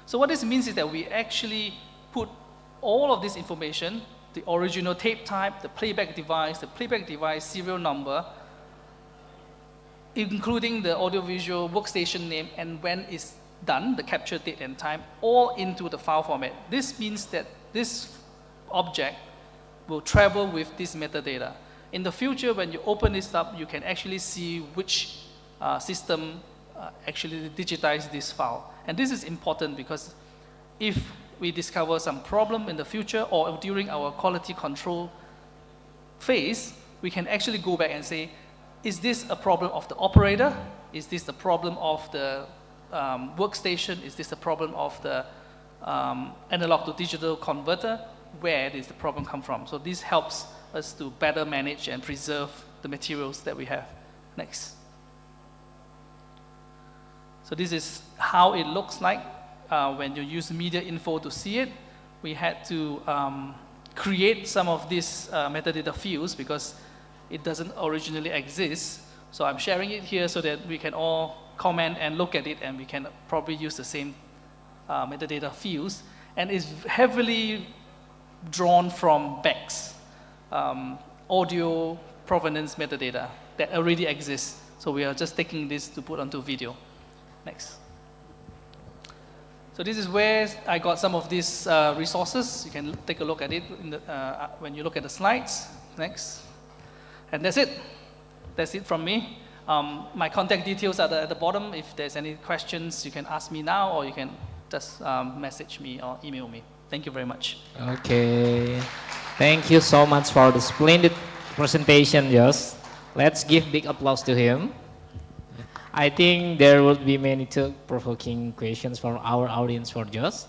So what this means is that we actually put all of this information, the original tape type, the playback device serial number, including the audiovisual workstation name and when it's done, the capture date and time, all into the file format. This means that this object will travel with this metadata. In the future, when you open this up, you can actually see which system actually digitized this file. And this is important because if we discover some problem in the future or during our quality control phase, we can actually go back and say, is this a problem of the operator? Is this the problem of the workstation? Is this the problem of the analog to digital converter? Where does the problem come from? So this helps us to better manage and preserve the materials that we have. Next. So this is how it looks like when you use media info to see it. We had to create some of these metadata fields because it doesn't originally exist. So I'm sharing it here so that we can all comment and look at it, and we can probably use the same metadata fields. And it's heavily drawn from BEX, audio provenance metadata that already exists. So we are just taking this to put onto video. Next. So this is where I got some of these resources. You can take a look at it in the, when you look at the slides. Next. And that's it. That's it from me. My contact details are at the bottom. If there's any questions, you can ask me now, or you can just message me or email me. Thank you very much. Okay. Thank you so much for the splendid presentation, Jos. Let's give big applause to him. I think there will be many thought-provoking questions from our audience for Jos.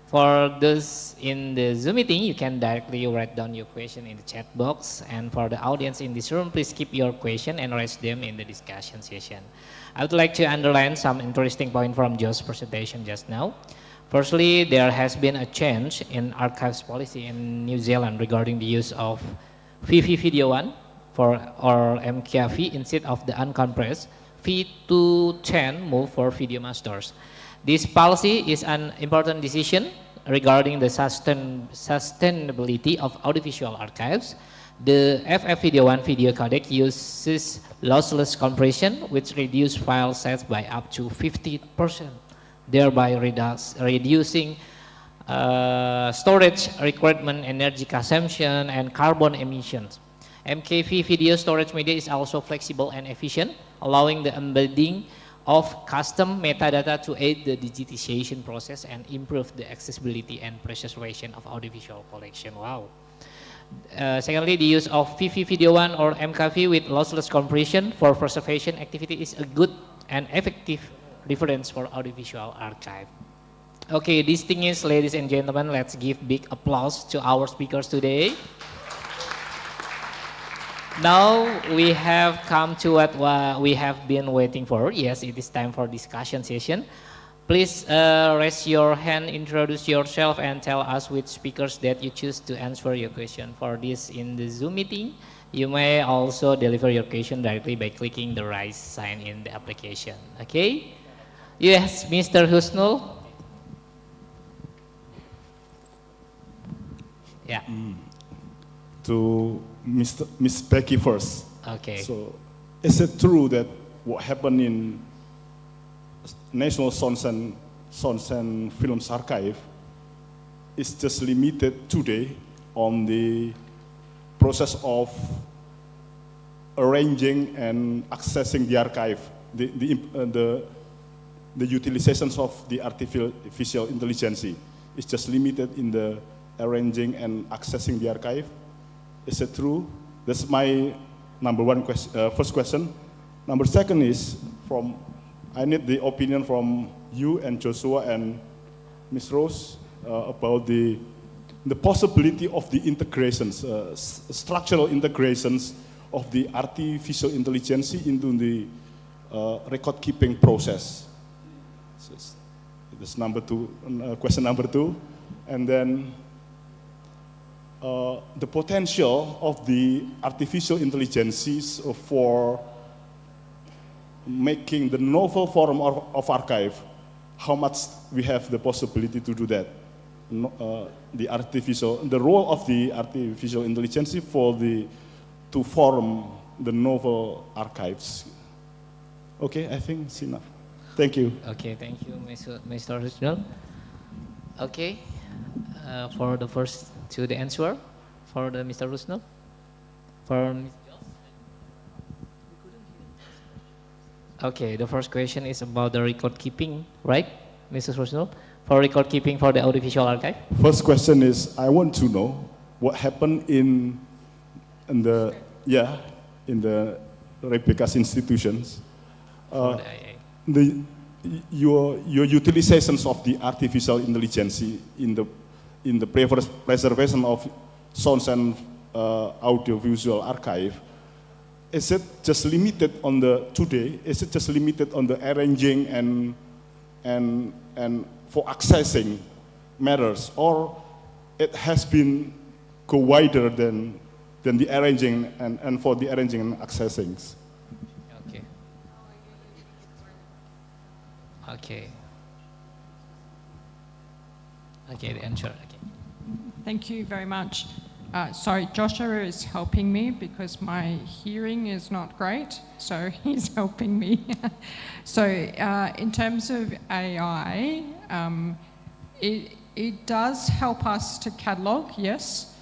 For those in the Zoom meeting, you can directly write down your question in the chat box. And for the audience in this room, please keep your question and raise them in the discussion session. I would like to underline some interesting point from Jos' presentation just now. Firstly, there has been a change in archives policy in New Zealand regarding the use of VV Video 1 or MKV instead of the uncompressed V210 move for video masters. This policy is an important decision regarding the sustainability of audiovisual archives. The FF Video 1 video codec uses lossless compression, which reduces file size by up to 50%, thereby reducing storage requirement, energy consumption, and carbon emissions. MKV video storage media is also flexible and efficient, allowing the embedding of custom metadata to aid the digitization process and improve the accessibility and preservation of audiovisual collection. Wow. Secondly, the use of VV Video 1 or MKV with lossless compression for preservation activity is a good and effective reference for audiovisual archive. Okay, distinguished ladies and gentlemen, let's give big applause to our speakers today. Now we have come to what we have been waiting for. Yes, it is time for discussion session. Please raise your hand, introduce yourself, and tell us which speakers that you choose to answer your question. For this in the Zoom meeting, you may also deliver your question directly by clicking the raise sign in the application. Okay? Yes, Mr. Husnul. Yeah. To Miss Becky first. Okay. So, is it true that what happened in National Sounds and Films Archive is just limited today on the process of arranging and accessing the archive, the utilizations of the artificial intelligence is just limited in the arranging and accessing the archive. Is it true? That's my first question. Number second is I need the opinion from you and Joshua and Ms. Rose about the possibility of the integrations, structural integrations of the artificial intelligence into the record-keeping process. So that's question number two. And then the potential of the artificial intelligence for making the novel form of archive, how much we have the possibility to do that. The role of the artificial intelligence to form the novel archives. Okay, I think it's enough. Thank you. Okay, thank you, Mr. Rusnul. Okay, for the first to the answer for the Mr. Rusnul. Okay, the first question is about the record keeping, right, Mrs. Rusnul? For record keeping for the audiovisual archive? First question is, I want to know what happened in the Rebecca's institutions. Your utilizations of the artificial intelligence in the preservation of sounds and audiovisual archive, is it just limited on Is it just limited on the arranging and for accessing matters, or it has been go wider than the arranging and for the arranging and accessing? Okay. Okay. Okay, the answer. Okay. Thank you very much. Sorry, Joshua is helping me because my hearing is not great, so he's helping me. So in terms of AI, it does help us to catalog, yes,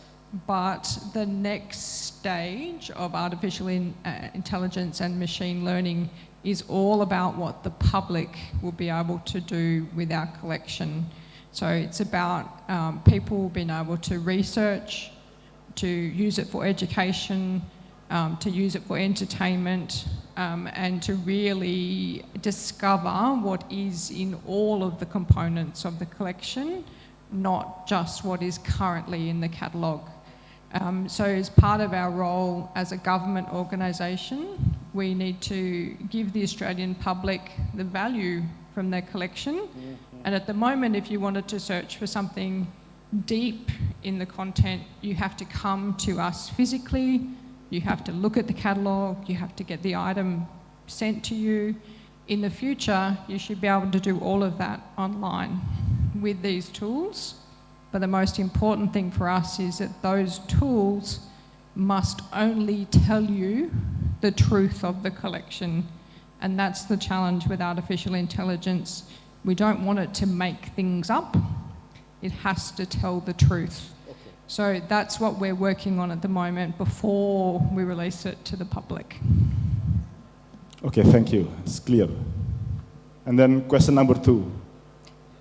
but the next stage of artificial intelligence and machine learning is all about what the public will be able to do with our collection. So it's about people being able to research, to use it for education, to use it for entertainment, and to really discover what is in all of the components of the collection, not just what is currently in the catalogue. So as part of our role as a government organisation, we need to give the Australian public the value from their collection. And at the moment, if you wanted to search for something deep in the content, you have to come to us physically, you have to look at the catalogue, you have to get the item sent to you. In the future, you should be able to do all of that online with these tools. But the most important thing for us is that those tools must only tell you the truth of the collection. And that's the challenge with artificial intelligence. We don't want it to make things up. It has to tell the truth. Okay. So that's what we're working on at the moment before we release it to the public. Okay, thank you. It's clear. And then question number two,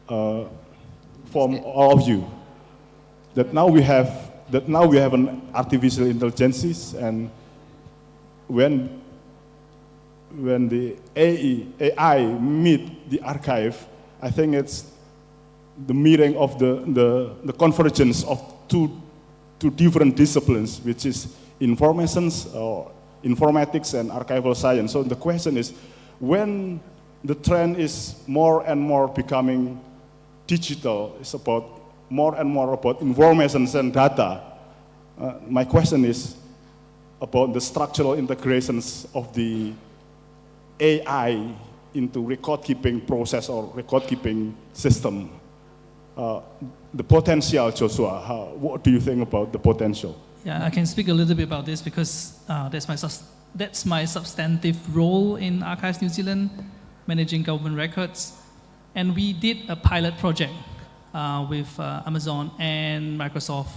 from all of you, that now we have an artificial intelligence, and when the AI meet the archive, I think it's the meeting of the convergence of two different disciplines, which is informations or informatics and archival science. So the question is, when the trend is more and more becoming digital, it's about more and more about informations and data. My question is about the structural integrations of the AI into record-keeping process or record-keeping system. The potential, Joshua, what do you think about the potential? Yeah, I can speak a little bit about this because that's my substantive role in Archives New Zealand, managing government records. And we did a pilot project with Amazon and Microsoft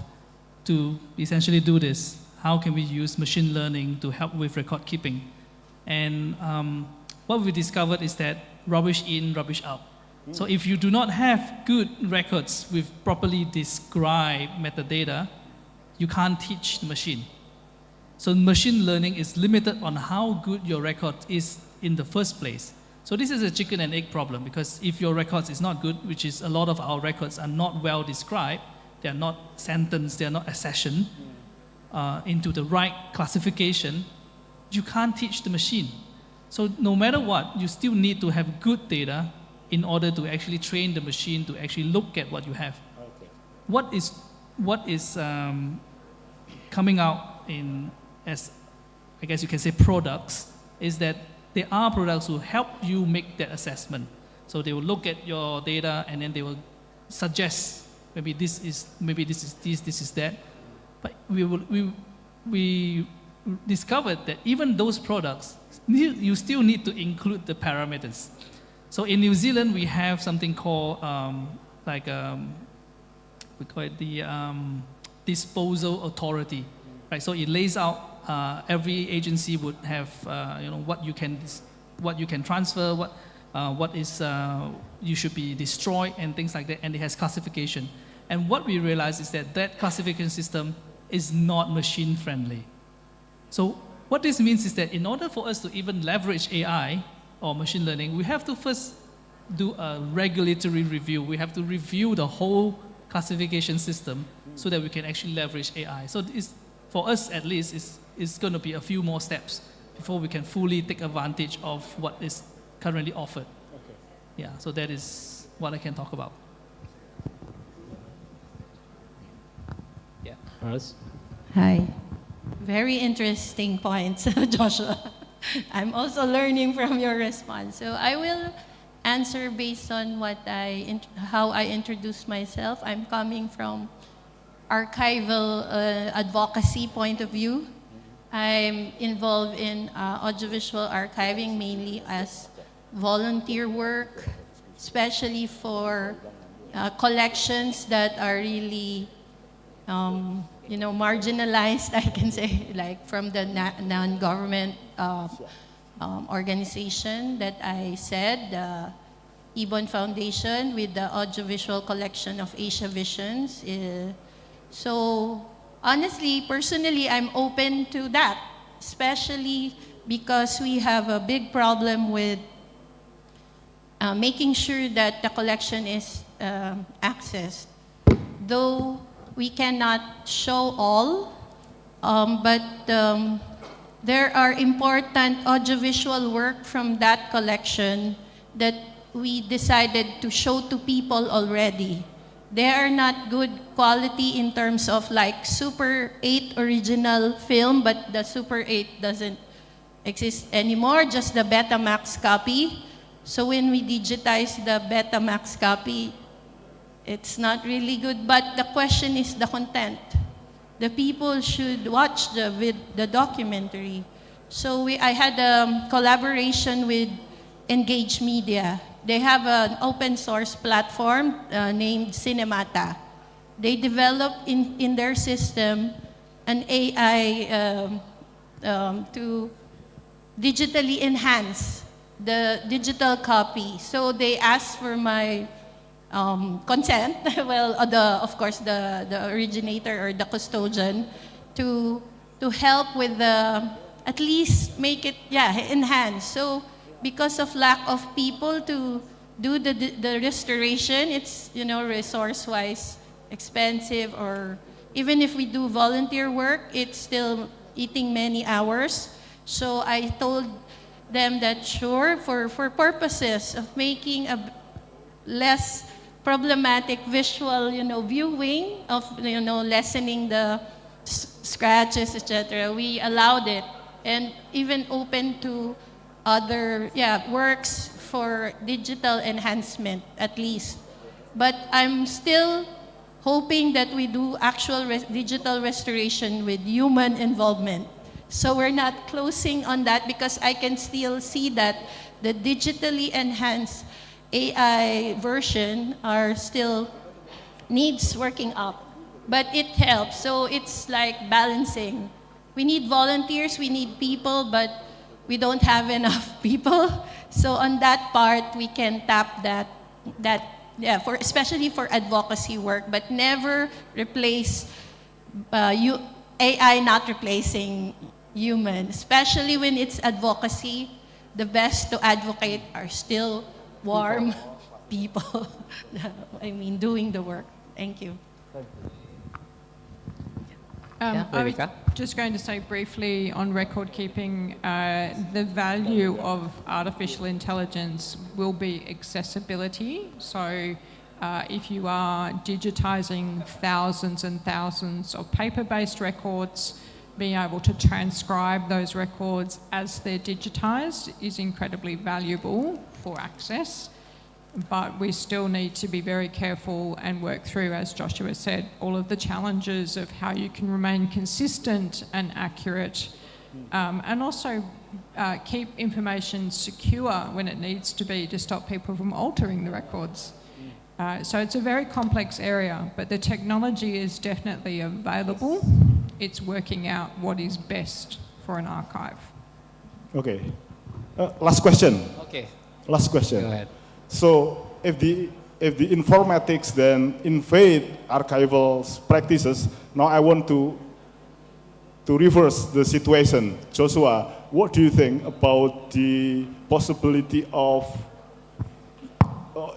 to essentially do this. how can we use machine learning to help with record keeping. And what we discovered is that rubbish in, rubbish out. So if you do not have good records with properly described metadata, you can't teach the machine. So machine learning is limited on how good your record is in the first place. So this is a chicken and egg problem, because if your records is not good, which is a lot of our records are not well described, they are not sentenced, they are not accessioned into the right classification, you can't teach the machine. So no matter what, you still need to have good data in order to actually train the machine to actually look at what you have. Okay. What is coming out in, as I guess you can say, products, is that there are products who help you make that assessment. So they will look at your data and then they will suggest maybe this is that. But we discovered that even those products, you still need to include the parameters. So in New Zealand, we have something called we call it the disposal authority, right? So it lays out every agency would have what you can transfer, what is you should be destroyed and things like that, and it has classification. And what we realized is that that classification system is not machine friendly. So what this means is that in order for us to even leverage AI or machine learning, we have to first do a regulatory review. We have to review the whole classification system so that we can actually leverage AI. So for us at least, it's going to be a few more steps before we can fully take advantage of what is currently offered. Okay. Yeah, so that is what I can talk about. Yeah, Paris? Hi. Very interesting points, Joshua. I'm also learning from your response. So I will answer based on how I introduce myself. I'm coming from archival advocacy point of view. I'm involved in audiovisual archiving mainly as volunteer work, especially for collections that are really marginalized, I can say, like from the non-government organization that I said, the Ibon Foundation with the audiovisual collection of Asia Visions. So honestly, personally, I'm open to that, especially because we have a big problem with making sure that the collection is accessed. Though we cannot show all, but there are important audiovisual work from that collection that we decided to show to people already. They are not good quality in terms of like Super 8 original film, but the Super 8 doesn't exist anymore, just the Betamax copy. So when we digitize the Betamax copy, it's not really good, but the question is the content. The people should watch the documentary. So I had a collaboration with Engage Media. They have an open source platform named Cinemata. They developed in their system an AI to digitally enhance the digital copy. So they asked for my consent, well, of course, the originator or the custodian, to help with at least make it, enhance. So because of lack of people to do the restoration, it's, resource-wise expensive, or even if we do volunteer work, it's still eating many hours. So I told them that sure, for purposes of making a less problematic visual, viewing of, lessening the scratches, etc., we allowed it, and even open to other works for digital enhancement at least. But I'm still hoping that we do actual digital restoration with human involvement. So we're not closing on that, because I can still see that the digitally enhanced AI version are still needs working up, but it helps. So it's like balancing we need volunteers, we need people, but we don't have enough people. So on that part, we can tap that especially for advocacy work, but never replace AI not replacing human, especially when it's advocacy. The best to advocate are still warm people. I mean, doing the work. Thank you. I was just going to say briefly on record keeping, the value of artificial intelligence will be accessibility. So if you are digitizing thousands and thousands of paper-based records, being able to transcribe those records as they're digitized is incredibly valuable for access. But we still need to be very careful and work through, as Joshua said, all of the challenges of how you can remain consistent and accurate, and also keep information secure when it needs to be to stop people from altering the records. So it's a very complex area, but the technology is definitely available. It's working out what is best for an archive. Okay. Last question. Okay. Last question. Go ahead. So if the informatics then invade archival practices, now I want to reverse the situation. Joshua, what do you think about the possibility of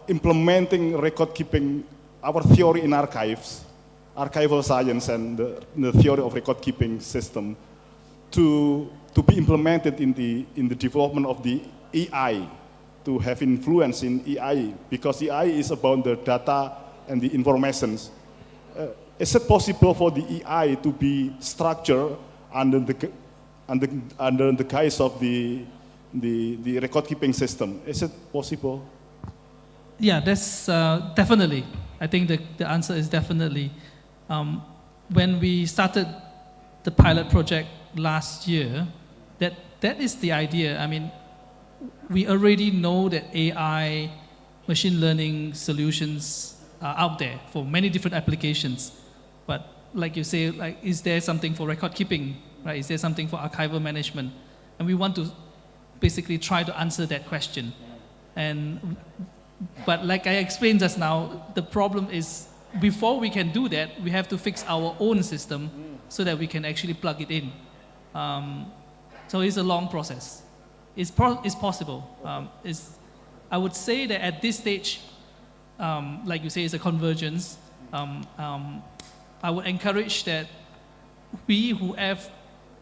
implementing record keeping, our theory in archives, archival science and the theory of record keeping system to be implemented in the development of the AI, to have influence in AI, because AI is about the data and the informations. Is it possible for the AI to be structured under the guise of the record keeping system? Is it possible? Yeah, that's definitely. I think the answer is definitely. When we started the pilot project last year, that is the idea. I mean, we already know that AI, machine learning solutions are out there for many different applications. But like you say, like, is there something for record keeping, right? Is there something for archival management? And we want to basically try to answer that question. But like I explained just now, the problem is before we can do that, we have to fix our own system so that we can actually plug it in. So it's a long process. It's possible. I would say that at this stage, like you say, it's a convergence. I would encourage that we who have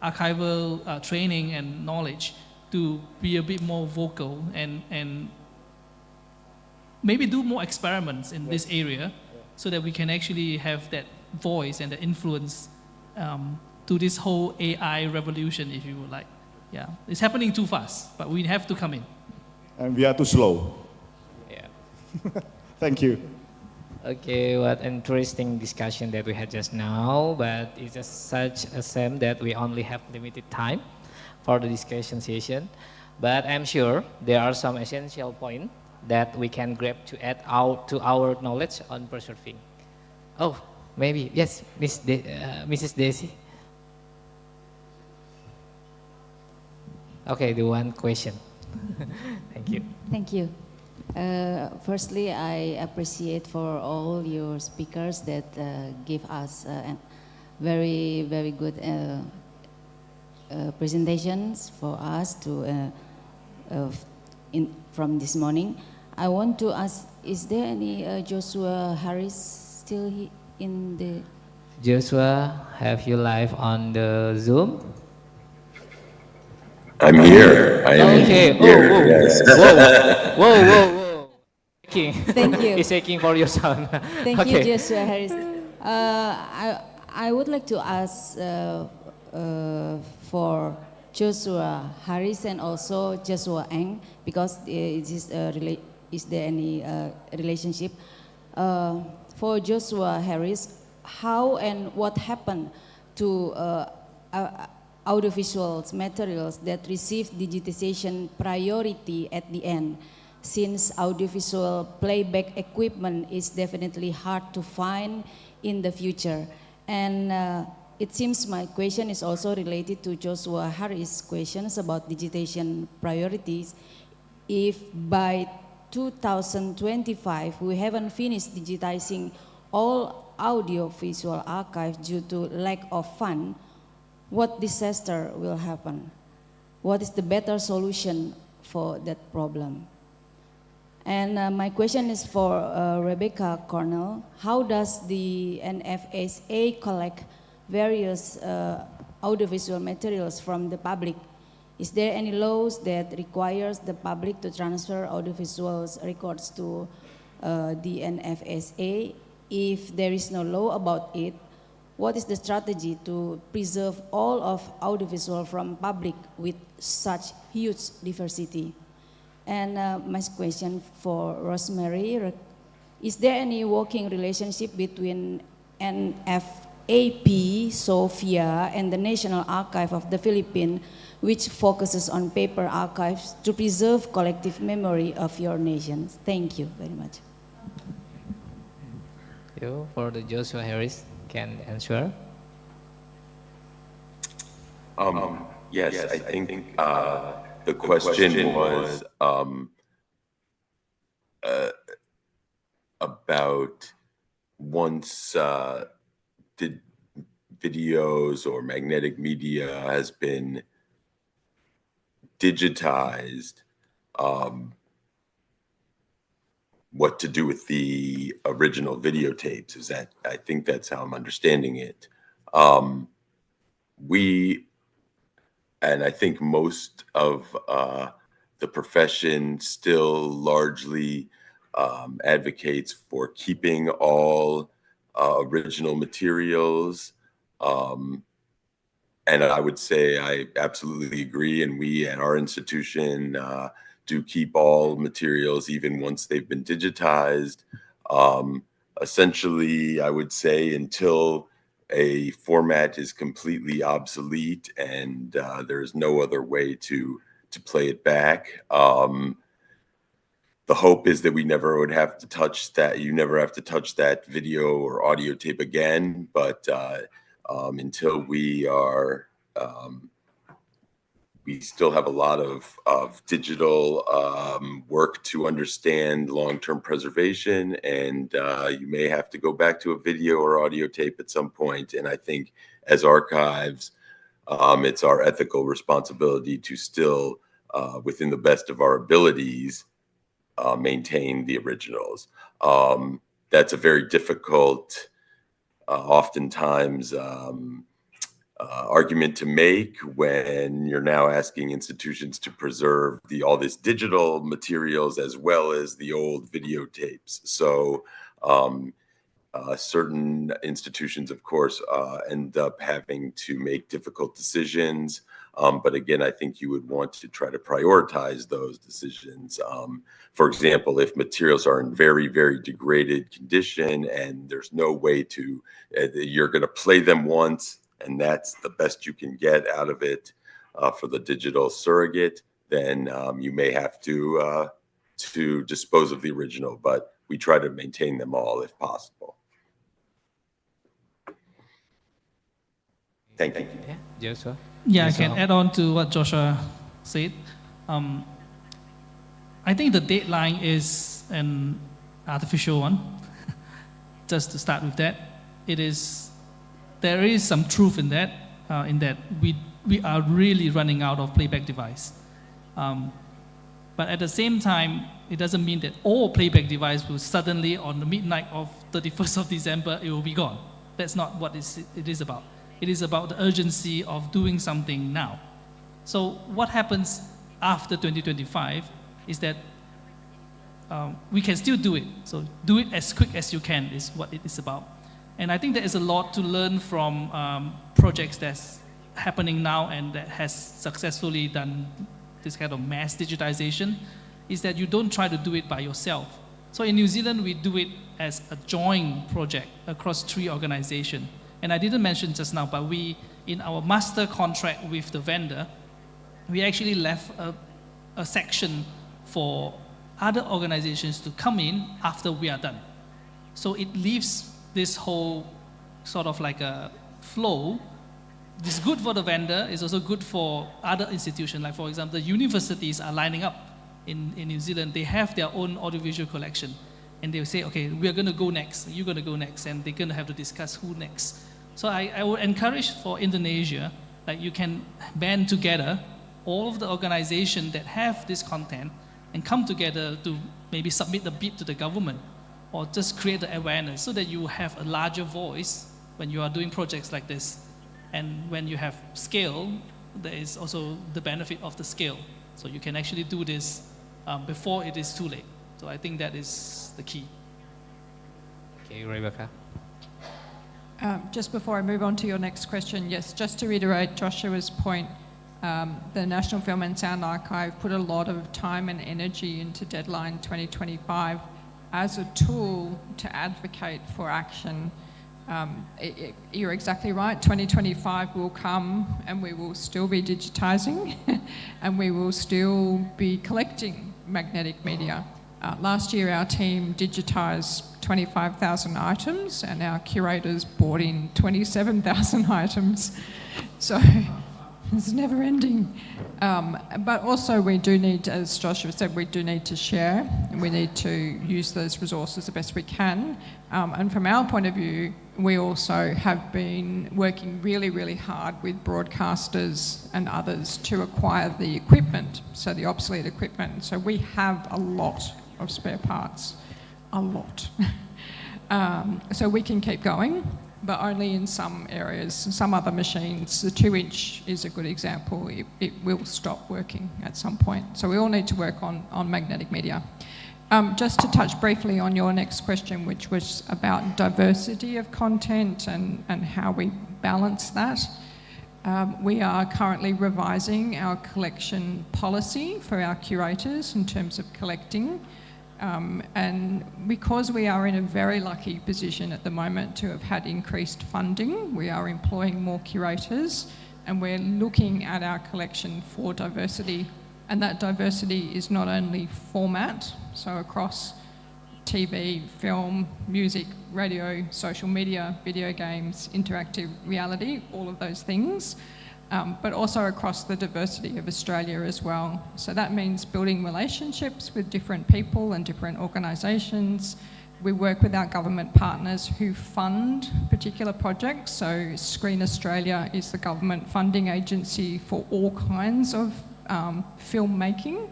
archival training and knowledge to be a bit more vocal and maybe do more experiments in this area so that we can actually have that voice and the influence to this whole AI revolution, if you would like. Yeah, it's happening too fast, but we have to come in. And we are too slow. Yeah. Thank you. Okay, what interesting discussion that we had just now, but it's just such a shame that we only have limited time for the discussion session. But I'm sure there are some essential points that we can grab to add to our knowledge on preserving. Oh, maybe, yes, Mrs. Desi. Okay, the one question. Thank you. Thank you. Firstly, I appreciate for all your speakers that give us very, very good presentations for us to from this morning. I want to ask, is there any Joshua Harris still in the... Joshua, have you live on the Zoom? I'm here. I am here. Here, Whoa. yes. Whoa. Thank you. He's checking for your sound. Thank Okay. you, Joshua Harris. I would like to ask for Joshua Harris and also Joshua Eng, because is there any relationship? For Joshua Harris, how and what happened to audiovisual materials that receive digitization priority at the end, since audiovisual playback equipment is definitely hard to find in the future? And it seems my question is also related to Joshua Harris' questions about digitization priorities. If by 2025 we haven't finished digitizing all audio-visual archives due to lack of fund, what disaster will happen? What is the better solution for that problem? And my question is for Rebecca Cornell. How does the NFSA collect various audiovisual materials from the public? Is there any laws that requires the public to transfer audiovisual records to the NFSA? If there is no law about it, what is the strategy to preserve all of audiovisual from public with such huge diversity? And my question for Rosemary, is there any working relationship between NFAP, SOFIA, and the National Archive of the Philippines, which focuses on paper archives to preserve collective memory of your nations? Thank you very much. You, for the Joshua Harris, can answer. Yes, I think the question was about once videos or magnetic media has been digitized, what to do with the original videotapes. Is that, I think that's how I'm understanding it. And I think most of the profession still largely advocates for keeping all original materials. And I would say I absolutely agree, and we at our institution do keep all materials even once they've been digitized. Essentially, I would say until a format is completely obsolete and there's no other way to play it back. The hope is that we never would have to touch that. You never have to touch that video or audio tape again. But until we are, we still have a lot of digital work to understand long-term preservation, and you may have to go back to a video or audio tape at some point. And I think as archives, it's our ethical responsibility to still, within the best of our abilities, maintain the originals. That's a very difficult, oftentimes, argument to make when you're now asking institutions to preserve all this digital materials as well as the old videotapes. So certain institutions, of course, end up having to make difficult decisions. But again, I think you would want to try to prioritize those decisions. For example, if materials are in very, very degraded condition and there's no way to, you're going to play them once and that's the best you can get out of it for the digital surrogate, then you may have to dispose of the original, but we try to maintain them all if possible. Thank you. Yeah, Joshua. Yeah, I can add on to what Joshua said. I think the deadline is an artificial one. Just to start with that, there is some truth in that we are really running out of playback device. But at the same time, it doesn't mean that all playback device will suddenly, on the midnight of 31st of December, it will be gone. That's not what it is about. It is about the urgency of doing something now. So what happens after 2025 is that we can still do it. So do it as quick as you can is what it is about. And I think there is a lot to learn from projects that's happening now and that has successfully done this kind of mass digitization, is that you don't try to do it by yourself. So in New Zealand, we do it as a joint project across 3 organizations. And I didn't mention just now, but we, in our master contract with the vendor, we actually left a section for other organizations to come in after we are done. So it leaves this whole sort of like a flow, it's good for the vendor, it's also good for other institutions. Like for example, the universities are lining up in New Zealand. They have their own audiovisual collection. And they will say, okay, we are going to go next, you're going to go next, and they're going to have to discuss who next. So I would encourage for Indonesia, that you can band together all of the organizations that have this content and come together to maybe submit a bid to the government or just create the awareness so that you have a larger voice when you are doing projects like this. And when you have scale, there is also the benefit of the scale. So you can actually do this before it is too late. So I think that is the key. Okay, Rebecca. Just before I move on to your next question, yes, just to reiterate Joshua's point, the National Film and Sound Archive put a lot of time and energy into Deadline 2025 as a tool to advocate for action. You're exactly right, 2025 will come and we will still be digitizing and we will still be collecting magnetic media. Last year our team digitized 25,000 items and our curators brought in 27,000 items. So it's never ending. But also we do need, as Joshua said, we do need to share and we need to use those resources the best we can. And from our point of view, we also have been working really, really hard with broadcasters and others to acquire the equipment, so the obsolete equipment. So we have a lot of spare parts, a lot. So we can keep going, but only in some areas. Some other machines, the 2-inch is a good example, it will stop working at some point. So we all need to work on magnetic media. Just to touch briefly on your next question, which was about diversity of content and how we balance that. We are currently revising our collection policy for our curators in terms of collecting. And because we are in a very lucky position at the moment to have had increased funding, we are employing more curators and we're looking at our collection for diversity. And that diversity is not only format, so across TV, film, music, radio, social media, video games, interactive reality, all of those things, but also across the diversity of Australia as well. So that means building relationships with different people and different organisations. We work with our government partners who fund particular projects. So Screen Australia is the government funding agency for all kinds of filmmaking,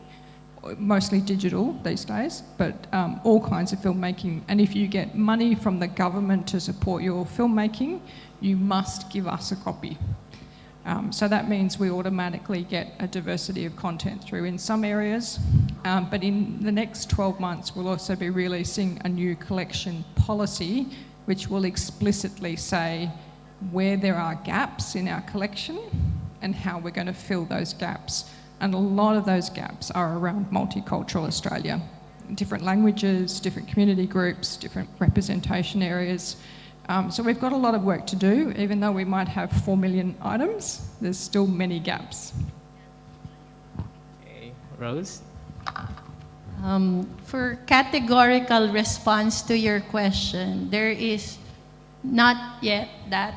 mostly digital these days, but all kinds of filmmaking. And if you get money from the government to support your filmmaking, you must give us a copy. So that means we automatically get a diversity of content through in some areas, but in the next 12 months we'll also be releasing a new collection policy which will explicitly say where there are gaps in our collection and how we're going to fill those gaps. And a lot of those gaps are around multicultural Australia. Different languages, different community groups, different representation areas. So we've got a lot of work to do. Even though we might have 4 million items, there's still many gaps. Okay, Rose? For categorical response to your question, there is not yet that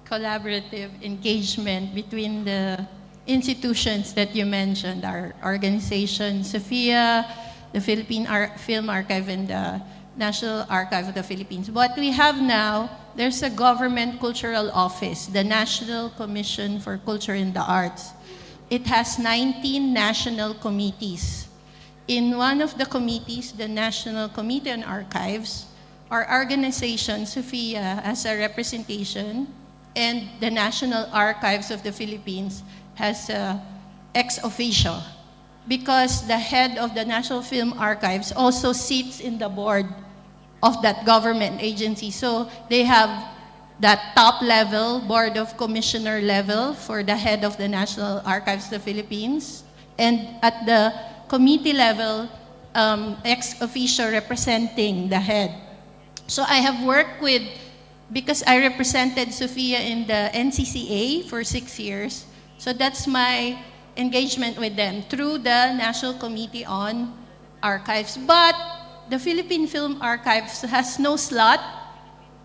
collaborative engagement between the institutions that you mentioned, our organization, Sophia, the Philippine Film Archive, and the National Archive of the Philippines. What we have now, there's a government cultural office, the National Commission for Culture and the Arts. It has 19 national committees. In one of the committees, the National Committee on Archives, our organization, Sophia, has a representation, and the National Archives of the Philippines has ex officio, because the head of the National Film Archives also sits in the board of that government agency. So they have that top level, board of commissioner level for the head of the National Archives of the Philippines. And at the committee level, ex officio representing the head. So I have worked with, because I represented Sophia in the NCCA for 6 years, so that's my engagement with them through the National Committee on Archives. But the Philippine Film Archives has no slot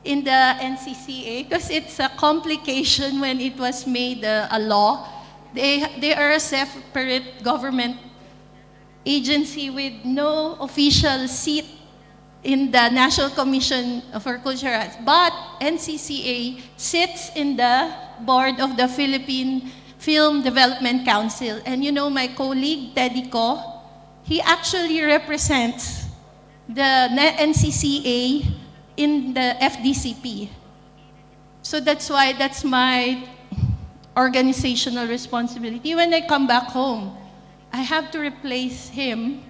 in the NCCA because it's a complication when it was made a law. They are a separate government agency with no official seat in the National Commission for Cultural Arts. But NCCA sits in the board of the Philippine Film Development Council. And you know, my colleague, Teddy Ko, he actually represents the NCCA in the FDCP. So that's why that's my organizational responsibility. When I come back home, I have to replace him.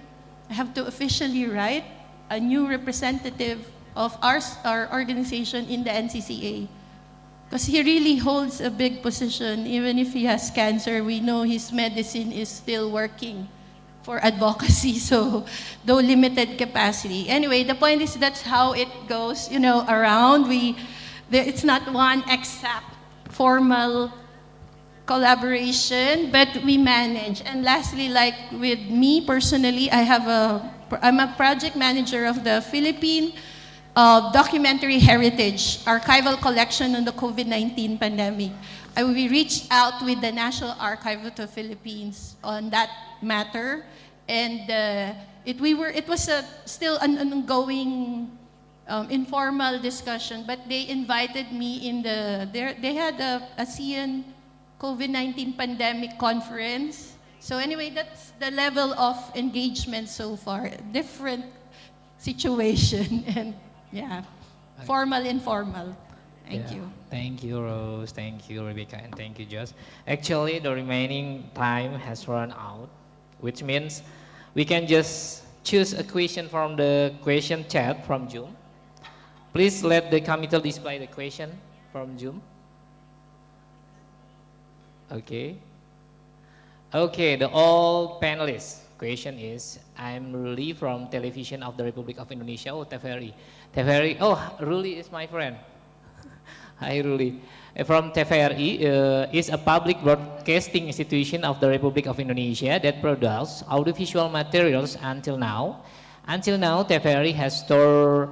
I have to officially write a new representative of our organization in the NCCA. Because he really holds a big position. Even if he has cancer, we know his medicine is still working for advocacy, so though limited capacity. Anyway, the point is that's how it goes, you know, around. It's not one exact formal collaboration, but we manage. And lastly, like with me personally, I'm a project manager of the Philippine Documentary Heritage Archival Collection on the COVID-19 pandemic. We reached out with the National Archive of the Philippines on that matter, and it was still an ongoing informal discussion, but they invited me in they had a ASEAN COVID-19 pandemic conference. So anyway, that's the level of engagement so far. Different situation and yeah, formal, informal. Thank you. Thank you, Rose. Thank you, Rebecca, and thank you, Josh. Actually, the remaining time has run out, which means we can just choose a question from the question chat from Zoom. Please let the committee display the question from Zoom. Okay. Okay, the all panelists. Question is, I'm Ruli from Television of the Republic of Indonesia, TVRI. TVRI, oh, Ruli is my friend. Hi, Ruli. From TVRI is a public broadcasting institution of the Republic of Indonesia that produces audiovisual materials until now. Until now, TVRI has stored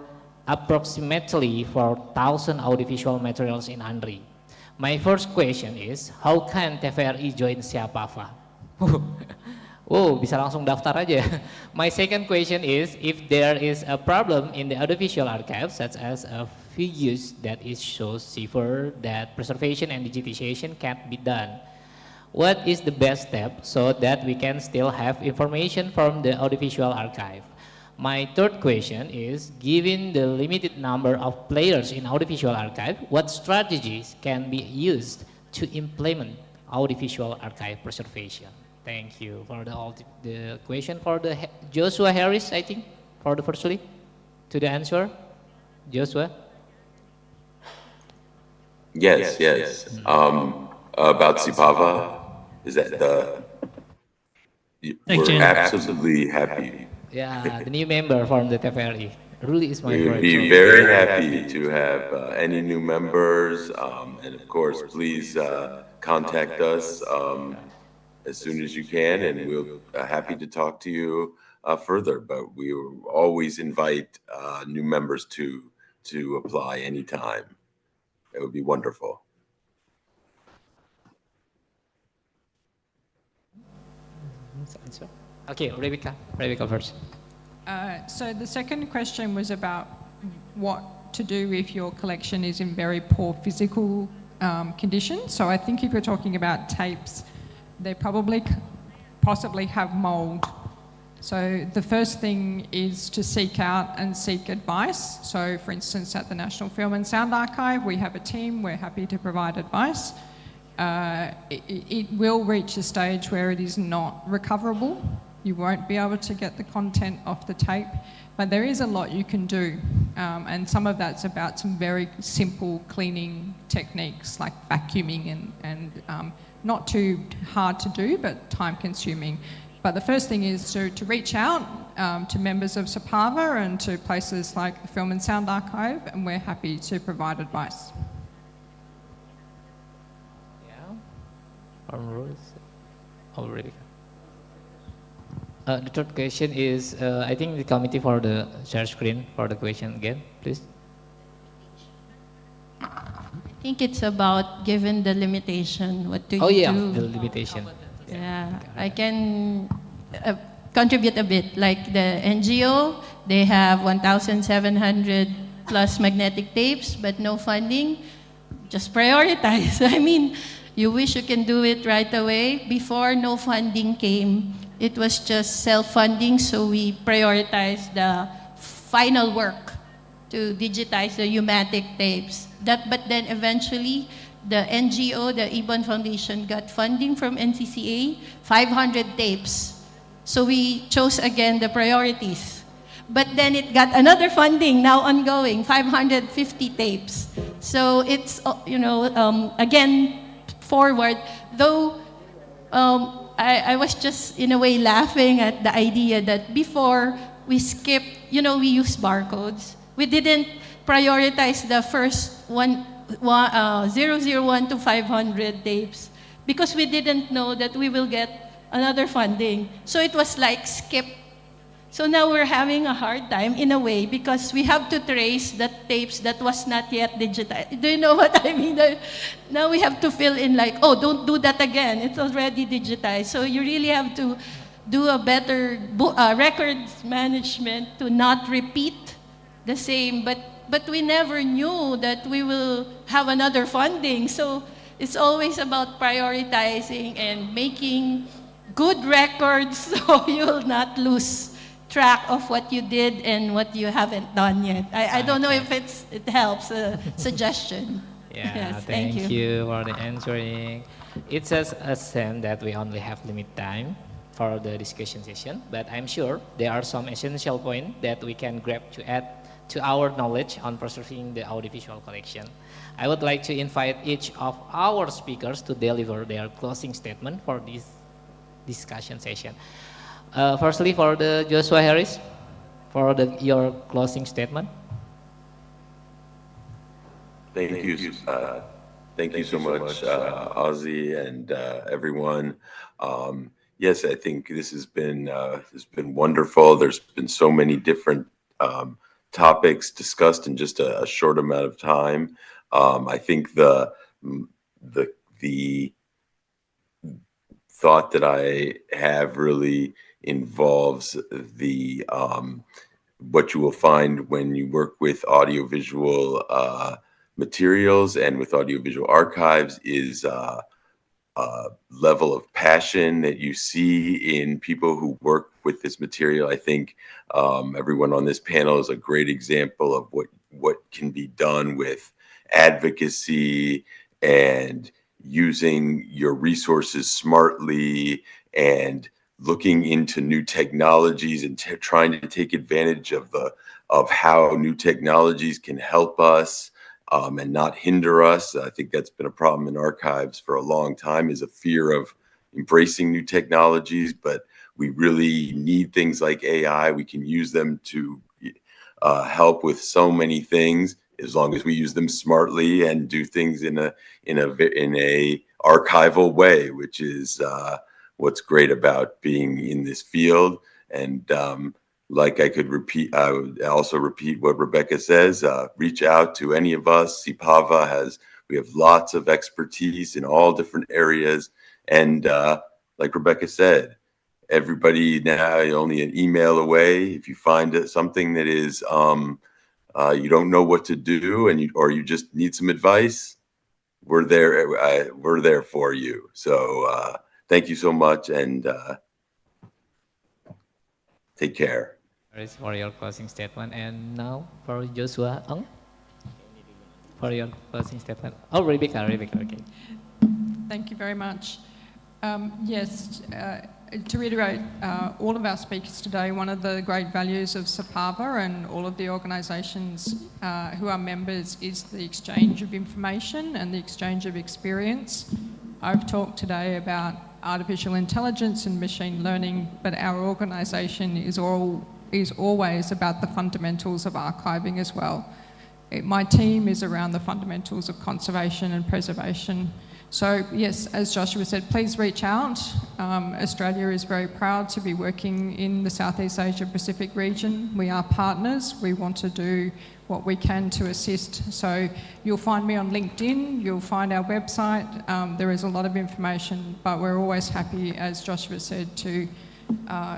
approximately 4,000 audiovisual materials in ANRI. My first question is, how can TVRI join Siapafa? Oh, bisa langsung daftar aja. My second question is, if there is a problem in the audiovisual archive, such as a figures that is so severe that preservation and digitization can't be done, what is the best step so that we can still have information from the audiovisual archive? My third question is, given the limited number of players in audiovisual archive, what strategies can be used to implement audiovisual archive preservation? Thank you for the question for the Joshua Harris, I think, for the firstly, to the answer. Joshua? Yes. About Sipava, is that we're absolutely happy. Yeah, the new member from the TVRI. Really is my We would friend. be very happy to have any new members, and of course, please contact us as soon as you can, and we'll happy to talk to you further. But we always invite new members to apply anytime. It would be wonderful. Okay, Rebecca first. So the second question was about what to do if your collection is in very poor physical condition. So I think if you're talking about tapes, they possibly have mold. So the first thing is to seek out and seek advice. So for instance, at the National Film and Sound Archive, we have a team, we're happy to provide advice. It will reach a stage where it is not recoverable. You won't be able to get the content off the tape, but there is a lot you can do. And some of that's about some very simple cleaning techniques like vacuuming and not too hard to do, but time consuming. But the first thing is to reach out to members of SAPAVA and to places like the Film and Sound Archive, and we're happy to provide advice. Already. The third question is, I think the committee for the share screen for the question again, please. think it's about given the limitation, what do Oh you yeah, do? the limitation. Yeah, I can contribute a bit. Like the NGO, they have 1,700 plus magnetic tapes, but no funding. Just prioritize. I mean, you wish you can do it right away. Before no funding came, it was just self-funding, so we prioritized the final work to digitize the pneumatic tapes. But then eventually, the NGO, the Ibon Foundation, got funding from NCCA, 500 tapes. So we chose again the priorities. But then it got another funding, now ongoing, 550 tapes. So it's, again, forward. Though I was just, in a way, laughing at the idea that before we skipped, we use barcodes. We didn't prioritize the first 001 to 500 tapes because we didn't know that we will get another funding. So it was like skip. So now we're having a hard time in a way because we have to trace the tapes that was not yet digitized. Do you know what I mean? Now we have to fill in like, oh, don't do that again. It's already digitized. So you really have to do a better records management to not repeat the same. But we never knew that we will have another funding. So it's always about prioritizing and making good records so you'll not lose track of what you did and what you haven't done yet. I don't know if it helps, suggestion. Yeah, Yes, thank you for the answering. It's just a shame that we only have limited time for the discussion session, but I'm sure there are some essential points that we can grab to add to our knowledge on preserving the audiovisual collection. I would like to invite each of our speakers to deliver their closing statement for this discussion session. Firstly, for the Joshua Harris, for your closing statement. Thank you. Thank you so much, Ozzy and everyone. Yes, I think this has been wonderful. There's been so many different topics discussed in just a short amount of time. I think the thought that I have really involves the what you will find when you work with audiovisual materials and with audiovisual archives is level of passion that you see in people who work with this material. I think everyone on this panel is a great example of what can be done with advocacy and using your resources smartly and looking into new technologies and trying to take advantage of how new technologies can help us and not hinder us. I think that's been a problem in archives for a long time, is a fear of embracing new technologies, but we really need things like AI. We can use them to help with so many things as long as we use them smartly and do things in a archival way, which is what's great about being in this field. And like I would also repeat what Rebecca says, reach out to any of us. CPAVA we have lots of expertise in all different areas. And like Rebecca said, everybody now only an email away. If you find something that is, you don't know what to do or you just need some advice, we're there for you. So thank you so much and take care. For your closing statement. And now for Joshua Ong, for your closing statement. Oh, Rebecca, okay. Thank you very much. Yes, to reiterate all of our speakers today, one of the great values of SAPAVA and all of the organisations who are members is the exchange of information and the exchange of experience. I've talked today about artificial intelligence and machine learning, but our organisation is always about the fundamentals of archiving as well. My team is around the fundamentals of conservation and preservation. So yes, as Joshua said, please reach out. Australia is very proud to be working in the Southeast Asia Pacific region. We are partners. We want to do what we can to assist. So you'll find me on LinkedIn, you'll find our website. There is a lot of information, but we're always happy, as Joshua said, to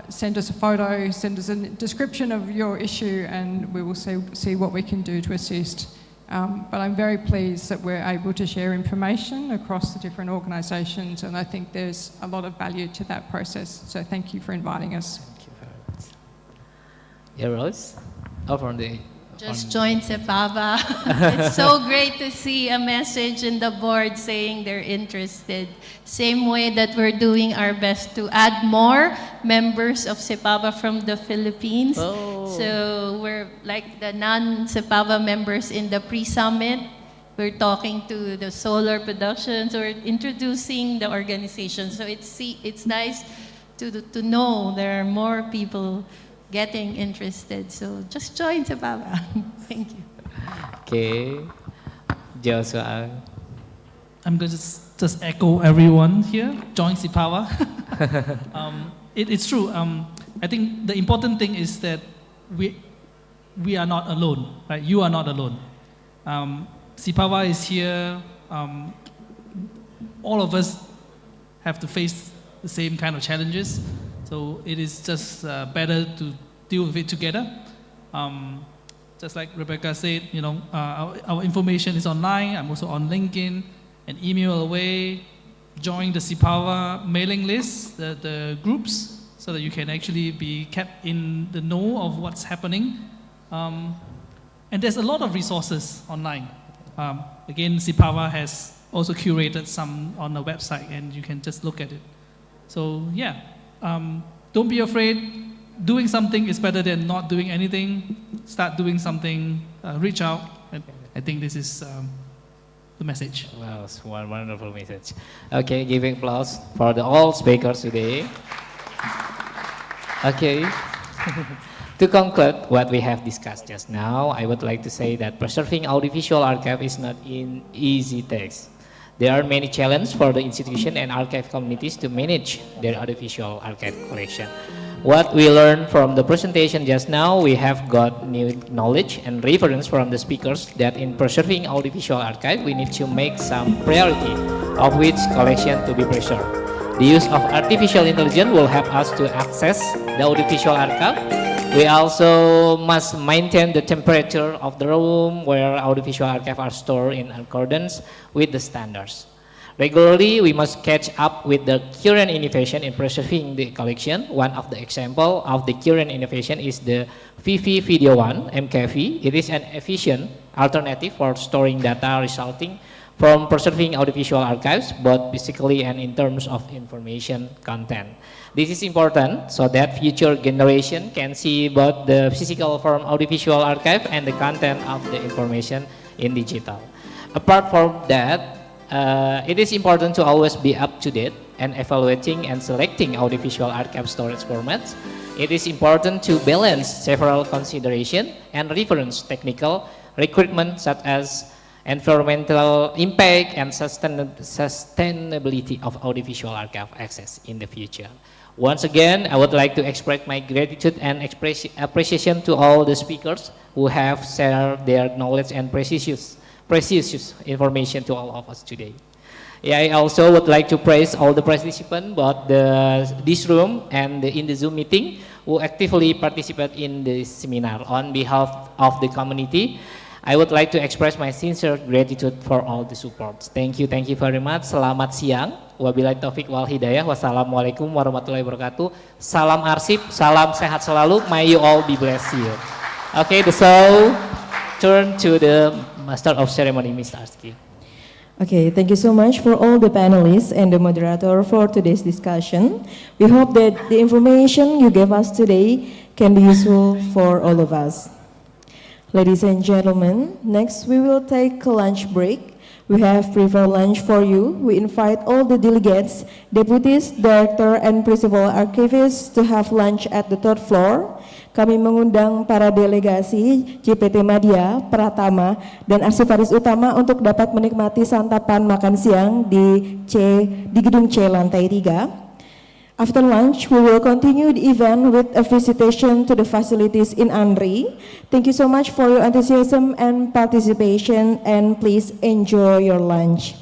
send us a photo, send us a description of your issue, and we will see what we can do to assist. But I'm very pleased that we're able to share information across the different organisations, and I think there's a lot of value to that process. So thank you for inviting us. Thank you very much. Yeah, Rose? From the... Just joined Sepava. It's so great to see a message in the board saying they're interested. Same way that we're doing our best to add more members of Sepava from the Philippines. Oh. So we're like the non-Sepava members in the pre-summit. We're talking to the solar productions or introducing the organization. So it's nice to know there are more people getting interested. So just join Sepava. Thank you. Okay. Joshua. I'm going to just echo everyone here. Join Sepava. It's true. I think the important thing is that we are not alone, right? You are not alone. Sepava is here. All of us have to face the same kind of challenges. So it is just better to deal with it together. Just like Rebecca said, you know, our information is online. I'm also on LinkedIn, an email away. Join the Sepava mailing list, the groups, so that you can actually be kept in the know of what's happening. And there's a lot of resources online. Again, Sepava has also curated some on the website, and you can just look at it. So yeah. Don't be afraid. Doing something is better than not doing anything. Start doing something. Reach out. And I think this is the message. Wow, it's one wonderful message. Okay, giving applause for all speakers today. Okay. To conclude what we have discussed just now, I would like to say that preserving audiovisual archive is not an easy task. There are many challenges for the institution and archive communities to manage their audiovisual archive collection. What we learned from the presentation just now, we have got new knowledge and reference from the speakers that in preserving audiovisual archive, we need to make some priority of which collection to be preserved. The use of artificial intelligence will help us to access the audiovisual archive. We also must maintain the temperature of the room where audiovisual archives are stored in accordance with the standards. Regularly, we must catch up with the current innovation in preserving the collection. One of the examples of the current innovation is the VV Video One, MKV. It is an efficient alternative for storing data resulting from preserving audiovisual archives, both physically and in terms of information content. This is important so that future generation can see both the physical form audiovisual archive and the content of the information in digital. Apart from that, it is important to always be up to date and evaluating and selecting audiovisual archive storage formats. It is important to balance several considerations and reference technical requirements such as environmental impact and sustainability of audiovisual archive access in the future. Once again, I would like to express my gratitude and appreciation to all the speakers who have shared their knowledge and precious information to all of us today. Yeah, I also would like to praise all the participants, both this room and in the Zoom meeting, who actively participate in this seminar. On behalf of the community, I would like to express my sincere gratitude for all the support. Thank you very much. Selamat siang. Wabillahi taufik wal hidayah. Wassalamualaikum warahmatullahi wabarakatuh. Salam arsip, salam sehat selalu. May you all be blessed here. Okay, so turn to the Master of Ceremony, Mr. Arski. Okay, thank you so much for all the panelists and the moderator for today's discussion. We hope that the information you gave us today can be useful for all of us. Ladies and gentlemen, next we will take a lunch break. We have prepared lunch for you. We invite all the delegates, deputies, director, and principal archivists to have lunch at the third floor. Kami mengundang para delegasi JPT Madya, Pratama, dan arsivaris utama untuk dapat menikmati santapan makan siang di gedung C lantai 3. After lunch, we will continue the event with a visitation to the facilities in ANRI. Thank you so much for your enthusiasm and participation, and please enjoy your lunch.